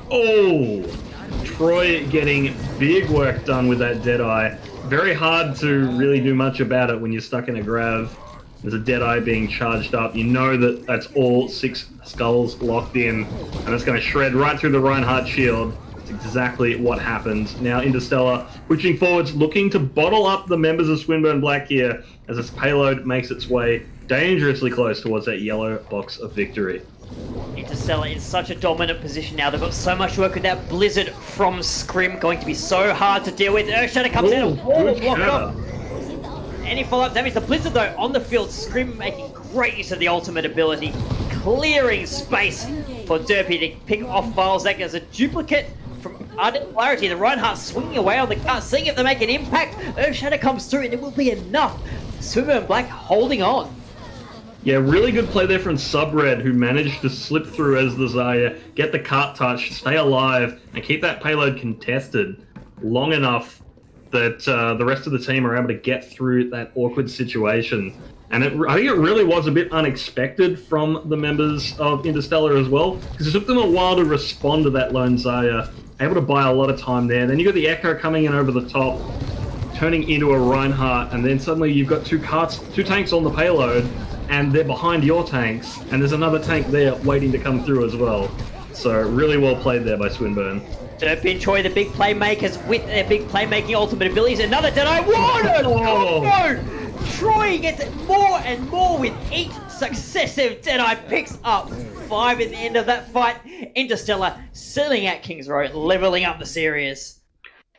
Oh! Troy getting big work done with that Deadeye. Very hard to really do much about it when you're stuck in a grav. There's a Deadeye being charged up. You know that that's all 6 skulls locked in, and it's going to shred right through the Reinhardt shield. That's exactly what happened. Now Interstellar pushing forwards, looking to bottle up the members of Swinburne Black here as its payload makes its way dangerously close towards that yellow box of victory. Interstellar in such a dominant position now. They've got so much work with that Blizzard from Scrim, going to be so hard to deal with. Earthshatter comes in, a wall blocked off. Any follow-up damage? The Blizzard, though, on the field. Scrim making great use of the ultimate ability, clearing space for Derpy to pick off Filezek as a duplicate from Ardent Clarity. The Reinhardt swinging away on the cart, seeing if they make an impact. Earthshatter comes through, and it will be enough. Swinburne Black holding on. Yeah, really good play there from Subred, who managed to slip through as the Zaya, get the cart touch, stay alive, and keep that payload contested long enough that the rest of the team are able to get through that awkward situation. And I think it really was a bit unexpected from the members of Interstellar as well, because it took them a while to respond to that lone Zaya, able to buy a lot of time there. Then you got the Echo coming in over the top, turning into a Reinhardt, and then suddenly you've got 2 tanks on the payload, and they're behind your tanks, and there's another tank there waiting to come through as well. So really well played there by Swinburne. Derpin Troy, the big playmakers with their big playmaking ultimate abilities. Another Deadeye. What a combo! Troy gets it more and more with each successive Deadeye. Picks up 5 at the end of that fight. Interstellar sealing out Kings Road, leveling up the series.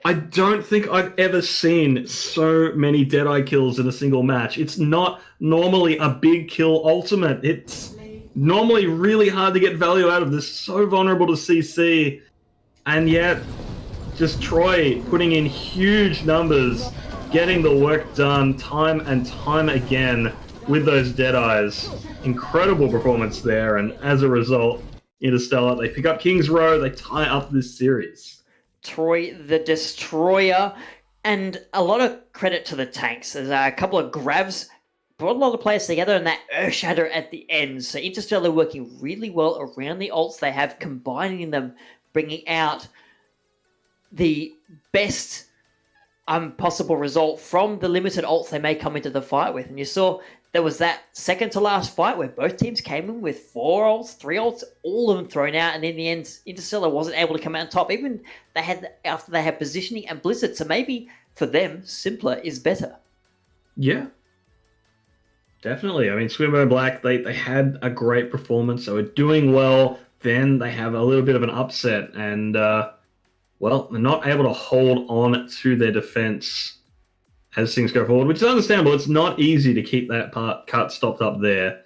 I don't think I've ever seen so many Deadeye kills in a single match. It's not normally a big kill ultimate. It's normally really hard to get value out of this. So vulnerable to CC. And yet, just Troy putting in huge numbers, getting the work done time and time again with those Deadeyes. Incredible performance there, and as a result, Interstellar, they pick up Kings Row, they tie up this series. Troy the Destroyer, and a lot of credit to the tanks. There's a couple of grabs, brought a lot of players together, and that Earth Shatter at the end. So Interstellar working really well around the ults they have, combining them, bringing out the best possible result from the limited ults they may come into the fight with. And you saw there was that second to last fight where both teams came in with 4 ults, 3 ults, all of them thrown out, and in the end, Interstellar wasn't able to come out on top, even after they had positioning and Blizzard. So maybe for them, simpler is better. Yeah. Definitely. I mean, Swinburne Black, they had a great performance. They were doing well. Then they have a little bit of an upset, and well, they're not able to hold on to their defense as things go forward, which is understandable. It's not easy to keep that cut stopped up there,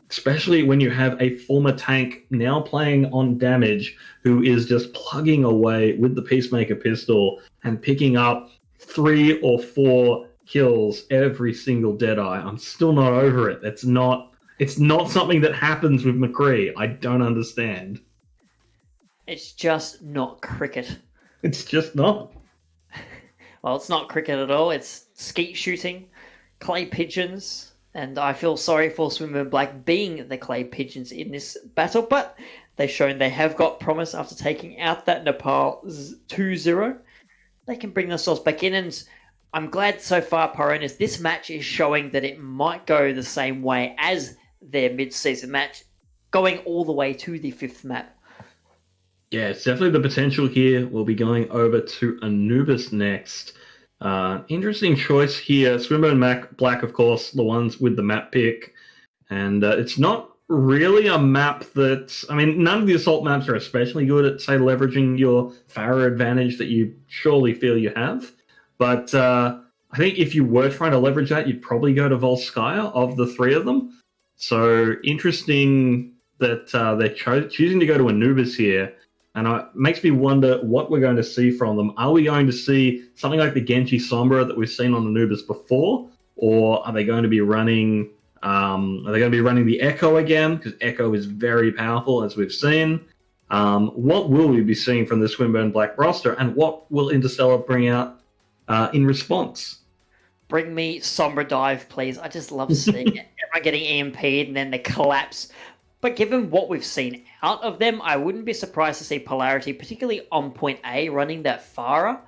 especially when you have a former tank now playing on damage who is just plugging away with the Peacemaker pistol and picking up 3 or 4 kills every single Deadeye. I'm still not over it. It's not something that happens with McCree. I don't understand. It's just not cricket. It's just not. Well, it's not cricket at all. It's skeet shooting, clay pigeons, and I feel sorry for Swinburne Black being the clay pigeons in this battle, but they've shown they have got promise after taking out that Nepal 2-0. They can bring themselves back in, and I'm glad so far, Pyronas, this match is showing that it might go the same way as their mid-season match, going all the way to the 5th map. Yeah, it's definitely the potential here. We'll be going over to Anubis next. Interesting choice here. Swinburne Black, of course, the ones with the map pick. And it's not really a map that... I mean, none of the assault maps are especially good at, say, leveraging your Farah advantage that you surely feel you have. But I think if you were trying to leverage that, you'd probably go to Volskaya of the 3 of them. So interesting that they're choosing to go to Anubis here. And it makes me wonder what we're going to see from them. Are we going to see something like the Genji Sombra that we've seen on Anubis before? Or are they going to be running the Echo again? Because Echo is very powerful, as we've seen. What will we be seeing from the Swinburne Black roster? And what will Interstellar bring out in response? Bring me Sombra Dive, please. I just love seeing it. Everyone getting EMP'd and then the collapse. But given what we've seen out of them, I wouldn't be surprised to see Polarity, particularly on point A, running that Farah,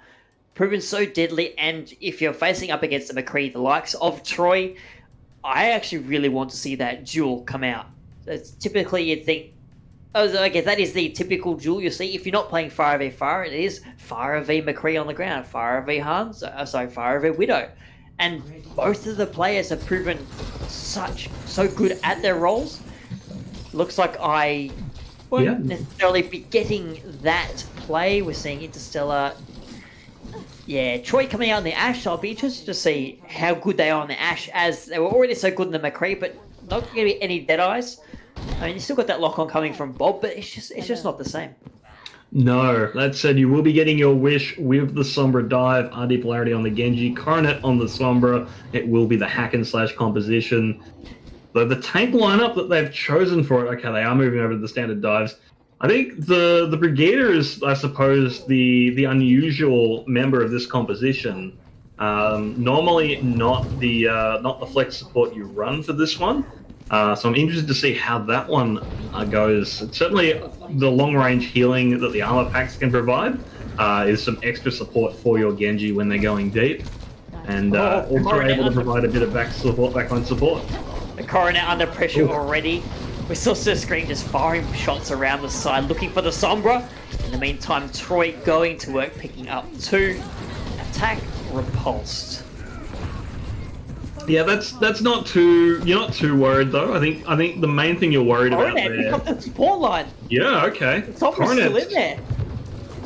proven so deadly. And if you're facing up against the McCree, the likes of Troy, I actually really want to see that duel come out. It's typically, you'd think, okay, that is the typical duel you see. If you're not playing Farah v Farah, it is Farah v McCree on the ground, Farah v Hans, Farah v Widow. And both of the players have proven so good at their roles. Looks like I won't necessarily be getting that play. We're seeing Interstellar. Yeah, Troy coming out in the Ashe. So I'll be interested to see how good they are on the Ashe, as they were already so good in the McCree, but not going to be any Deadeyes. I mean, you still got that lock on coming from Bob, but it's just not the same. No, that said, you will be getting your wish with the Sombra Dive, RD Polarity on the Genji, Coronet on the Sombra. It will be the hack and slash composition. The tank lineup that they've chosen for it, okay, they are moving over to the standard dives. I think the Brigadier is, I suppose, the unusual member of this composition. Normally, not the flex support you run for this one. So I'm interested to see how that one goes. It's certainly the long-range healing that the armor packs can provide is some extra support for your Genji when they're going deep, and also able to provide a bit of backline support. The Coronet under pressure Ooh. already. We still see Scream just firing shots around the side, looking for the Sombra. In the meantime, Troy going to work, picking up 2. Attack repulsed. Yeah, that's not too. You're not too worried though. I think the main thing you're worried about Coronet, pick there. up the support line. Yeah, okay. Sombra's still in there.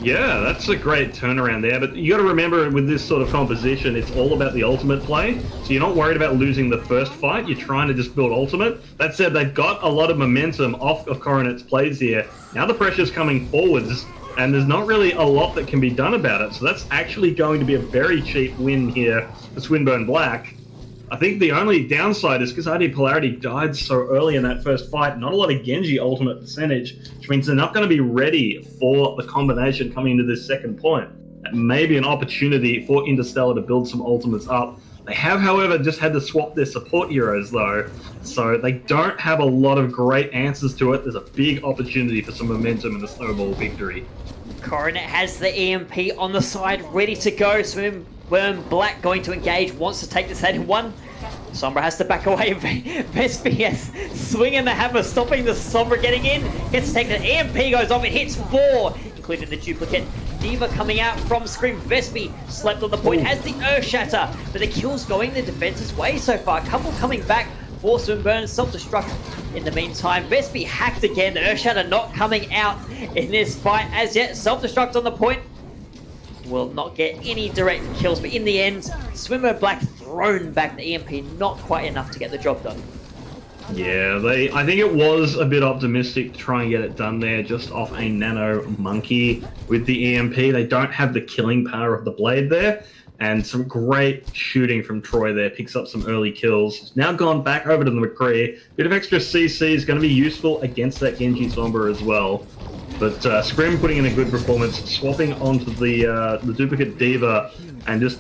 Yeah, that's a great turnaround there. But you got to remember, with this sort of composition, it's all about the ultimate play. So you're not worried about losing the first fight. You're trying to just build ultimate. That said, they've got a lot of momentum off of Coronet's plays here. Now the pressure's coming forwards, and there's not really a lot that can be done about it. So that's actually going to be a very cheap win here for Swinburne Black. I think the only downside is because ID Polarity died so early in that first fight, not a lot of Genji ultimate percentage, which means they're not going to be ready for the combination coming into this second point. That may be an opportunity for Interstellar to build some ultimates up. They have, however, just had to swap their support heroes, though, so they don't have a lot of great answers to it. There's a big opportunity for some momentum in a snowball victory. Coronet has the EMP on the side, ready to go. Swinburne Black going to engage, wants to take this head in 1. Sombra has to back away. Vespius swinging the hammer, stopping the Sombra getting in. Gets to take the EMP, goes off, it hits 4, including the duplicate. Diva coming out from Scream. Vespi slept on the point, has the Earth Shatter, but the kill's going the defense's way so far. A couple coming back for Swinburne, self-destruct in the meantime. Vespi hacked again, the Earth Shatter not coming out in this fight as yet. Self-destruct on the point. Will not get any direct kills, but in the end, Swimmer Black thrown back the EMP, not quite enough to get the job done. Yeah, I think it was a bit optimistic to try and get it done there, just off a nano monkey with the EMP. They don't have the killing power of the blade there, and some great shooting from Troy there, picks up some early kills. Now gone back over to the McCree. Bit of extra CC is going to be useful against that Genji Sombra as well. But Scrim putting in a good performance, swapping onto the duplicate Diva, and just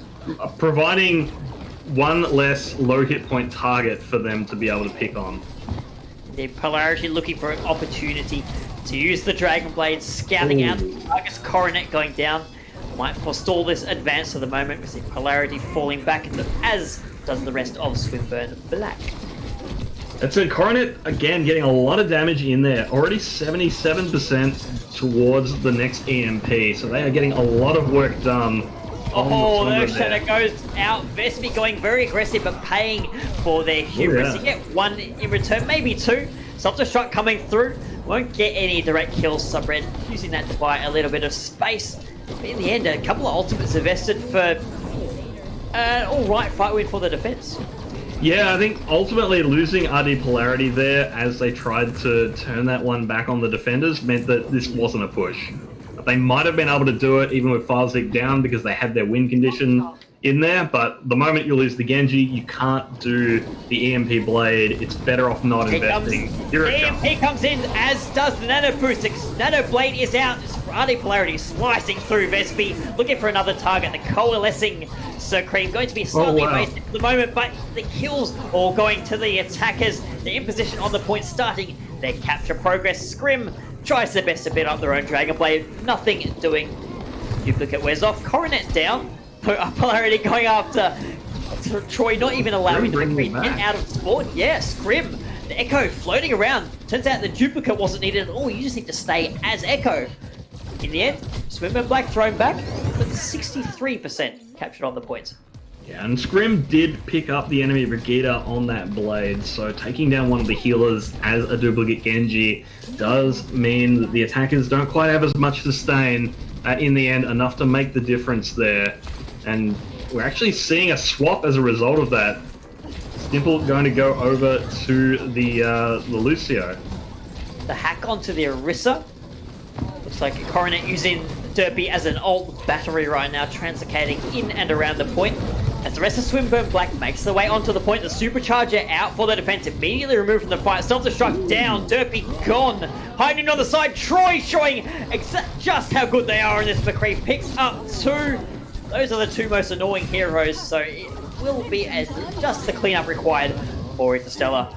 providing one less low hit point target for them to be able to pick on. The Polarity looking for an opportunity to use the Dragon Blade, scouting out the target's Coronet going down. Might forestall this advance for the moment. We see Polarity falling back, as does the rest of Swinburne Black. That's a Coronet, again, getting a lot of damage in there. Already 77% towards the next EMP. So they are getting a lot of work done. Oh, the Shadow goes out. Vespi going very aggressive, but paying for their hubris. You get 1 in return, maybe 2. Self-destruct coming through. Won't get any direct kills. Subred using that to buy a little bit of space. But in the end, a couple of ultimates invested for an alright fight win for the defense. Yeah, I think ultimately losing RD Polarity there as they tried to turn that one back on the defenders meant that this wasn't a push. They might have been able to do it even with Farzik down because they had their win condition in there, but the moment you lose the Genji, you can't do the EMP blade. It's better off not investing. EMP comes in, as does the Nano Boost. Nano Blade is out. RD Polarity slicing through Vespi, looking for another target. The coalescing Sir Cream going to be slightly wasted at the moment, but the kills all going to the attackers. The imposition on the point starting their capture progress. Scrim tries their best to beat up their own Dragon Blade. Nothing doing. Duplicate wears off. Coronet down. Polarity going after Troy, not even allowing the McCree to get out of sport. Yeah, Scrim. The Echo floating around. Turns out the duplicate wasn't needed at all. You just need to stay as Echo. In the end, Swimmer Black thrown back with 63% captured on the points. Yeah, and Scrim did pick up the enemy Brigitte on that blade, so taking down one of the healers as a duplicate Genji does mean that the attackers don't quite have as much sustain in the end, enough to make the difference there. And we're actually seeing a swap as a result of that. Stimple going to go over to the Lucio. The hack onto the Orisa. Looks like Coronet using Derpy as an ult battery right now, translocating in and around the point. As the rest of Swinburne Black makes their way onto the point, the Supercharger out for the defense, immediately removed from the fight. Self-destruct down, Derpy gone. Hiding on the side, Troy showing just how good they are in this. McCree picks up 2. Those are the 2 most annoying heroes, so it will be just the cleanup required for Interstellar.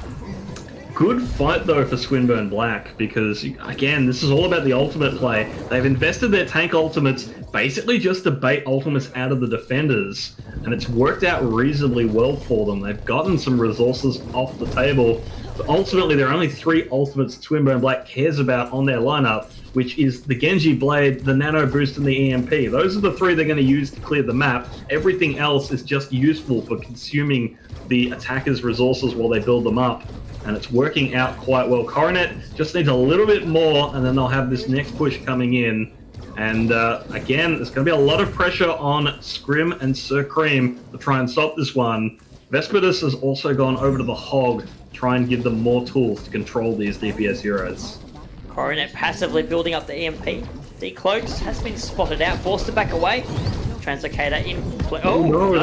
Good fight though for Swinburne Black, because again, this is all about the ultimate play. They've invested their tank ultimates basically just to bait ultimates out of the defenders, and it's worked out reasonably well for them. They've gotten some resources off the table, but ultimately there are only 3 ultimates Swinburne Black cares about on their lineup, which is the Genji Blade, the Nano Boost, and the EMP. Those are the 3 they're going to use to clear the map. Everything else is just useful for consuming the attackers' resources while they build them up, and it's working out quite well. Coronet just needs a little bit more, and then they'll have this next push coming in. And again, there's going to be a lot of pressure on Scrim and Sir Cream to try and stop this one. Vespertus has also gone over to the Hog to try and give them more tools to control these DPS heroes. Coronet passively building up the EMP. Decloaks has been spotted out, forced to back away. Translocator in play. Oh, no,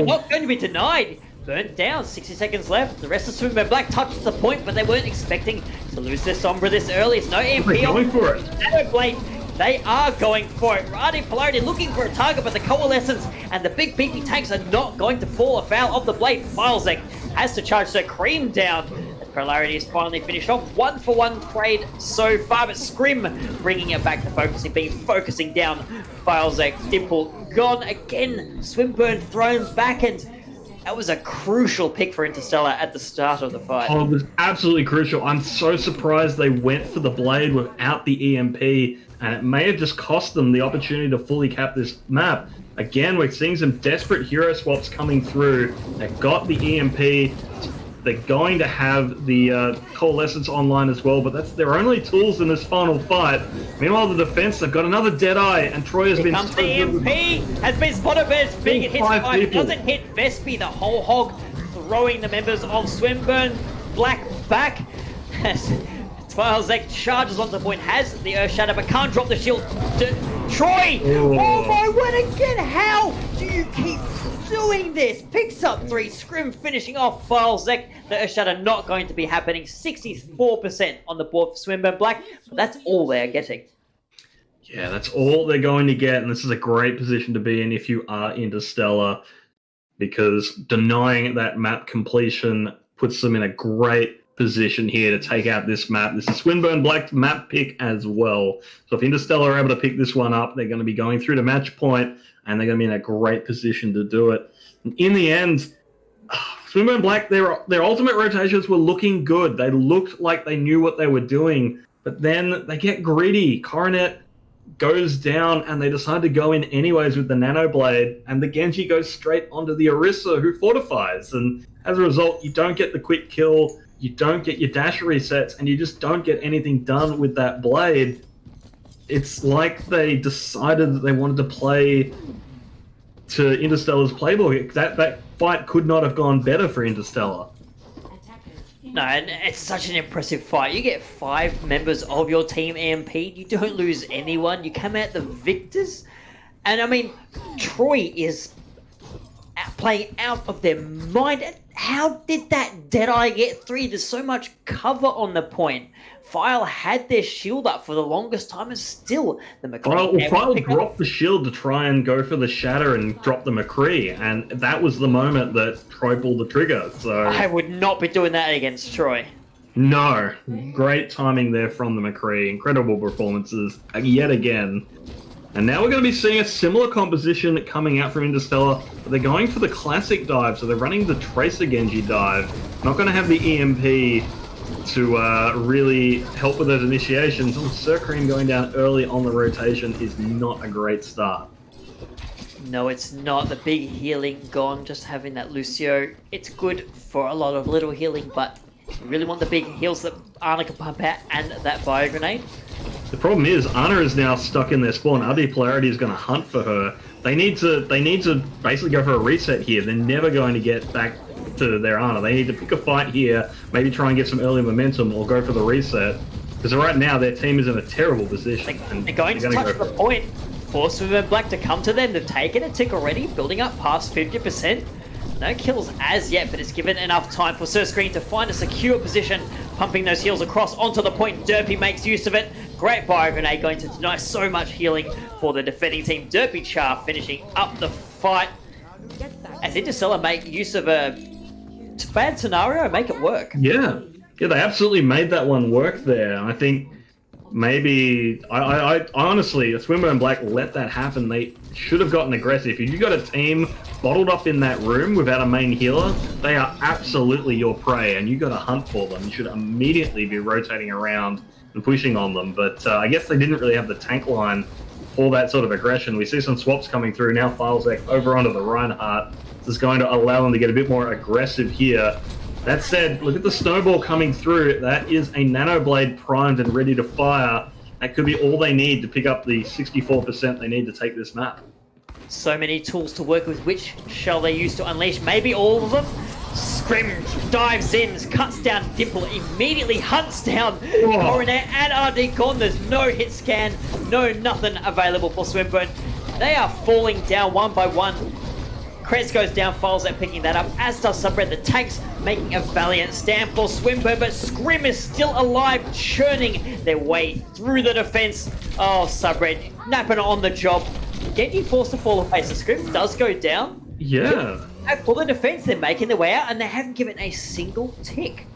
not going to be denied. Burnt down, 60 seconds left. The rest of Swinburne Black touches the point, but they weren't expecting to lose their Sombra this early. It's no EMP. They're going for it. Shadow Blade. They are going for it. Radi Polarity looking for a target, but the Coalescence and the big PP tanks are not going to fall afoul of the Blade. Filezek has to charge Sir Cream down. Polarity is finally finished off. 1-for-1 trade so far, but Scrim bringing it back to focusing down. Filezek, Dimple gone again. Swinburne thrown back, and that was a crucial pick for Interstellar at the start of the fight. Oh, it was absolutely crucial. I'm so surprised they went for the Blade without the EMP, and it may have just cost them the opportunity to fully cap this map. Again, we're seeing some desperate hero swaps coming through. They've got the EMP. They're going to have the Coalescence online as well, but that's their only tools in this final fight. Meanwhile, the defense, they've got another Deadeye, and Troy has been... Comes the EMP, has been spotted, but it's big. It hits 5. It doesn't hit Vespi, the whole Hog, throwing the members of Swinburne Black back. Filezek charges onto the point, has the Earth Shadow, but can't drop the shield. Troy! Oh my word, again! How do you keep doing this? Picks up 3, Scrim finishing off Filezek. The Earth Shadow not going to be happening. 64% on the board for Swinburne Black, but that's all they're getting. Yeah, that's all they're going to get, and this is a great position to be in if you are Interstellar, because denying that map completion puts them in a great position here to take out this map. This is Swinburne Black's map pick as well. So if Interstellar are able to pick this one up, they're going to be going through to match point, and they're going to be in a great position to do it. In the end, Swinburne Black, their ultimate rotations were looking good. They looked like they knew what they were doing, but then they get greedy. Coronet goes down, and they decide to go in anyways with the Nano Blade, and the Genji goes straight onto the Orisa, who fortifies. And as a result, you don't get the quick kill, you don't get your dash resets, and you just don't get anything done with that blade. It's like they decided that they wanted to play to Interstellar's playbook. That fight could not have gone better for Interstellar. No, and it's such an impressive fight. You get 5 members of your team EMP'd, you don't lose anyone, you come out the victors. And I mean, Troy is playing out of their mind. How did that Deadeye get 3? There's so much cover on the point. File had their shield up for the longest time, and still the McCree... File dropped the shield to try and go for the Shatter and drop the McCree, and that was the moment that Troy pulled the trigger. So I would not be doing that against Troy. No. Great timing there from the McCree. Incredible performances yet again. And now we're going to be seeing a similar composition coming out from Interstellar, but they're going for the classic dive, so they're running the Tracer Genji dive. Not going to have the EMP to really help with those initiations. Sir Cream going down early on the rotation is not a great start. No, it's not. The big healing gone, just having that Lucio. It's good for a lot of little healing, but you really want the big heals that Ana can pump out and that Bio Grenade. The problem is, Ana is now stuck in their spawn. RD Polarity is going to hunt for her. They need to basically go for a reset here. They're never going to get back to their Ana. They need to pick a fight here, maybe try and get some early momentum, or go for the reset. Because right now, their team is in a terrible position. They're going to touch the point. Force Swinburne Black to come to them. They've taken a tick already, building up past 50%. No kills as yet, but it's given enough time for Sir Screen to find a secure position, pumping those heals across onto the point. Derpy makes use of it. Great Bio Grenade going to deny so much healing for the defending team. Derpy Char finishing up the fight as Interstellar make use of a bad scenario and make it work. Yeah, they absolutely made that one work there. I think maybe I honestly, Swinburne Black let that happen. They should have gotten aggressive. If you got a team bottled up in that room without a main healer, they are absolutely your prey, and you got to hunt for them. You should immediately be rotating around and pushing on them. But I guess they didn't really have the tank line for that sort of aggression. We see some swaps coming through now. Filesec over onto the Reinhardt. This is going to allow them to get a bit more aggressive here. That said, look at the snowball coming through. That is a Nanoblade primed and ready to fire. That could be all they need to pick up the 64% they need to take this map. So many tools to work with. Which shall they use to unleash? Maybe all of them? Scrim dives in, cuts down Dimple, immediately hunts down Coronet and RD Corn. There's no hit scan, no nothing available for Swinburne. They are falling down one by one. Krez goes down, Filesec picking that up, as does Subred. The tanks making a valiant stand for Swinburne, but Scrim is still alive, churning their way through the defense. Oh, Subred napping on the job. Genji forced to fall away, so Scrim does go down. Yeah. And for the defense, they're making their way out, and they haven't given a single tick.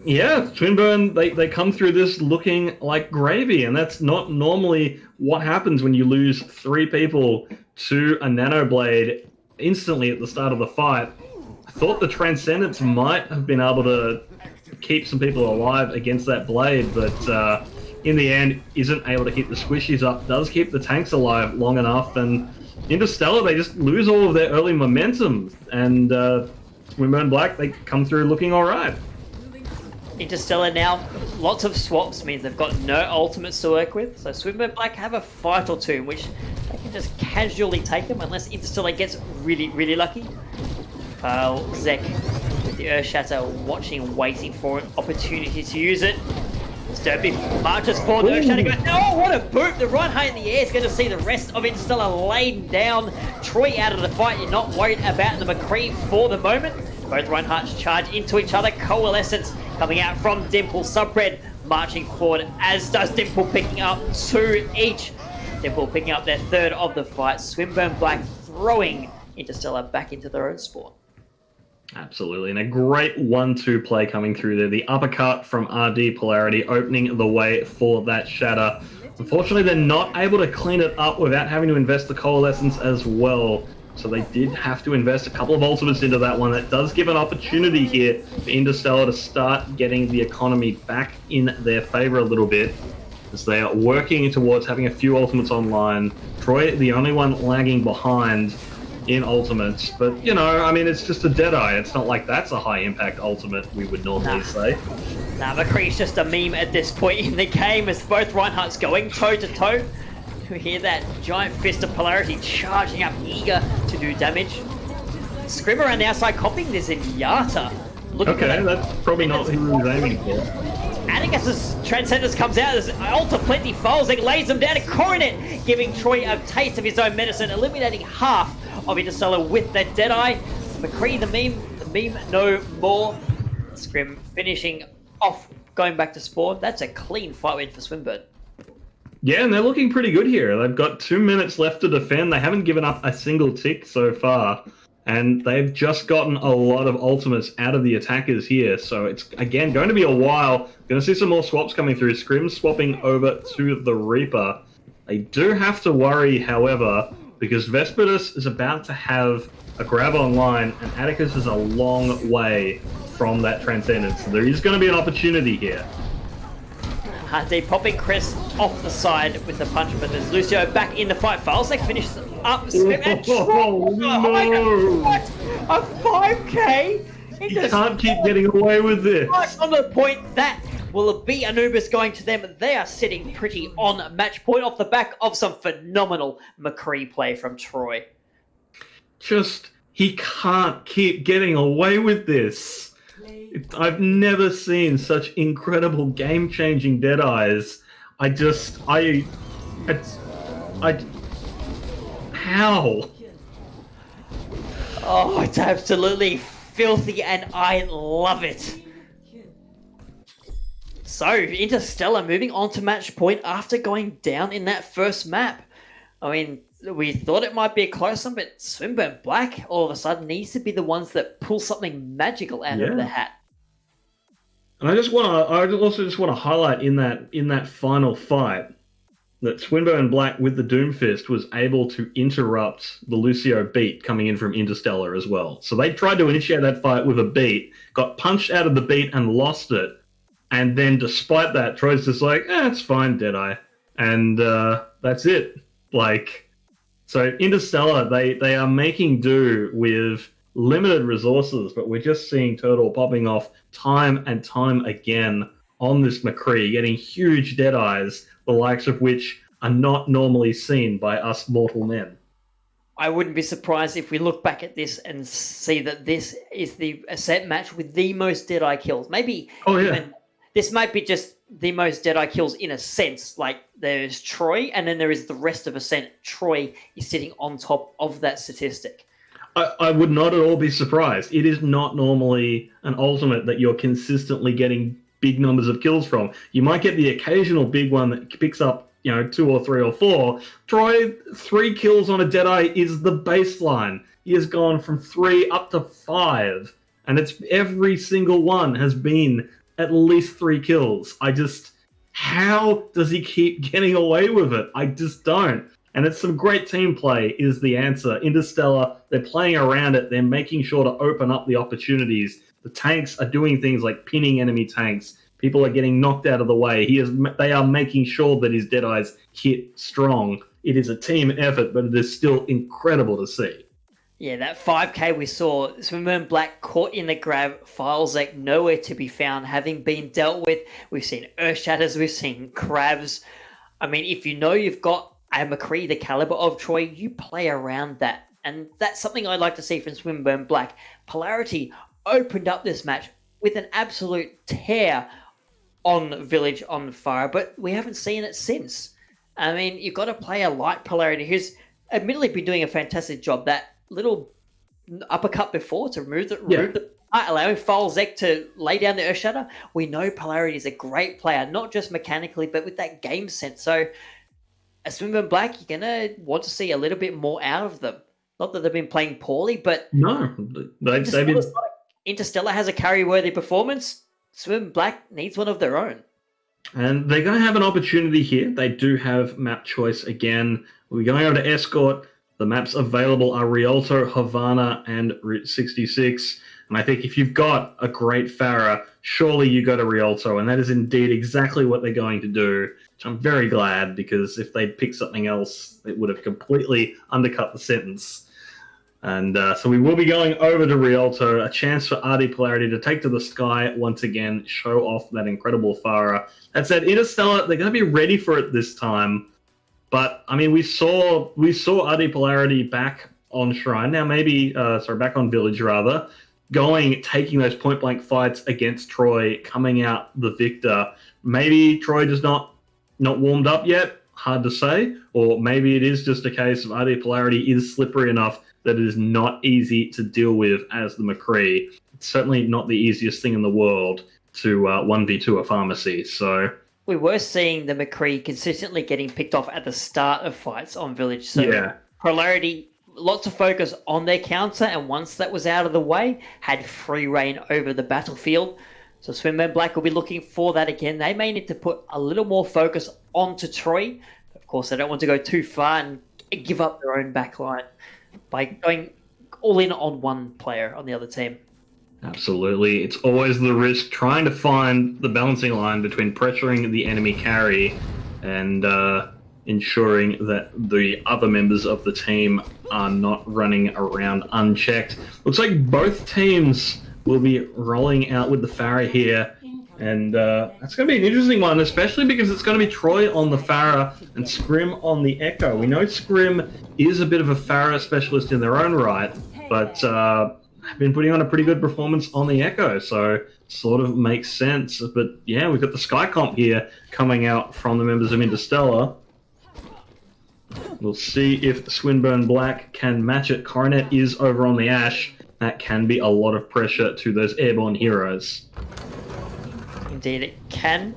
Yeah, Swinburne, they come through this looking like gravy, and that's not normally what happens when you lose 3 people to a Nanoblade instantly at the start of the fight. I thought the Transcendence might have been able to keep some people alive against that blade, but in the end, isn't able to keep the squishies up, does keep the tanks alive long enough, and Interstellar, they just lose all of their early momentum, and Swinburne Black, they come through looking alright. Interstellar now, lots of swaps means they've got no ultimates to work with, so Swinburne Black have a fight or two, which they can just casually take them unless Interstellar gets really, really lucky. Zek with the Earth Shatter, watching, waiting for an opportunity to use it. Sturby marches forward, the Earth Shatter goes, oh, what a boot! The right high in the air is going to see the rest of Interstellar laid down. Troy out of the fight, you're not worried about the McCree for the moment. Both Reinhardts charge into each other. Coalescence coming out from Dimple. Subred marching forward, as does Dimple, picking up 2 each. Dimple picking up their 3rd of the fight. Swinburne Black throwing Interstellar back into their own spawn. Absolutely, and a great 1-2 play coming through there. The uppercut from RD Polarity opening the way for that shatter. Unfortunately, they're not able to clean it up without having to invest the Coalescence as well. So they did have to invest a couple of ultimates into that one. That does give an opportunity here for Interstellar to start getting the economy back in their favor a little bit, as they are working towards having a few ultimates online. Troy, the only one lagging behind in ultimates, but you know, I mean, it's just a Deadeye. It's not like that's a high impact ultimate, we would normally say. Nah, McCree's just a meme at this point in the game, as both Reinhardts going toe to toe. You hear that giant fist of polarity charging up, eager to do damage. Scrim around the outside, copying this in Yata. Okay, that's probably not who he was aiming for. Atticus's Transcendence comes out, there's ultra plenty falls, it lays them down, and Coronet giving Troy a taste of his own medicine, eliminating half of Interstellar with that Deadeye. McCree, the meme no more. Scrim finishing off, going back to spawn. That's a clean fight win for Swinburne. Yeah, and they're looking pretty good here. They've got 2 minutes left to defend. They haven't given up a single tick so far. And they've just gotten a lot of ultimates out of the attackers here. So it's, again, going to be a while. Going to see some more swaps coming through. Scrim swapping over to the Reaper. They do have to worry, however, because Vesperus is about to have a grab online, and Atticus is a long way from that Transcendence. So there is going to be an opportunity here. HD popping Chris off the side with the punch, but there's Lucio back in the fight. Filesec finishes up. And no! my God, what? A 5k? You can't keep getting away with this. Right on the point, that will be Anubis going to them. They are sitting pretty on match point off the back of some phenomenal McCree play from Troy. Just, he can't keep getting away with this. I've never seen such incredible game-changing Deadeyes. How? Oh, it's absolutely filthy, and I love it. So, Interstellar moving on to match point after going down in that first map. I mean, we thought it might be a close one, but Swinburne Black all of a sudden needs to be the ones that pull something magical out of the hat. And I also just want to highlight in that final fight that Swinburne Black with the Doomfist was able to interrupt the Lucio beat coming in from Interstellar as well. So they tried to initiate that fight with a beat, got punched out of the beat and lost it. And then despite that, Troy's just like, it's fine, Deadeye. And that's it. Like, so Interstellar, they are making do with limited resources, but we're just seeing Turtle popping off time and time again on this McCree, getting huge Deadeyes, the likes of which are not normally seen by us mortal men. I wouldn't be surprised if we look back at this and see that this is the Ascent match with the most Deadeye kills. Maybe this might be just the most Deadeye kills in a sense. Like, there's Troy, and then there is the rest of Ascent. Troy is sitting on top of that statistic. I would not at all be surprised. It is not normally an ultimate that you're consistently getting big numbers of kills from. You might get the occasional big one that picks up, 2 or 3 or 4. Troy, 3 kills on a Deadeye is the baseline. He has gone from 3 up to 5. And it's every single one has been at least 3 kills. How does he keep getting away with it? I just don't. And it's some great team play is the answer. Interstellar, they're playing around it. They're making sure to open up the opportunities. The tanks are doing things like pinning enemy tanks. People are getting knocked out of the way. They are making sure that his Deadeyes hit strong. It is a team effort, but it is still incredible to see. Yeah, that 5K we saw, Swinburne Black caught in the grab, Filesec nowhere to be found, having been dealt with. We've seen Earth Shatters, we've seen Crabs. I mean, if you know you've got a McCree, the caliber of Troy, you play around that. And that's something I'd like to see from Swinburne Black. Polarity opened up this match with an absolute tear on Village on fire, but we haven't seen it since. I mean, you've got to play a light Polarity who's admittedly been doing a fantastic job. That little uppercut before to remove the allowing Filesec to lay down the Earth Shatter. We know Polarity is a great player, not just mechanically, but with that game sense. So as Swinburne Black, you're going to want to see a little bit more out of them. Not that they've been playing poorly, but no, Interstellar has a carry-worthy performance. Swinburne Black needs one of their own. And they're going to have an opportunity here. They do have map choice again. We're going over to Escort. The maps available are Rialto, Havana, and Route 66. And I think if you've got a great Farah, surely you go to Rialto. And that is indeed exactly what they're going to do. Which I'm very glad, because if they'd picked something else, it would have completely undercut the sentence. And so we will be going over to Rialto, a chance for RD Polarity to take to the sky once again, show off that incredible Farah. That said, Interstellar, they're going to be ready for it this time. But, I mean, we saw RD Polarity back on Shrine, back on Village, rather, taking those point-blank fights against Troy, coming out the victor. Maybe Troy does not warmed up yet, hard to say, or maybe it is just a case of RD Polarity is slippery enough that it is not easy to deal with as the McCree. It's certainly not the easiest thing in the world to 1v2 a pharmacy, so... We were seeing the McCree consistently getting picked off at the start of fights on Village, so Polarity, lots of focus on their counter, and once that was out of the way, had free reign over the battlefield. So Swinburne Black will be looking for that again. They may need to put a little more focus onto Troy. Of course, they don't want to go too far and give up their own backline by going all in on one player on the other team. Absolutely. It's always the risk trying to find the balancing line between pressuring the enemy carry and ensuring that the other members of the team are not running around unchecked. Looks like both teams will be rolling out with the Farah here, and that's going to be an interesting one, especially because it's going to be Troy on the Farah and Scrim on the Echo. We know Scrim is a bit of a Farah specialist in their own right, but have been putting on a pretty good performance on the Echo, so sort of makes sense. But yeah, we've got the Sky Comp here coming out from the members of Interstellar. We'll see if Swinburne Black can match it. Coronet is over on the Ashe. That can be a lot of pressure to those airborne heroes. Indeed it can.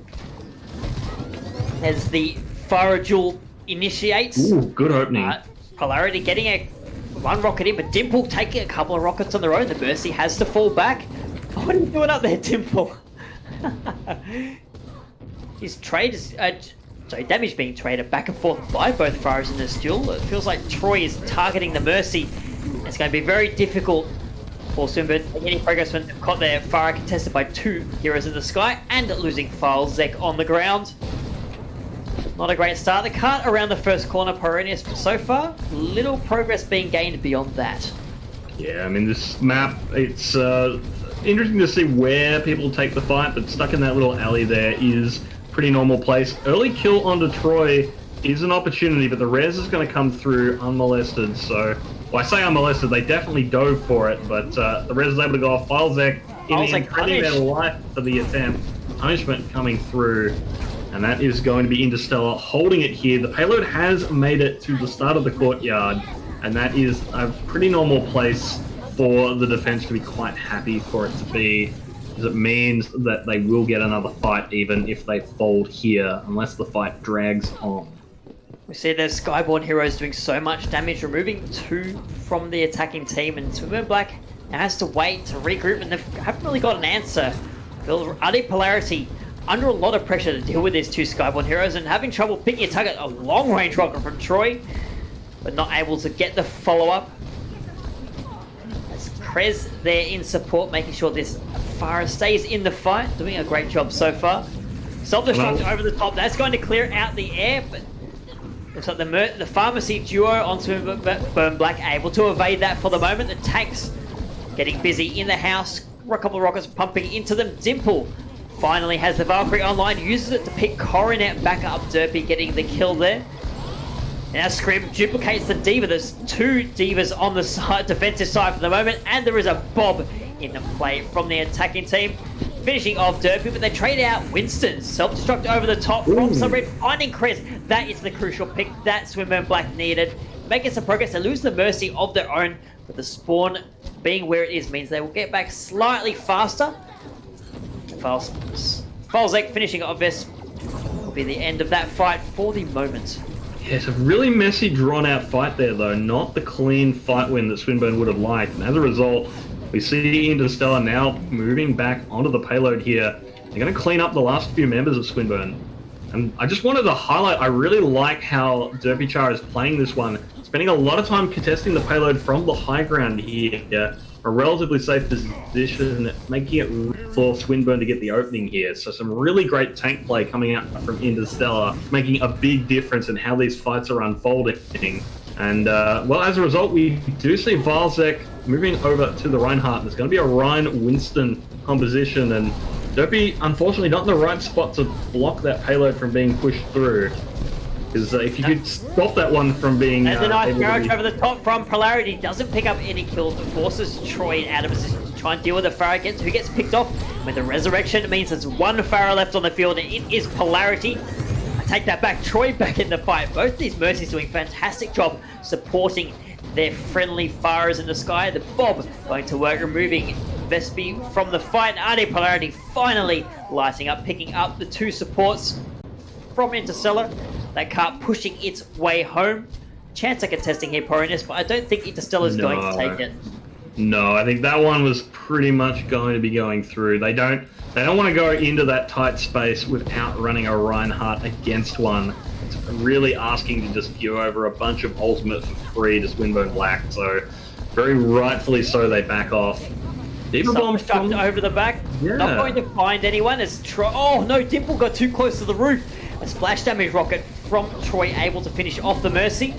As the Farah duel initiates. Ooh, good opening. Polarity getting one rocket in, but Dimple taking a couple of rockets on their own. The Mercy has to fall back. What are you doing up there, Dimple? His trade is... damage being traded back and forth by both Fires in this duel. It feels like Troy is targeting the Mercy. It's going to be very difficult for Swinburne to make any progress when they've caught their Fire contested by 2 heroes in the sky and losing Zek on the ground. Not a great start. The cart around the first corner, Pyrrhonius, but so far, little progress being gained beyond that. Yeah, I mean, this map, it's interesting to see where people take the fight, but stuck in that little alley there is pretty normal place. Early kill onto Troy is an opportunity, but the res is going to come through unmolested, so... Well, I say unmolested, they definitely dove for it, but the res is able to go off Zek in their life for the attempt. Punishment coming through. And that is going to be Interstellar holding it here. The payload has made it to the start of the courtyard, and that is a pretty normal place for the defense to be quite happy for it to be, because it means that they will get another fight even if they fold here, unless the fight drags on. We see the Skyborn heroes doing so much damage, removing 2 from the attacking team, and Swinburne Black now has to wait to regroup, and they haven't really got an answer. Adi Polarity under a lot of pressure to deal with these 2 Skyborn heroes and having trouble picking a target, a long-range rocket from Troy, but not able to get the follow-up. As Krez there in support, making sure this Farah stays in the fight, doing a great job so far. Self-destruct over the top, that's going to clear out the air, but looks like the Pharmacy duo on Swinburne Black able to evade that for the moment. The tanks getting busy in the house, a couple of rockets pumping into them. Dimple finally has the Valkyrie online, uses it to pick Coronet back up. Derpy getting the kill there. Now Scrim duplicates the Diva. There's 2 Divas on the side, defensive side for the moment, and there is a Bob in the play from the attacking team. Finishing off Derpy, but they trade out Winston. Self-destruct over the top from Subred, finding Chris. That is the crucial pick that Swinburne Black needed. Making some progress. They lose the Mercy of their own, but the spawn being where it is means they will get back slightly faster. Falzek finishing off this will be the end of that fight for the moment. Yeah, it's a really messy, drawn-out fight there, though. Not the clean fight win that Swinburne would have liked. And as a result, we see Interstellar now moving back onto the payload here. They're going to clean up the last few members of Swinburne. And I just wanted to highlight, I really like how Derpychar is playing this one. Spending a lot of time contesting the payload from the high ground here. A relatively safe position, making it for Swinburne to get the opening here. So some really great tank play coming out from Interstellar, making a big difference in how these fights are unfolding. And, well, as a result, we do see Valzek moving over to the Reinhardt. There's going to be a Ryan-Winston composition, and Derpy, unfortunately, not in the right spot to block that payload from being pushed through. Because if you could stop that one from being... There's a nice barrage over the top from Polarity. Doesn't pick up any kills, but forces Troy out of position to try and deal with the Farah against who gets picked off. With the Resurrection, it means there's 1 Farah left on the field, and it is Polarity. I take that back. Troy back in the fight. Both these Mercies doing a fantastic job supporting their friendly Farahs in the sky. The Bob going to work removing Vespi from the fight. Adi Polarity finally lighting up, picking up the 2 supports from Interstellar. That cart pushing its way home. Chance of contesting here, Pyrrhonius, but I don't think Interstellar is going to take it. No, I think that one was pretty much going to be going through. They don't want to go into that tight space without running a Reinhardt against one. It's really asking to just give over a bunch of ultimate for free to Swinburne Black. So very rightfully so, they back off. Diva bomb chucked over the back. Yeah. Not going to find anyone as Troy. Oh no, Dimple got too close to the roof. A splash damage rocket from Troy able to finish off the Mercy.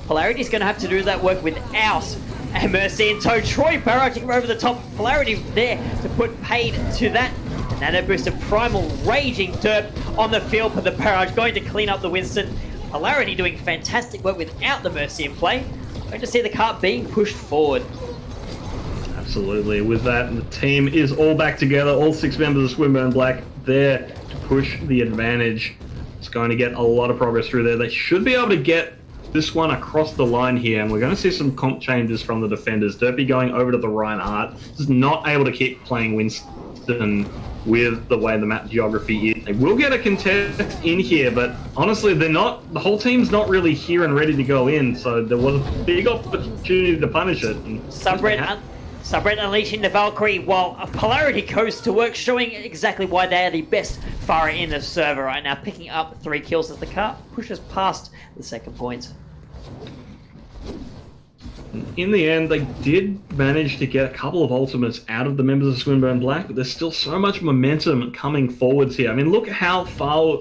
Polarity's going to have to do that work without a Mercy in tow. Troy barraging over the top. Polarity there to put paid to that. Nano booster primal raging Derp on the field for the barrage, going to clean up the Winston. Polarity doing fantastic work without the Mercy in play. Going to see the cart being pushed forward. Absolutely. With that, the team is all back together. All 6 members of Swinburne Black there to push the advantage. It's going to get a lot of progress through there. They should be able to get this one across the line here, and we're going to see some comp changes from the defenders. Derpy going over to the Reinhardt. Just not able to keep playing Winston with the way the map geography is. They will get a contest in here, but honestly, they're not. The whole team's not really here and ready to go in, so there was a big opportunity to punish it. Subred unleashing the Valkyrie while a Polarity goes to work, showing exactly why they are the best Pharah in the server right now, picking up 3 kills as the car pushes past the second point. In the end, they did manage to get a couple of ultimates out of the members of Swinburne Black, but there's still so much momentum coming forwards here. I mean, look how far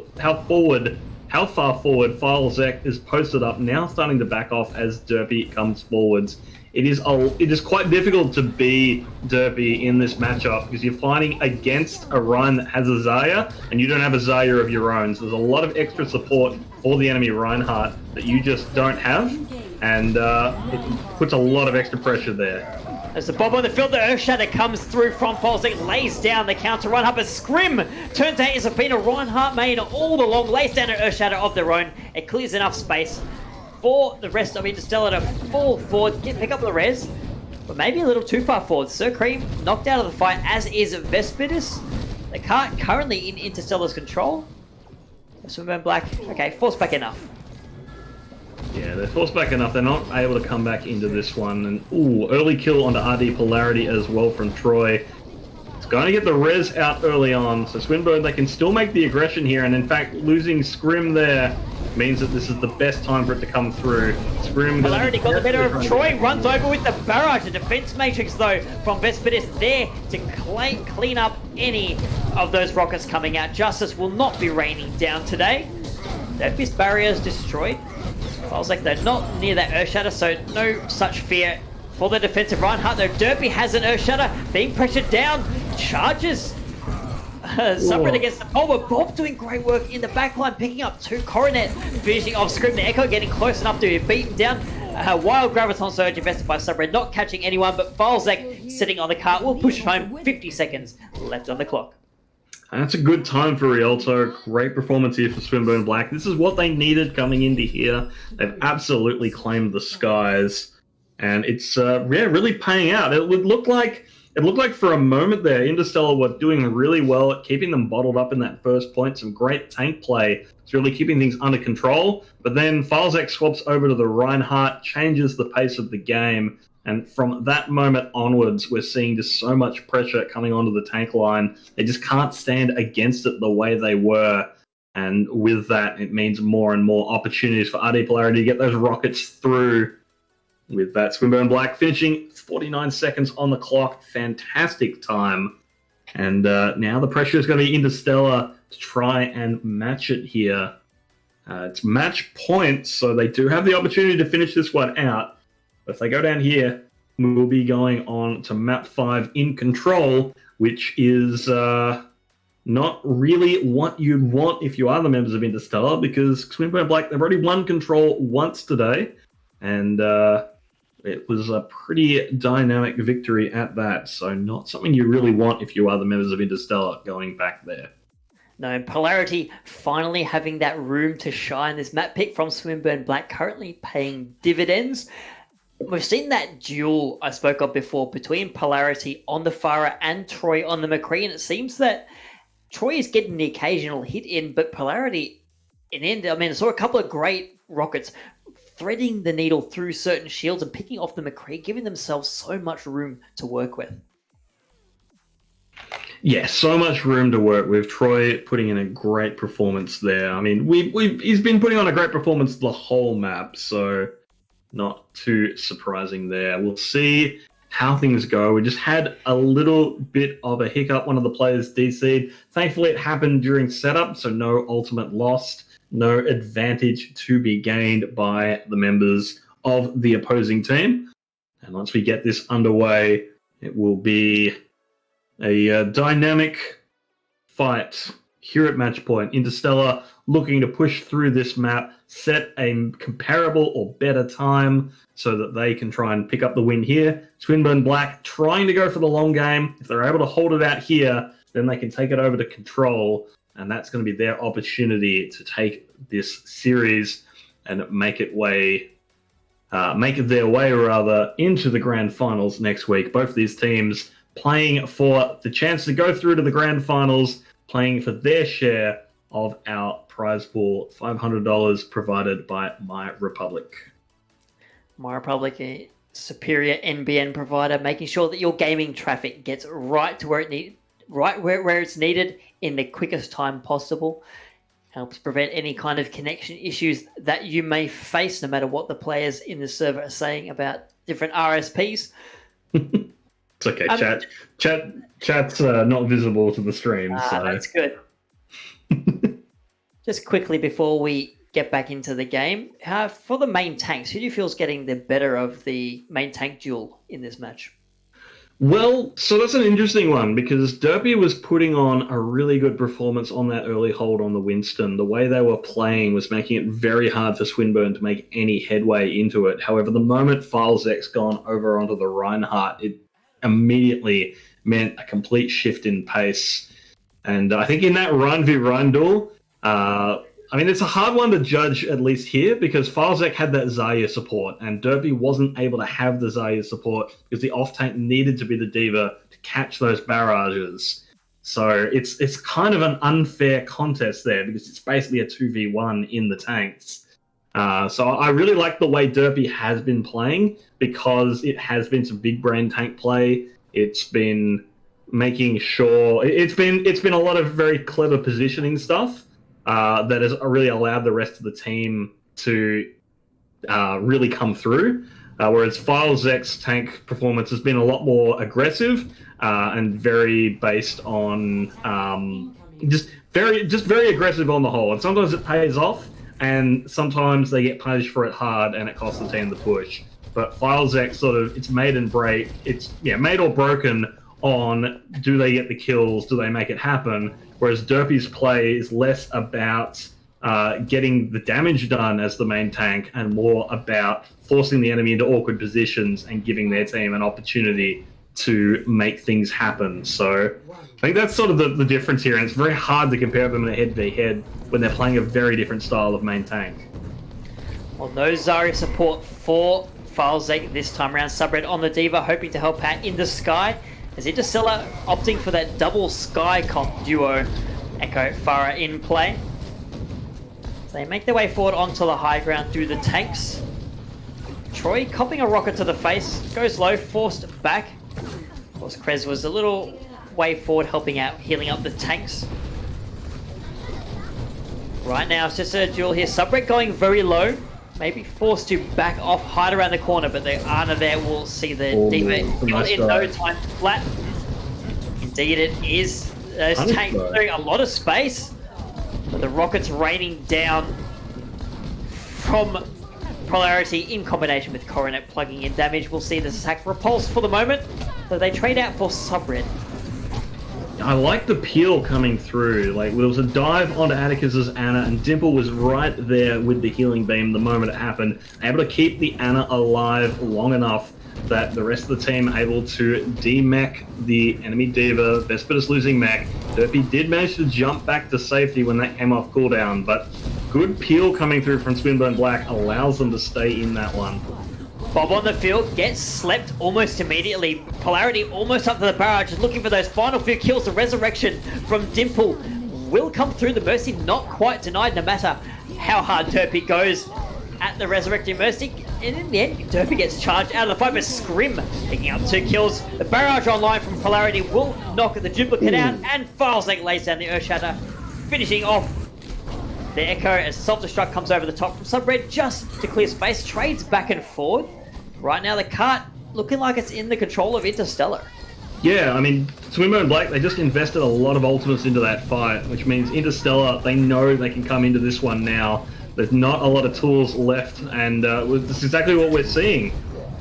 forward Filezek is posted up, now starting to back off as Derpy comes forwards. It is quite difficult to be Derpy in this matchup because you're fighting against a Ryan that has a Zarya, and you don't have a Zarya of your own. So there's a lot of extra support for the enemy Reinhardt that you just don't have, and it puts a lot of extra pressure there. As the bomb on the field, the Earthshatter comes through from Filezek, lays down the counter Reinhardt, but Scrim turns out it's been a Reinhardt main all along, lays down an Earthshatter of their own. It clears enough space for the rest of Interstellar to fall forward, pick up the res, but maybe a little too far forward. Sir Cream knocked out of the fight, as is Vespidus. The car currently in Interstellar's control. Swinburne Black, okay, forced back enough. Yeah, they're forced back enough. They're not able to come back into this one. And ooh, early kill onto RD Polarity as well from Troy. It's going to get the res out early on, so Swinburne, they can still make the aggression here, and in fact, losing Scrim there means that this is the best time for it to come through. Scrim Polarity got the better of Troy, runs over with the barrage. A defense matrix, though, from Vespidus there to clean up any of those rockets coming out. Justice will not be raining down today. That fist barrier is destroyed. Feels like they're not near that Earthshatter, so no such fear for the defensive Reinhardt, though Derpy has an Earthshatter, being pressured down, charges Subred against the pole, but Bob doing great work in the backline, picking up 2 Coronet, finishing off Scrim. The Echo getting close enough to be beaten down. Wild Graviton Surge invested by Subred, not catching anyone, but Filezek sitting on the cart will push it home. 50 seconds left on the clock. And that's a good time for Rialto. Great performance here for Swinburne Black. This is what they needed coming into here. They've absolutely claimed the skies, and it's really paying out. It looked like for a moment there, Interstellar were doing really well at keeping them bottled up in that first point. Some great tank play. It's really keeping things under control. But then Filezek swaps over to the Reinhardt, changes the pace of the game. And from that moment onwards, we're seeing just so much pressure coming onto the tank line. They just can't stand against it the way they were. And with that, it means more and more opportunities for RD Polarity to get those rockets through. With that, Swinburne Black finishing 49 seconds on the clock. Fantastic time. And now the pressure is going to be Interstellar to try and match it here. It's match point, so they do have the opportunity to finish this one out. But if they go down here, we'll be going on to map 5 in control, which is not really what you'd want if you are the members of Interstellar, because Swinburne Black, they've already won control once today, and it was a pretty dynamic victory at that, so not something you really want if you are the members of Interstellar going back there. No, Polarity finally having that room to shine. This map pick from Swinburne Black currently paying dividends. We've seen that duel I spoke of before between Polarity on the Pharah and Troy on the McCree, and it seems that Troy is getting the occasional hit in, but Polarity, in the end, I mean, I saw a couple of great rockets threading the needle through certain shields and picking off the McCree, giving themselves so much room to work with. Yeah, so much room to work with. Troy putting in a great performance there. I mean, he's been putting on a great performance the whole map, so not too surprising there. We'll see how things go. We just had a little bit of a hiccup. One of the players DC'd. Thankfully, it happened during setup, so no ultimate lost, no advantage to be gained by the members of the opposing team. And once we get this underway, it will be a dynamic fight here at match point. Interstellar looking to push through this map, set a comparable or better time so that they can try and pick up the win here. Swinburne Black trying to go for the long game. If they're able to hold it out here, then they can take it over to control, and that's going to be their opportunity to take this series and make their way into the grand finals next week. Both of these teams playing for the chance to go through to the grand finals, playing for their share of our prize pool, $500 provided by My Republic. My Republic superior NBN provider, making sure that your gaming traffic gets right to where it's needed in the quickest time possible. Helps prevent any kind of connection issues that you may face, no matter what the players in the server are saying about different RSPs. It's okay. Chat's not visible to the stream. So that's good. Just quickly before we get back into the game, for the main tanks, who do you feel is getting the better of the main tank duel in this match? Well, so that's an interesting one because Derpy was putting on a really good performance on that early hold on the Winston. The way they were playing was making it very hard for Swinburne to make any headway into it. However, the moment FilesX gone over onto the Reinhardt, it immediately meant a complete shift in pace. And I think in that run v run duel, it's a hard one to judge, at least here, because FilesX had that Zarya support, and Derpy wasn't able to have the Zarya support because the off-tank needed to be the D.Va to catch those barrages. So it's kind of an unfair contest there because it's basically a 2v1 in the tanks. So I really like the way Derpy has been playing because it has been some big brain tank play. It's been making sure... It's been a lot of very clever positioning stuff. That has really allowed the rest of the team to really come through. Whereas FilesX tank performance has been a lot more aggressive and very based on just very aggressive on the whole. And sometimes it pays off, and sometimes they get punished for it hard, and it costs the team the push. But FilesX it's made and break. It's made or broken on do they get the kills, do they make it happen. Whereas Derpy's play is less about getting the damage done as the main tank and more about forcing the enemy into awkward positions and giving their team an opportunity to make things happen. So I think that's sort of the difference here, and it's very hard to compare them in a head-to-head when they're playing a very different style of main tank. Well, no Zarya support for FilesX this time around. Subred on the D.Va, hoping to help out in the sky. As Interstellar opting for that double Sky comp duo, Echo Farah in play. So they make their way forward onto the high ground through the tanks. Troy copping a rocket to the face, goes low, forced back. Of course, Krez was a little way forward helping out, healing up the tanks. Right now it's just a duel here. Subred going very low. Maybe forced to back off, hide around the corner, but the Ana there will see the D.Va in no time flat. Indeed it is. Those tanks clearing a lot of space, but the rockets raining down from Polarity in combination with Coronet plugging in damage. We'll see this attack repulsed for the moment, so they trade out for Subred. I like the peel coming through. Like, there was a dive onto Atticus's Ana, and Dimple was right there with the healing beam the moment it happened, able to keep the Ana alive long enough that the rest of the team able to de-mech the enemy D.Va. Vesper's losing mech. Derpy did manage to jump back to safety when that came off cooldown, but good peel coming through from Swinburne Black allows them to stay in that one. Bob on the field gets slept almost immediately. Polarity almost up to the barrage, just looking for those final few kills. The resurrection from Dimple will come through. The Mercy not quite denied, no matter how hard Derpy goes at the resurrecting Mercy. And in the end, Derpy gets charged out of the fight, but Scrim picking up 2 kills. The barrage online from Polarity will knock the duplicate out, and FilesX lays down the Earthshatter, finishing off the Echo as self-destruct comes over the top from Subred just to clear space. Trades back and forward. Right now the cart looking like it's in the control of Interstellar. Yeah, I mean, Swinburne Black, they just invested a lot of ultimates into that fight, which means Interstellar, they know they can come into this one now. There's not a lot of tools left, and this is exactly what we're seeing.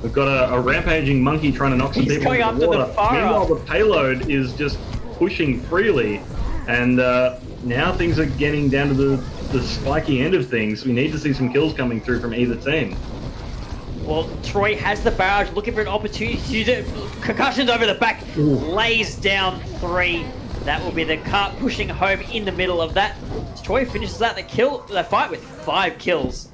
We've got a rampaging monkey trying to knock some people going into the water. To the Farah. Meanwhile, the payload is just pushing freely, and now things are getting down to the spiky end of things. We need to see some kills coming through from either team. Well, Troy has the barrage, looking for an opportunity to use it. Concussions over the back, lays down 3. That will be the cart pushing home in the middle of that. Troy finishes out the fight with 5 kills.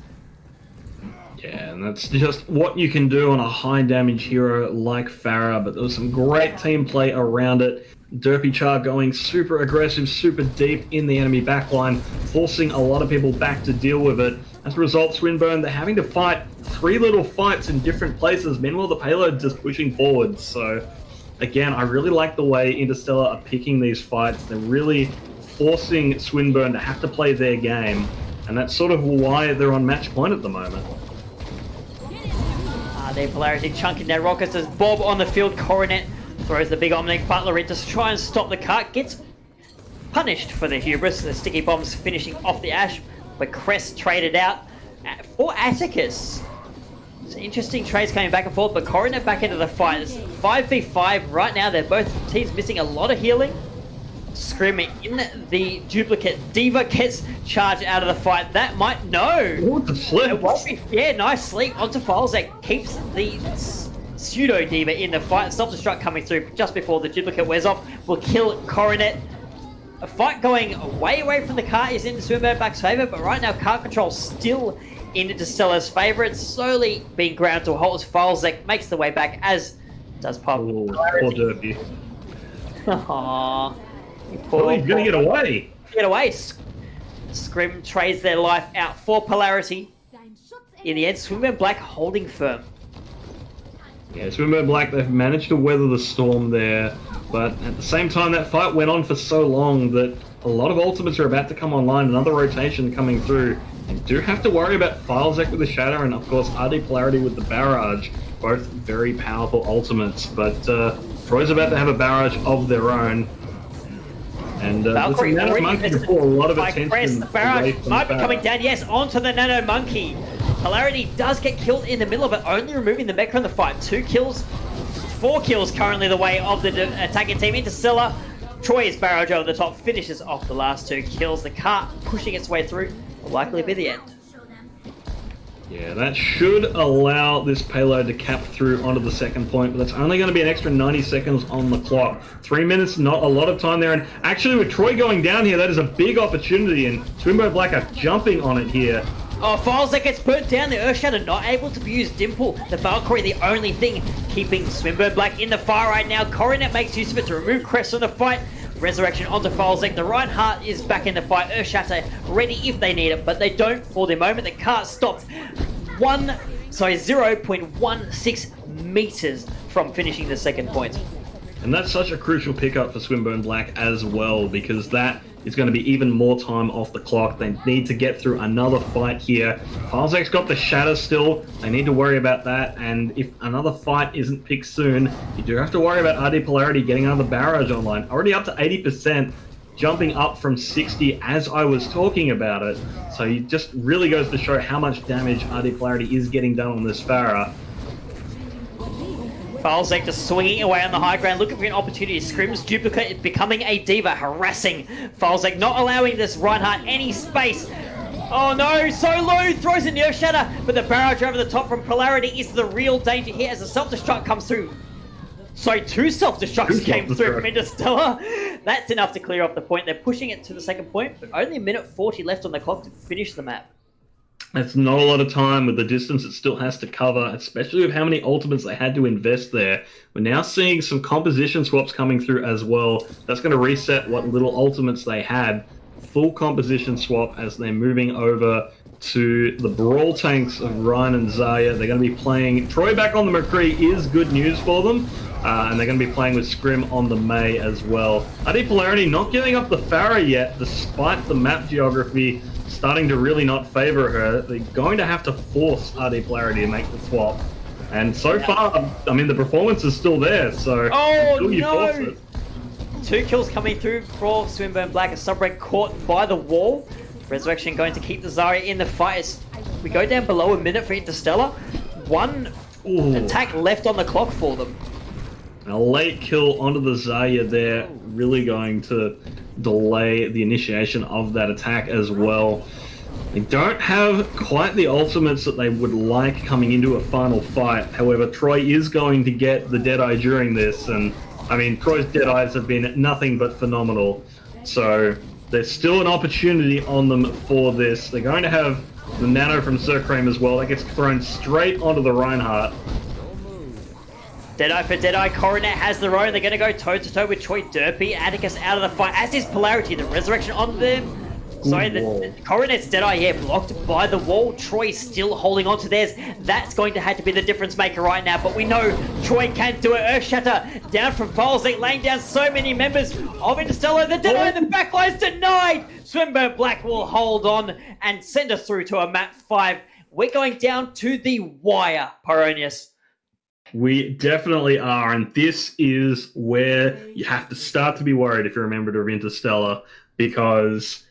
Yeah, and that's just what you can do on a high damage hero like Farah, but there was some great team play around it. Derpy Char going super aggressive, super deep in the enemy backline, forcing a lot of people back to deal with it. As a result, Swinburne, they're having to fight 3 little fights in different places. Meanwhile, the payload just pushing forward. So, again, I really like the way Interstellar are picking these fights. They're really forcing Swinburne to have to play their game. And that's sort of why they're on match point at the moment. Their polarity chunking their rockets as Bob on the field. Coronet throws the big Omnic Butler in to try and stop the cart. Gets punished for the hubris. The sticky bombs finishing off the Ashe, but Crest traded out for Atticus. It's interesting trades coming back and forth, but Coronet back into the fight. It's 5v5 right now. They're both teams missing a lot of healing. Scrim in the duplicate. Diva gets charged out of the fight. That might What the flip? It won't be. Yeah, nice sleep onto Files that keeps the pseudo Diva in the fight. Self-destruct coming through just before the duplicate wears off will kill Coronet. A fight going way away from the car is in Swinburne Black's favour, but right now car control still in Interstellar's favour. It's slowly being ground to a halt as Filesec makes the way back, as does Pop. Oh, poor Derpy. Aww. Oh, he's gonna get away. Get away. Scrim trades their life out for Polarity. In the end, Swinburne Black holding firm. Yeah, Swinburne Black, they've managed to weather the storm there, but at the same time, that fight went on for so long that a lot of ultimates are about to come online, another rotation coming through. You do have to worry about Filesec with the Shatter and, of course, RD Polarity with the Barrage, both very powerful ultimates, but Troy's about to have a Barrage of their own. And Valkyrie Nano Monkey can pull a lot of attention. The barrage might be coming down, yes, onto the Nano Monkey. Polarity does get killed in the middle of it, only removing the Mecha in the fight. 2 kills, 4 kills currently the way of the attacking team. Interstellar, Troy's barrage over the top finishes off the last 2 kills. The cart pushing its way through will likely be the end. Yeah, that should allow this payload to cap through onto the second point, but that's only going to be an extra 90 seconds on the clock. 3 minutes, not a lot of time there, and actually with Troy going down here, that is a big opportunity, and Swinburne Black are jumping on it here. Oh, Files that gets burnt down, the Earthshatter not able to use Dimple. The Valkyrie, the only thing keeping Swinburne Black in the fire right now. Coronet makes use of it to remove Crest from the fight. Resurrection onto Filesec. The Reinhardt is back in the fight. Earthshatter ready if they need it, but they don't for the moment. The cart stopped 0.16 meters from finishing the second point. And that's such a crucial pickup for Swinburne Black as well, because that is going to be even more time off the clock. They need to get through another fight here. Filesec's got the Shatter still. They need to worry about that, and if another fight isn't picked soon, you do have to worry about RD Polarity getting another barrage online. Already up to 80%, jumping up from 60 as I was talking about it. So it just really goes to show how much damage RD Polarity is getting done on this Pharah. Filesec just swinging away on the high ground, looking for an opportunity. Scrim's duplicate is becoming a diva, harassing Filesec, not allowing this Reinhardt any space. Oh no, so low, throws a Nerf Shatter, but the barrage over the top from Polarity is the real danger here as the self-destruct comes through. So 2 self-destructs came through from Interstellar. That's enough to clear off the point. They're pushing it to the second point, but only a minute 40 left on the clock to finish the map. That's not a lot of time with the distance it still has to cover, especially with how many ultimates they had to invest there. We're now seeing some composition swaps coming through as well. That's going to reset what little ultimates they had. Full composition swap as they're moving over to the Brawl tanks of Ryan and Zaya. They're going to be playing... Troy back on the McCree is good news for them. And they're going to be playing with Scrim on the May as well. RD Polarity not giving up the Pharah yet, despite the map geography starting to really not favor her. They're going to have to force RD Polarity to make the swap. And so far, I mean, the performance is still there, so until you force it. 2 kills coming through for Swinburne Black. A sub-red caught by the wall. Resurrection going to keep the Zarya in the fight. As we go down below a minute for Interstellar. 1 attack left on the clock for them. A late kill onto the Zarya there, really going to delay the initiation of that attack as well. They don't have quite the ultimates that they would like coming into a final fight. However, Troy is going to get the Deadeye during this, and I mean, Troy's Deadeyes have been nothing but phenomenal. So there's still an opportunity on them for this. They're going to have the Nano from Sir Cream as well. That gets thrown straight onto the Reinhardt. Deadeye for Deadeye. Coronet has the row. They're going to go toe-to-toe with Troy. Derpy. Atticus out of the fight, as is Polarity. The Resurrection on them. Sorry, wall. the Coronet's Deadeye here, blocked by the wall. Troy still holding on to theirs. That's going to have to be the difference maker right now, but we know Troy can't do it. Earthshatter down from Falsey, laying down so many members of Interstellar. The Deadeye, the backline's denied. Swinburne Black will hold on and send us through to a map 5. We're going down to the wire, Pyronius. We definitely are, and this is where you have to start to be worried if you're a member of Interstellar, because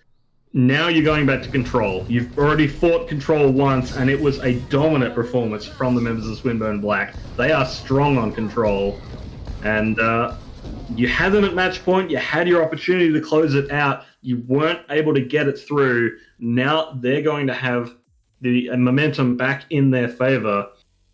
now you're going back to Control. You've already fought Control once, and it was a dominant performance from the members of Swinburne Black. They are strong on Control, and you had them at match point. You had your opportunity to close it out. You weren't able to get it through. Now they're going to have the momentum back in their favor.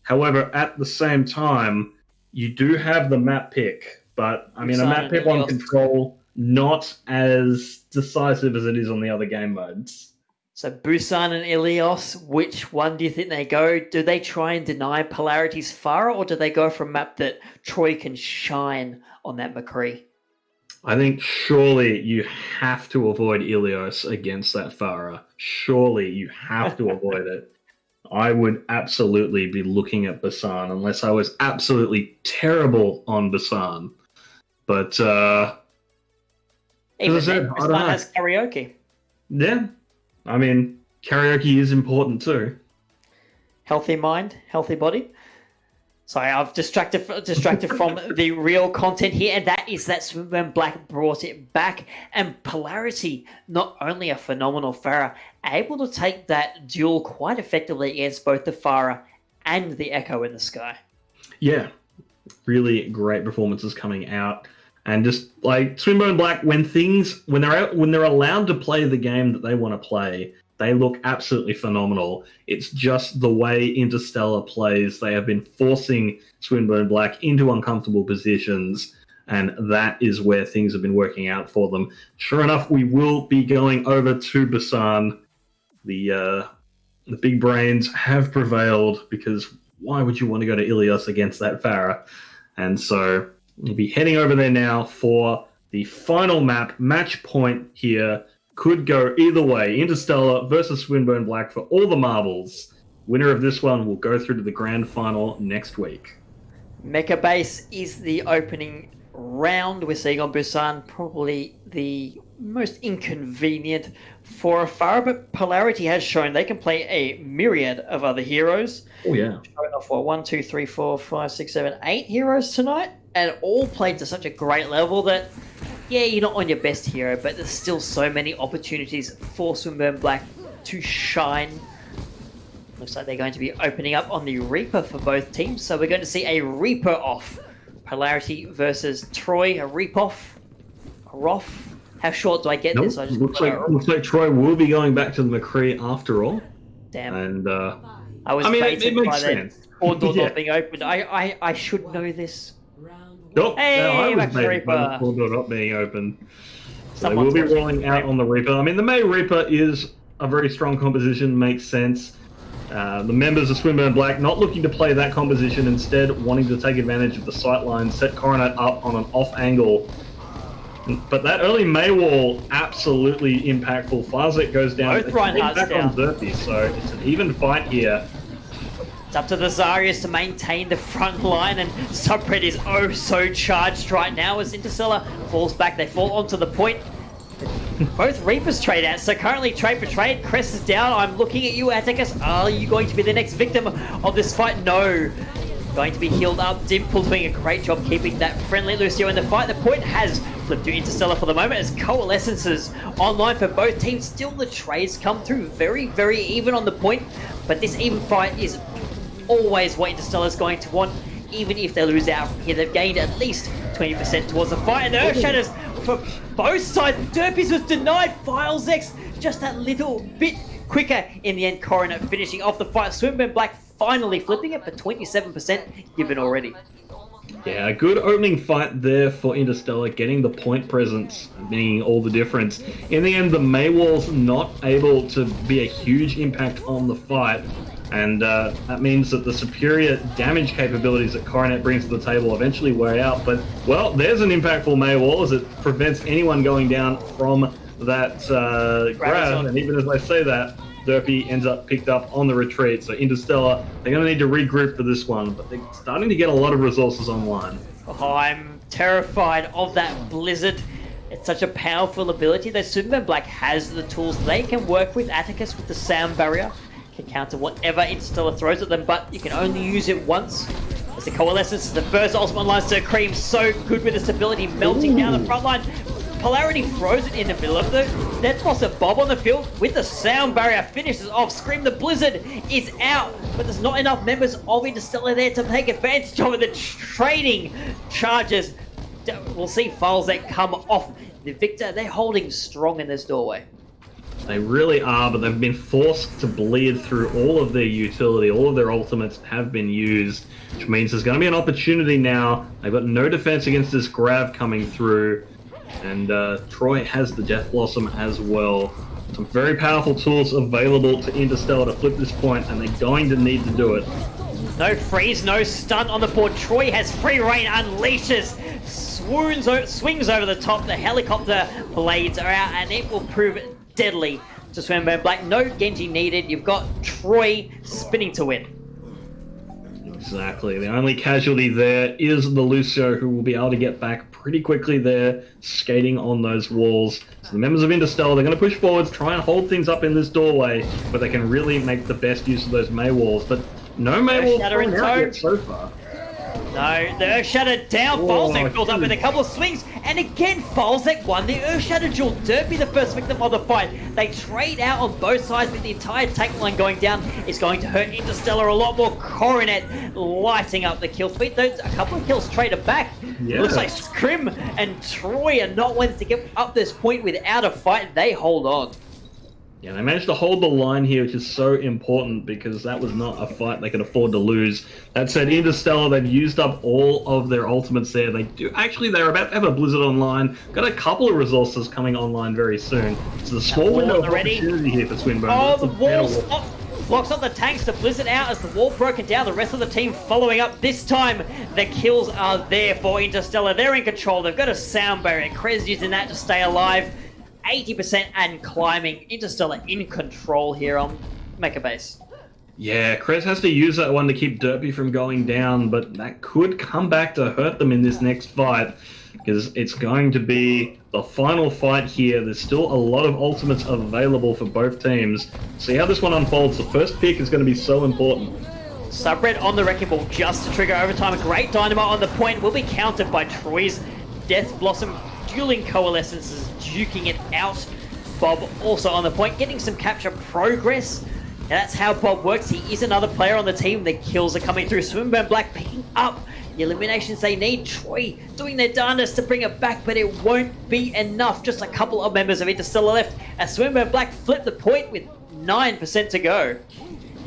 However, at the same time, you do have the map pick, but I mean, a map pick on Control, not as decisive as it is on the other game modes. So Busan and Ilios, which one do you think they go? Do they try and deny Polarity's Farah, or do they go for a map that Troy can shine on that McCree? I think surely you have to avoid Ilios against that Farah. Surely you have to avoid it. I would absolutely be looking at Busan unless I was absolutely terrible on Busan. But Even as I said, then, I don't know. Busan has karaoke. Yeah, I mean, karaoke is important too. Healthy mind, healthy body. Sorry, I've distracted from the real content here, and that is that Swinburne Black brought it back. And Polarity, not only a phenomenal Farah, able to take that duel quite effectively against both the Farah and the Echo in the Sky. Yeah, really great performances coming out. And just like Swinburne Black, when they're allowed to play the game that they want to play, they look absolutely phenomenal. It's just the way Interstellar plays. They have been forcing Swinburne Black into uncomfortable positions, and that is where things have been working out for them. Sure enough, we will be going over to Busan. The big brains have prevailed, because why would you want to go to Ilios against that Farah? And so we'll be heading over there now for the final map. Match point here could go either way. Interstellar versus Swinburne Black for all the marbles. Winner of this one will go through to the grand final next week. Mecha Base is the opening round. We're seeing on Busan probably the most inconvenient for a Farah, but Polarity has shown they can play a myriad of other heroes. Oh yeah. Showing off 1, 2, 3, 4, 5, 6, 7, 8 heroes tonight, and all played to such a great level that, yeah, you're not on your best hero, but there's still so many opportunities for Swinburne Black to shine. Looks like they're going to be opening up on the Reaper for both teams, so we're going to see a Reaper off. Polarity versus Troy, a Reap off, a Roth. How short do I get this? I just looks like Troy will be going back to the McCree after all. Damn. And I was it baited makes by sense. that door Yeah. not being opened. I should know this. Oh, Hey, no, I was back to baited by Reaper. the door not being open. So they Someone's will be watching rolling out on the Reaper. I mean, the May Reaper is a very strong composition, makes sense. The members of Swinburne Black not looking to play that composition, instead wanting to take advantage of the sightline, set Coronet up on an off angle. But that early May wall, absolutely impactful. Farzek goes down. Both Reinhardt's back down. on Zerfi, so it's an even fight here. It's up to the Zarias to maintain the front line, and Subred is oh so charged right now as Interstellar falls back. They fall onto the point. Both Reapers trade out, so currently trade for trade. Crest is down. I'm looking at you, Atticus. Are you going to be the next victim of this fight? No. Going to be healed up. Dimple doing a great job keeping that friendly Lucio in the fight. The point has flipped to Interstellar for the moment as Coalescences online for both teams. Still the trades come through very, very even on the point, but this even fight is always what Interstellar's going to want. Even if they lose out here, they've gained at least 20% towards the fight. And Earthshatters for both sides. Derpies was denied. Files X just that little bit quicker in the end. Coronet finishing off the fight. Swinburne Black finally flipping it for 27% given already. Yeah, a good opening fight there for Interstellar, getting the point presence, being all the difference. In the end, the Maywall's not able to be a huge impact on the fight, and that means that the superior damage capabilities that Coronet brings to the table eventually wear out. But, well, there's an impactful Maywall as it prevents anyone going down from that grab, and even as I say that, Derpy ends up picked up on the retreat. So Interstellar, they're going to need to regroup for this one, but they're starting to get a lot of resources online. Oh, I'm terrified of that Blizzard. It's such a powerful ability that Swinburne Black has the tools they can work with. Atticus with the sound barrier can counter whatever Interstellar throws at them, but you can only use it once. As the Coalescence is the first ultimate line, Sir Cream so good with this ability, melting down the front line. Polarity throws it in the middle of the net toss of Bob on the field with the sound barrier, finishes off. Scream the Blizzard is out, but there's not enough members of Interstellar there to take advantage of it. The trading charges. We'll see Falzek come off the victor. They're holding strong in this doorway. They really are, but they've been forced to bleed through all of their utility. All of their ultimates have been used, which means there's going to be an opportunity now. They've got no defense against this Grav coming through, and Troy has the Death Blossom as well. Some very powerful tools available to Interstellar to flip this point, and they're going to need to do it. No freeze, no stun on the board. Troy has free reign, unleashes, swings over the top. The helicopter blades are out, and it will prove deadly to Swinburne Black. No Genji needed. You've got Troy spinning to win. Exactly. The only casualty there is the Lucio, who will be able to get back pretty quickly there, skating on those walls. So the members of Interstellar, they're going to push forwards, try and hold things up in this doorway, where they can really make the best use of those May walls. But no May walls thrown out yet so far. No, the Earthshatter down. Falzek built up with a couple of swings, and again Falzek won the Earthshatter duel. Derpy the first victim of the fight. They trade out on both sides, with the entire tank line going down. It's going to hurt Interstellar a lot more. Coronet lighting up the kill feed. A couple of kills traded back. Yeah. Looks like Scrim and Troy are not ones to get up this point without a fight. They hold on. Yeah, they managed to hold the line here, which is so important because that was not a fight they could afford to lose. That said, Interstellar, they've used up all of their ultimates there. They're about to have a Blizzard online. Got a couple of resources coming online very soon. So the small window of opportunity here for Swinburne. Oh, the wall blocks up the tanks to Blizzard out as the wall broken down. The rest of the team following up. This time, the kills are there for Interstellar. They're in control. They've got a sound barrier. Krez using that to stay alive. 80% and climbing. Interstellar in control here on Mecha Base. Yeah, Krez has to use that one to keep Derpy from going down, but that could come back to hurt them in this next fight, because it's going to be the final fight here. There's still a lot of ultimates available for both teams. See how this one unfolds. The first pick is going to be so important. Subred on the Wrecking Ball just to trigger overtime. A great dynamite on the point will be countered by Troy's Death Blossom. Dueling Coalescences, duking it out. Bob also on the point, getting some capture progress. And that's how Bob works. He is another player on the team. The kills are coming through. Swinburne Black picking up the eliminations they need. Troy doing their darndest to bring it back, but it won't be enough. Just a couple of members of Interstellar left as Swinburne Black flip the point with 9% to go.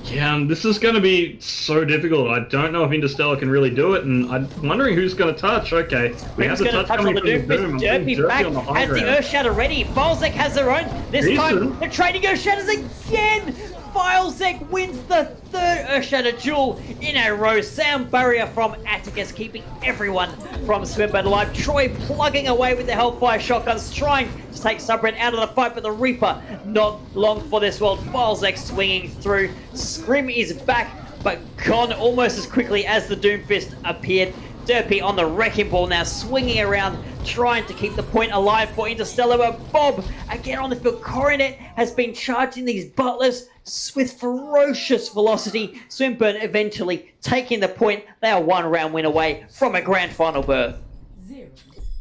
Yeah, this is going to be so difficult. I don't know if Interstellar can really do it, and I'm wondering who's going to touch. Okay, we have the touch coming from the Doom. Derpy back has the Earthshatter ready. Falzek has their own. This time, they're trading Earthshatters again. Falzek wins the third Earthshatter duel in a row. Sound barrier from Atticus, keeping everyone from Swinburne alive. Troy plugging away with the Hellfire shotguns, trying to take Subred out of the fight, but the Reaper not long for this world. Falzek swinging through. Scrim is back, but gone almost as quickly as the Doomfist appeared. Derpy on the Wrecking Ball now, swinging around, trying to keep the point alive for Interstellar, but Bob again on the field. Coronet has been charging these butlers with ferocious velocity. Swinburne eventually taking the point. They are one round win away from a grand final berth.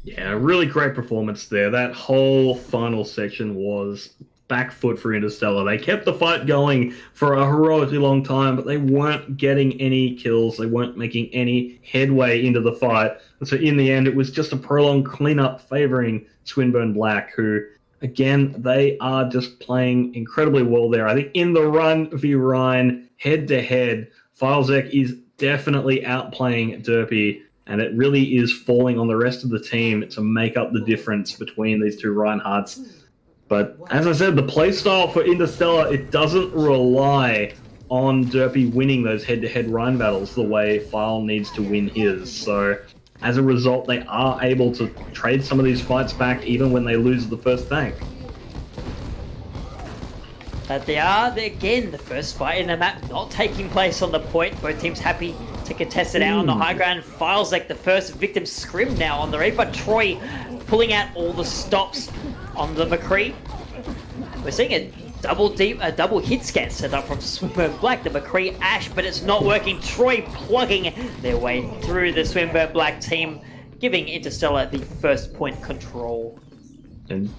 Yeah, really great performance there. That whole final section was back foot for Interstellar. They kept the fight going for a heroically long time, but they weren't getting any kills. They weren't making any headway into the fight. And so in the end, it was just a prolonged cleanup favoring Swinburne Black, who, again, they are just playing incredibly well there. I think in the run v Rhine, head-to-head, Falzek is definitely outplaying Derpy, and it really is falling on the rest of the team to make up the difference between these two Reinhardts. But as I said, the playstyle for Interstellar, it doesn't rely on Derpy winning those head-to-head Rhine battles the way File needs to win his. So as a result, they are able to trade some of these fights back even when they lose the first tank. But again, the first fight in the map not taking place on the point. Both teams happy to contest it out on the high ground. Files like the first victim scrim now on the raid, but Troy pulling out all the stops on the McCree. We're seeing a double hit scan set up from Swinburne Black, the McCree Ashe, but it's not working. Troy plugging their way through the Swinburne Black team, giving Interstellar the first point control. And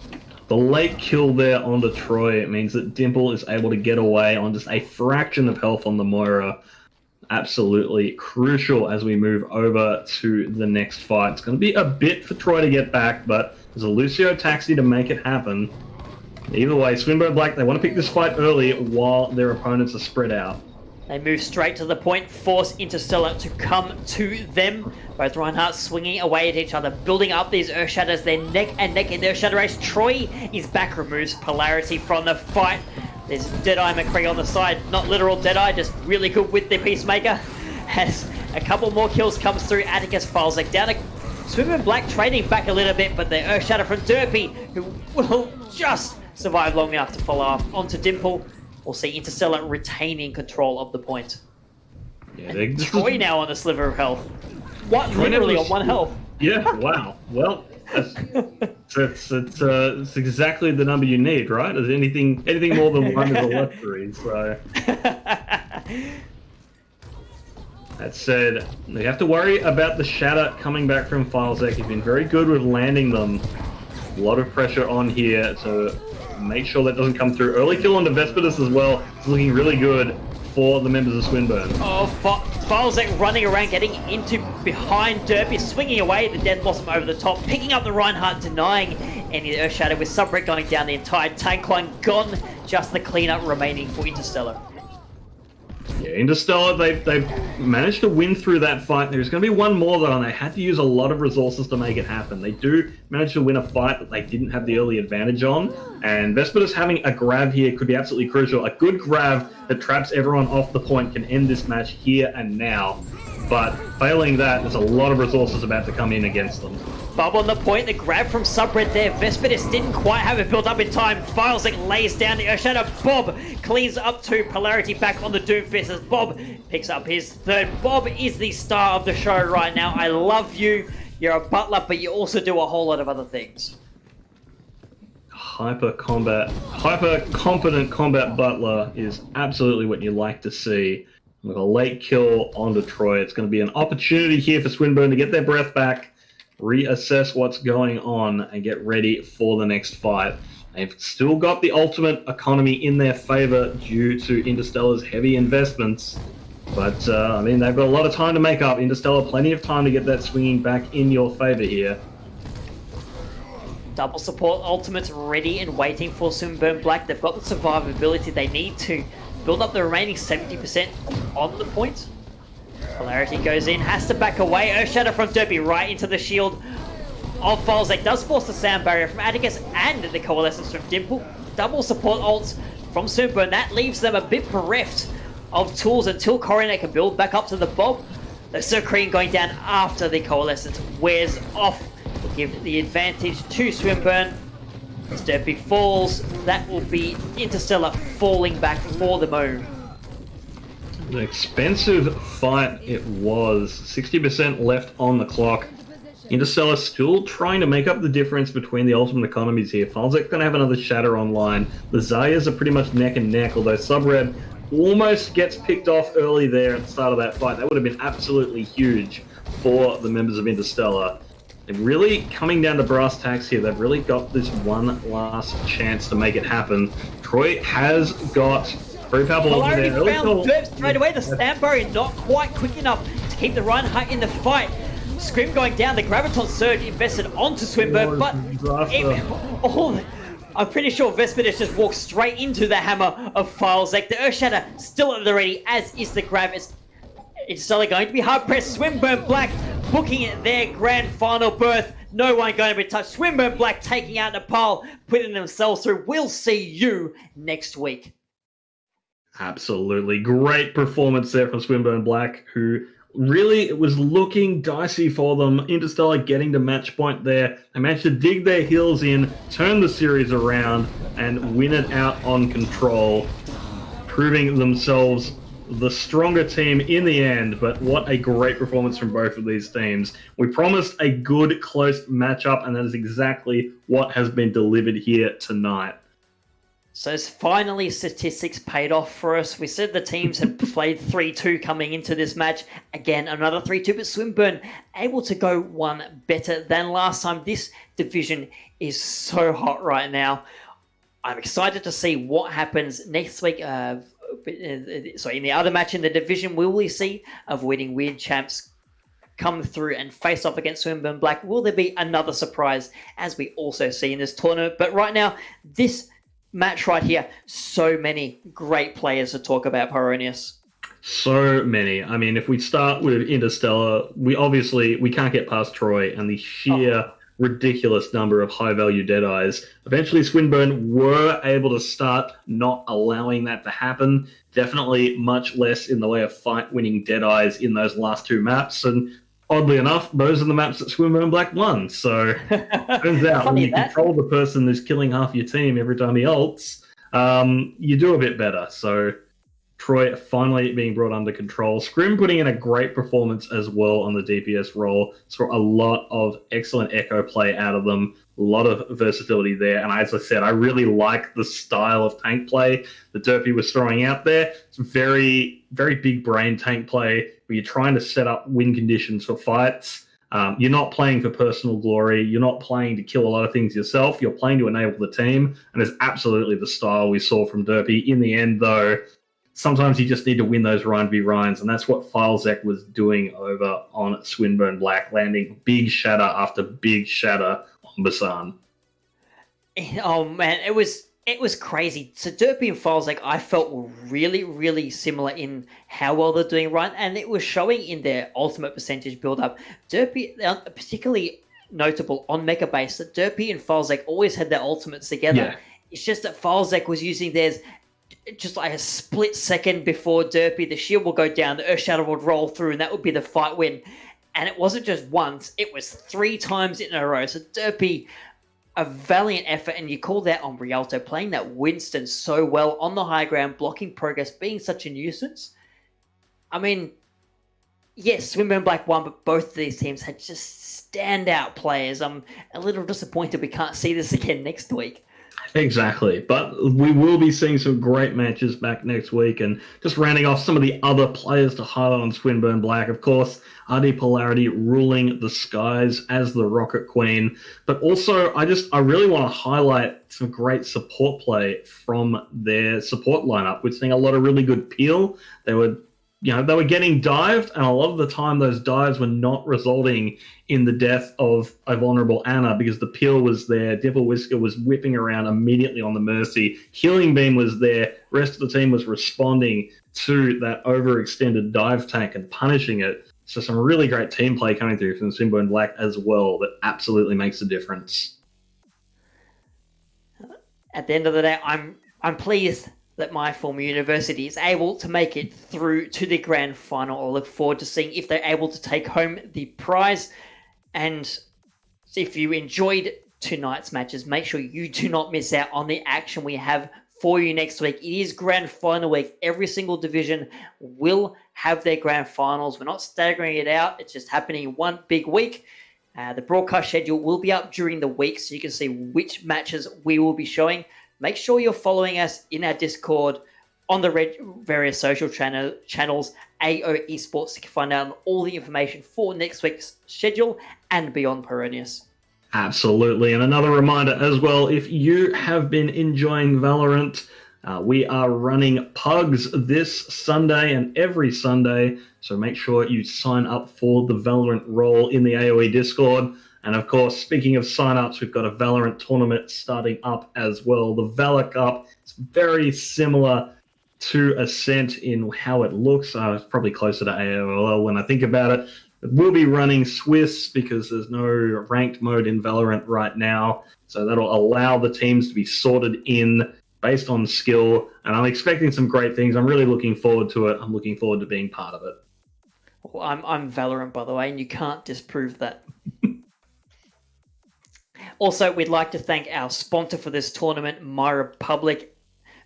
the late kill there onto Troy, it means that Dimple is able to get away on just a fraction of health on the Moira. Absolutely crucial as we move over to the next fight. It's going to be a bit for Troy to get back, but there's a Lucio taxi to make it happen. Either way, Swinburne Black, they want to pick this fight early while their opponents are spread out. They move straight to the point, force Interstellar to come to them. Both Reinhardt swinging away at each other, building up these Earth Shatters. They're neck and neck in the Earth Shatter race. Troy is back, removes polarity from the fight. There's Deadeye McCree on the side, not literal Deadeye, just really good with the Peacemaker. As a couple more kills comes through, Atticus files like down to Swinburne Black, trading back a little bit, but the Earth Shatter from Derpy, who will just survive long enough to follow up onto Dimple. We'll see Interstellar retaining control of the point. Yeah, Troy now on a sliver of health. What? Troy Literally on one health. Yeah, wow. Well, it's exactly the number you need, right? Is anything more than one is a luxury, so... That said, they have to worry about the shatter coming back from Filesec. He's been very good with landing them. A lot of pressure on here to make sure that doesn't come through. Early kill onto Vespidus as well. It's looking really good for the members of Swinburne. Oh, Filesec running around, getting into behind Derpy, swinging away the Death Blossom over the top, picking up the Reinhardt, denying any Earth Shatter with Subret going down the entire tank line. Gone, just the cleanup remaining for Interstellar. Yeah, Interstellar, they've managed to win through that fight. There's going to be one more, though, and they had to use a lot of resources to make it happen. They do manage to win a fight that they didn't have the early advantage on, and Vespidus having a grab here could be absolutely crucial. A good grab that traps everyone off the point can end this match here and now, but failing that, there's a lot of resources about to come in against them. Bob on the point, the grab from Subred there. Vespidus didn't quite have it built up in time. Filesec lays down the Earth Shatter. Bob cleans up to polarity back on the Doomfist as Bob picks up his third. Bob is the star of the show right now. I love you. You're a butler, but you also do a whole lot of other things. Hyper competent combat butler is absolutely what you like to see. With a late kill onto Troy, it's going to be an opportunity here for Swinburne to get their breath back, reassess what's going on, and get ready for the next fight. They've still got the ultimate economy in their favor due to Interstellar's heavy investments. But, I mean, they've got a lot of time to make up. Interstellar, plenty of time to get that swinging back in your favor here. Double support ultimates ready and waiting for Swinburne Black. They've got the survivability they need to build up the remaining 70% on the point. Polarity goes in, has to back away. Earth Shatter from Derpy right into the shield of Filesec. Does force the sound barrier from Atticus and the Coalescence from Dimple. Double support ults from Swinburne. That leaves them a bit bereft of tools until Coronet can build back up to the Bob. The Circrene going down after the Coalescence wears off to give the advantage to Swinburne. As Derpy falls, that will be Interstellar falling back for the move. An expensive fight it was. 60% left on the clock. Interstellar still trying to make up the difference between the ultimate economies here. Filesec's going to have another Shatter online. The Zayas are pretty much neck and neck, although Subred almost gets picked off early there at the start of that fight. That would have been absolutely huge for the members of Interstellar. They're really coming down to brass tacks here. They've really got this one last chance to make it happen. Troy has got very powerful Polarity over there. found Derp straight away. The stamp barrier not quite quick enough to keep the Reinhardt in the fight. Scrim going down. The Graviton Surge invested onto Swinburne, but I'm pretty sure Vespidus just walked straight into the hammer of Filesec. The Earth Shatter still at the ready, as is the grab. It's still going to be hard pressed. Swinburne Black booking their grand final berth. No one going to be touched. Swinburne Black taking out Nepal, putting themselves through. We'll see you next week. Absolutely. Great performance there from Swinburne Black, who Really, it was looking dicey for them. Interstellar getting to match point there. They managed to dig their heels in, turn the series around, and win it out on control, proving themselves the stronger team in the end. But what a great performance from both of these teams. We promised a good, close matchup, and that is exactly what has been delivered here tonight. So it's finally statistics paid off for us. We said the teams had played 3-2 coming into this match. Again, another 3-2, but Swinburne able to go one better than last time. This division is so hot right now. I'm excited to see what happens next week. In the other match in the division, will we see avoiding weird champs come through and face off against Swinburne Black? Will there be another surprise, as we also see in this tournament? But right now, this match right here, so many great players to talk about, Pironius. So many. I mean, if we start with Interstellar, we can't get past Troy and the sheer ridiculous number of high-value Deadeyes. Eventually, Swinburne were able to start not allowing that to happen. Definitely much less in the way of fight-winning Deadeyes in those last two maps. And oddly enough, those are the maps that Swinburne Black won. So turns out when you control the person who's killing half your team every time he ults, you do a bit better. So Troy finally being brought under control. Scrim putting in a great performance as well on the DPS role. Saw a lot of excellent echo play out of them. A lot of versatility there. And as I said, I really like the style of tank play that Derpy was throwing out there. It's very, very big brain tank play where you're trying to set up win conditions for fights. You're not playing for personal glory. You're not playing to kill a lot of things yourself. You're playing to enable the team. And it's absolutely the style we saw from Derpy. In the end, though, sometimes you just need to win those Ryan v Ryans, and that's what Filezek was doing over on Swinburne Black, landing big shatter after big shatter on Basan. Oh man, it was crazy. So Derpy and Filezek, I felt, were really, really similar in how well they're doing right, and it was showing in their ultimate percentage build-up. Derpy, particularly notable on Mega Base, that Derpy and Filezek always had their ultimates together. Yeah. It's just that Filezek was using theirs just like a split second before Derpy. The shield will go down, the Earth Shadow would roll through, and that would be the fight win. And it wasn't just once, it was 3 times in a row. So Derpy, a valiant effort, and you call that on Rialto, playing that Winston so well on the high ground, blocking progress, being such a nuisance. I mean, yes, Swinburne Black won, but both of these teams had just standout players. I'm a little disappointed we can't see this again next week. Exactly. But we will be seeing some great matches back next week. And just rounding off some of the other players to highlight on Swinburne Black, of course, RD Polarity ruling the skies as the Rocket Queen. But also, I really want to highlight some great support play from their support lineup. We're seeing a lot of really good peel. They were getting dived, and a lot of the time those dives were not resulting in the death of a vulnerable Anna because the peel was there. Devil Whisker was whipping around immediately on the Mercy. Healing Beam was there. Rest of the team was responding to that overextended dive tank and punishing it. So some really great team play coming through from Swinburne Black as well that absolutely makes a difference. At the end of the day, I'm pleased that my former university is able to make it through to the grand final. I look forward to seeing if they're able to take home the prize. And if you enjoyed tonight's matches, make sure you do not miss out on the action we have for you next week. It is grand final week. Every single division will have their grand finals. We're not staggering it out. It's just happening in one big week. The broadcast schedule will be up during the week so you can see which matches we will be showing. Make sure you're following us in our Discord, on the various social channels, AO Esports, to find out all the information for next week's schedule and beyond, Pironius. Absolutely. And another reminder as well, if you have been enjoying Valorant, we are running Pugs this Sunday and every Sunday. So make sure you sign up for the Valorant role in the AOE Discord. And of course, speaking of sign-ups, we've got a Valorant tournament starting up as well. The Valor Cup is very similar to Ascent in how it looks. It's probably closer to AOL when I think about it. We'll be running Swiss because there's no ranked mode in Valorant right now. So that'll allow the teams to be sorted in based on skill. And I'm expecting some great things. I'm really looking forward to it. I'm looking forward to being part of it. Well, I'm Valorant, by the way, and you can't disprove that. Also, we'd like to thank our sponsor for this tournament, My Republic,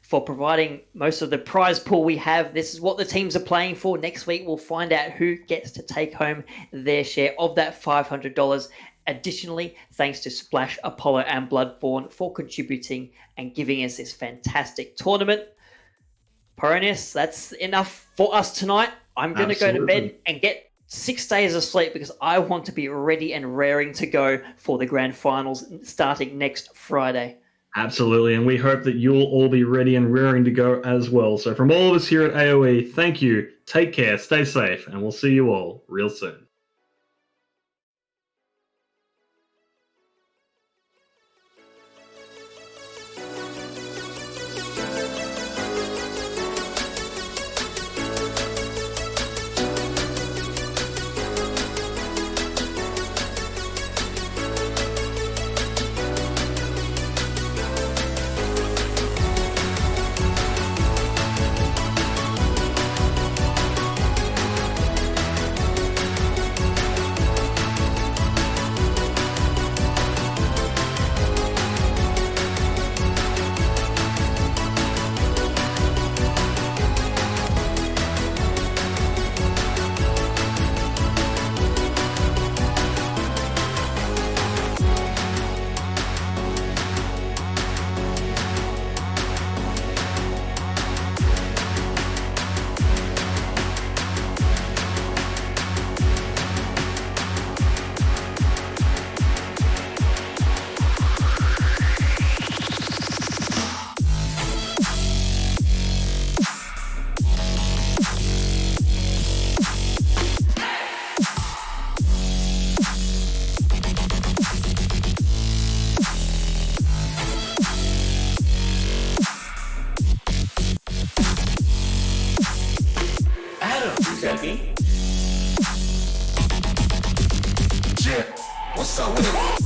for providing most of the prize pool we have. This is what the teams are playing for. Next week, we'll find out who gets to take home their share of that $500. Additionally, thanks to Splash, Apollo, and Bloodborne for contributing and giving us this fantastic tournament. Peronius, that's enough for us tonight. I'm going to go to bed and get 6 days of sleep because I want to be ready and raring to go for the grand finals starting next Friday. Absolutely, and we hope that you'll all be ready and raring to go as well. So from all of us here at AOE, thank you, take care, stay safe, and we'll see you all real soon. Yeah, what's up with it?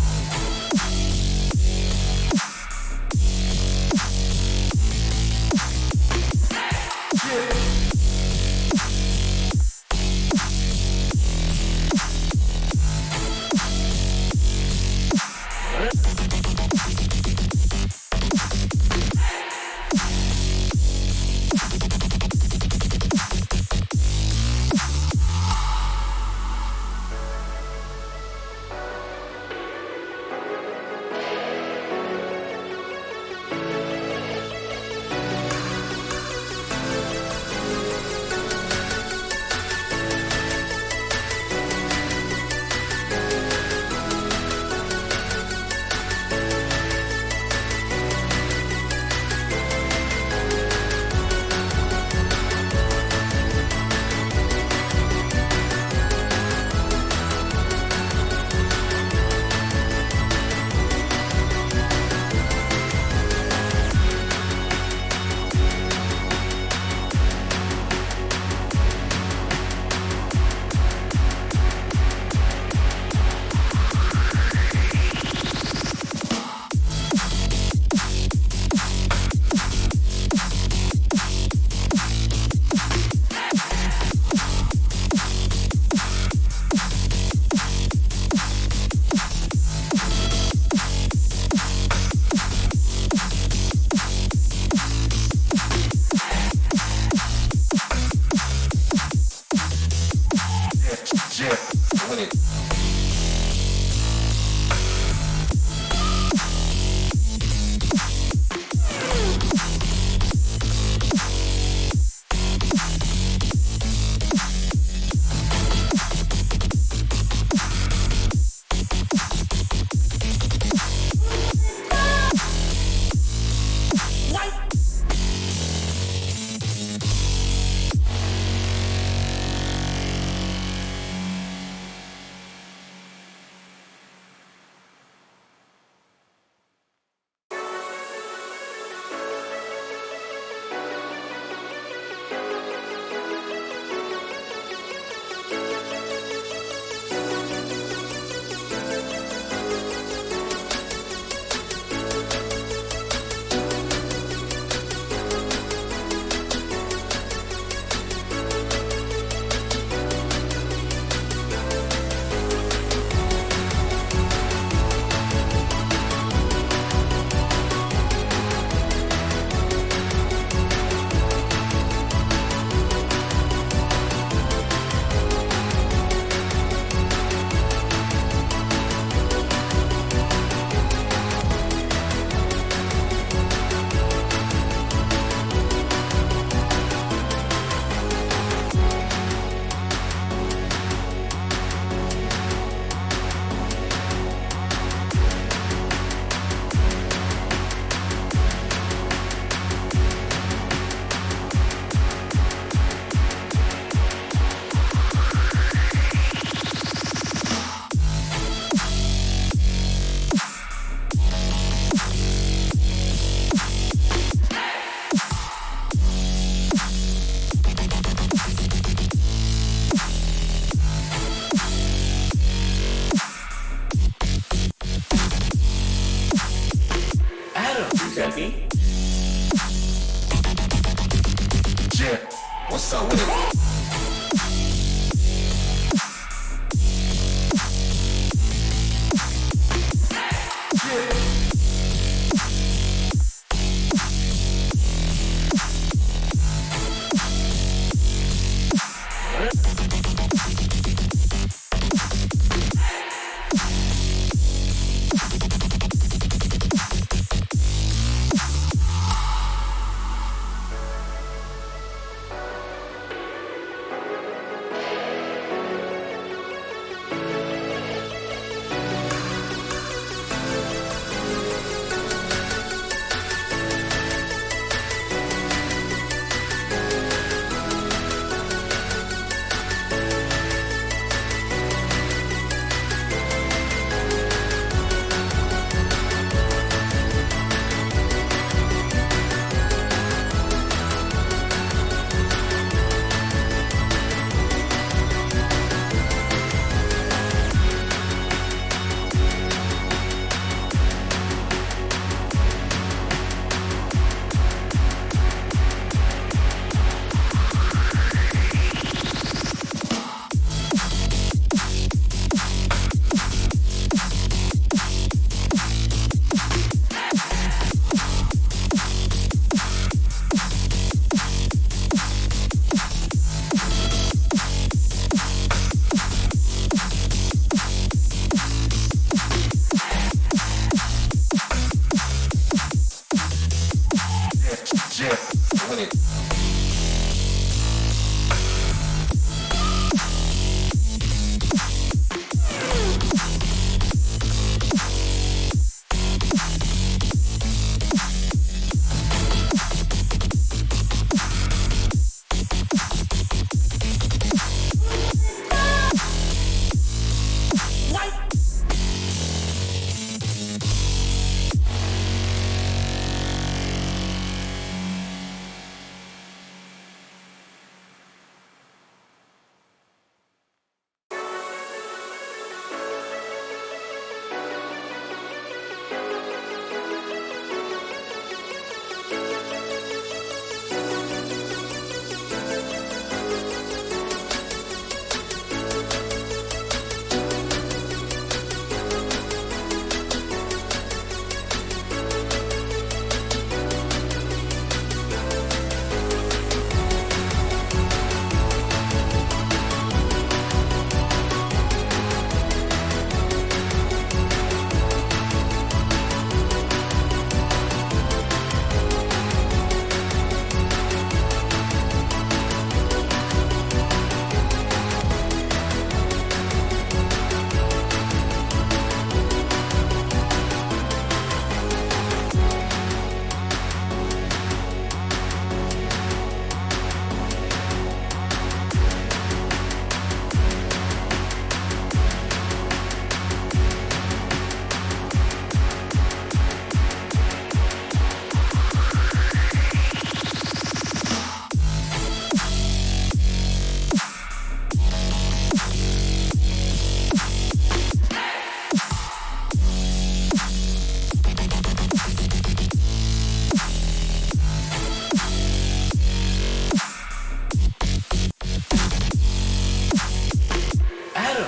Yeah,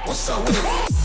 what's up with it?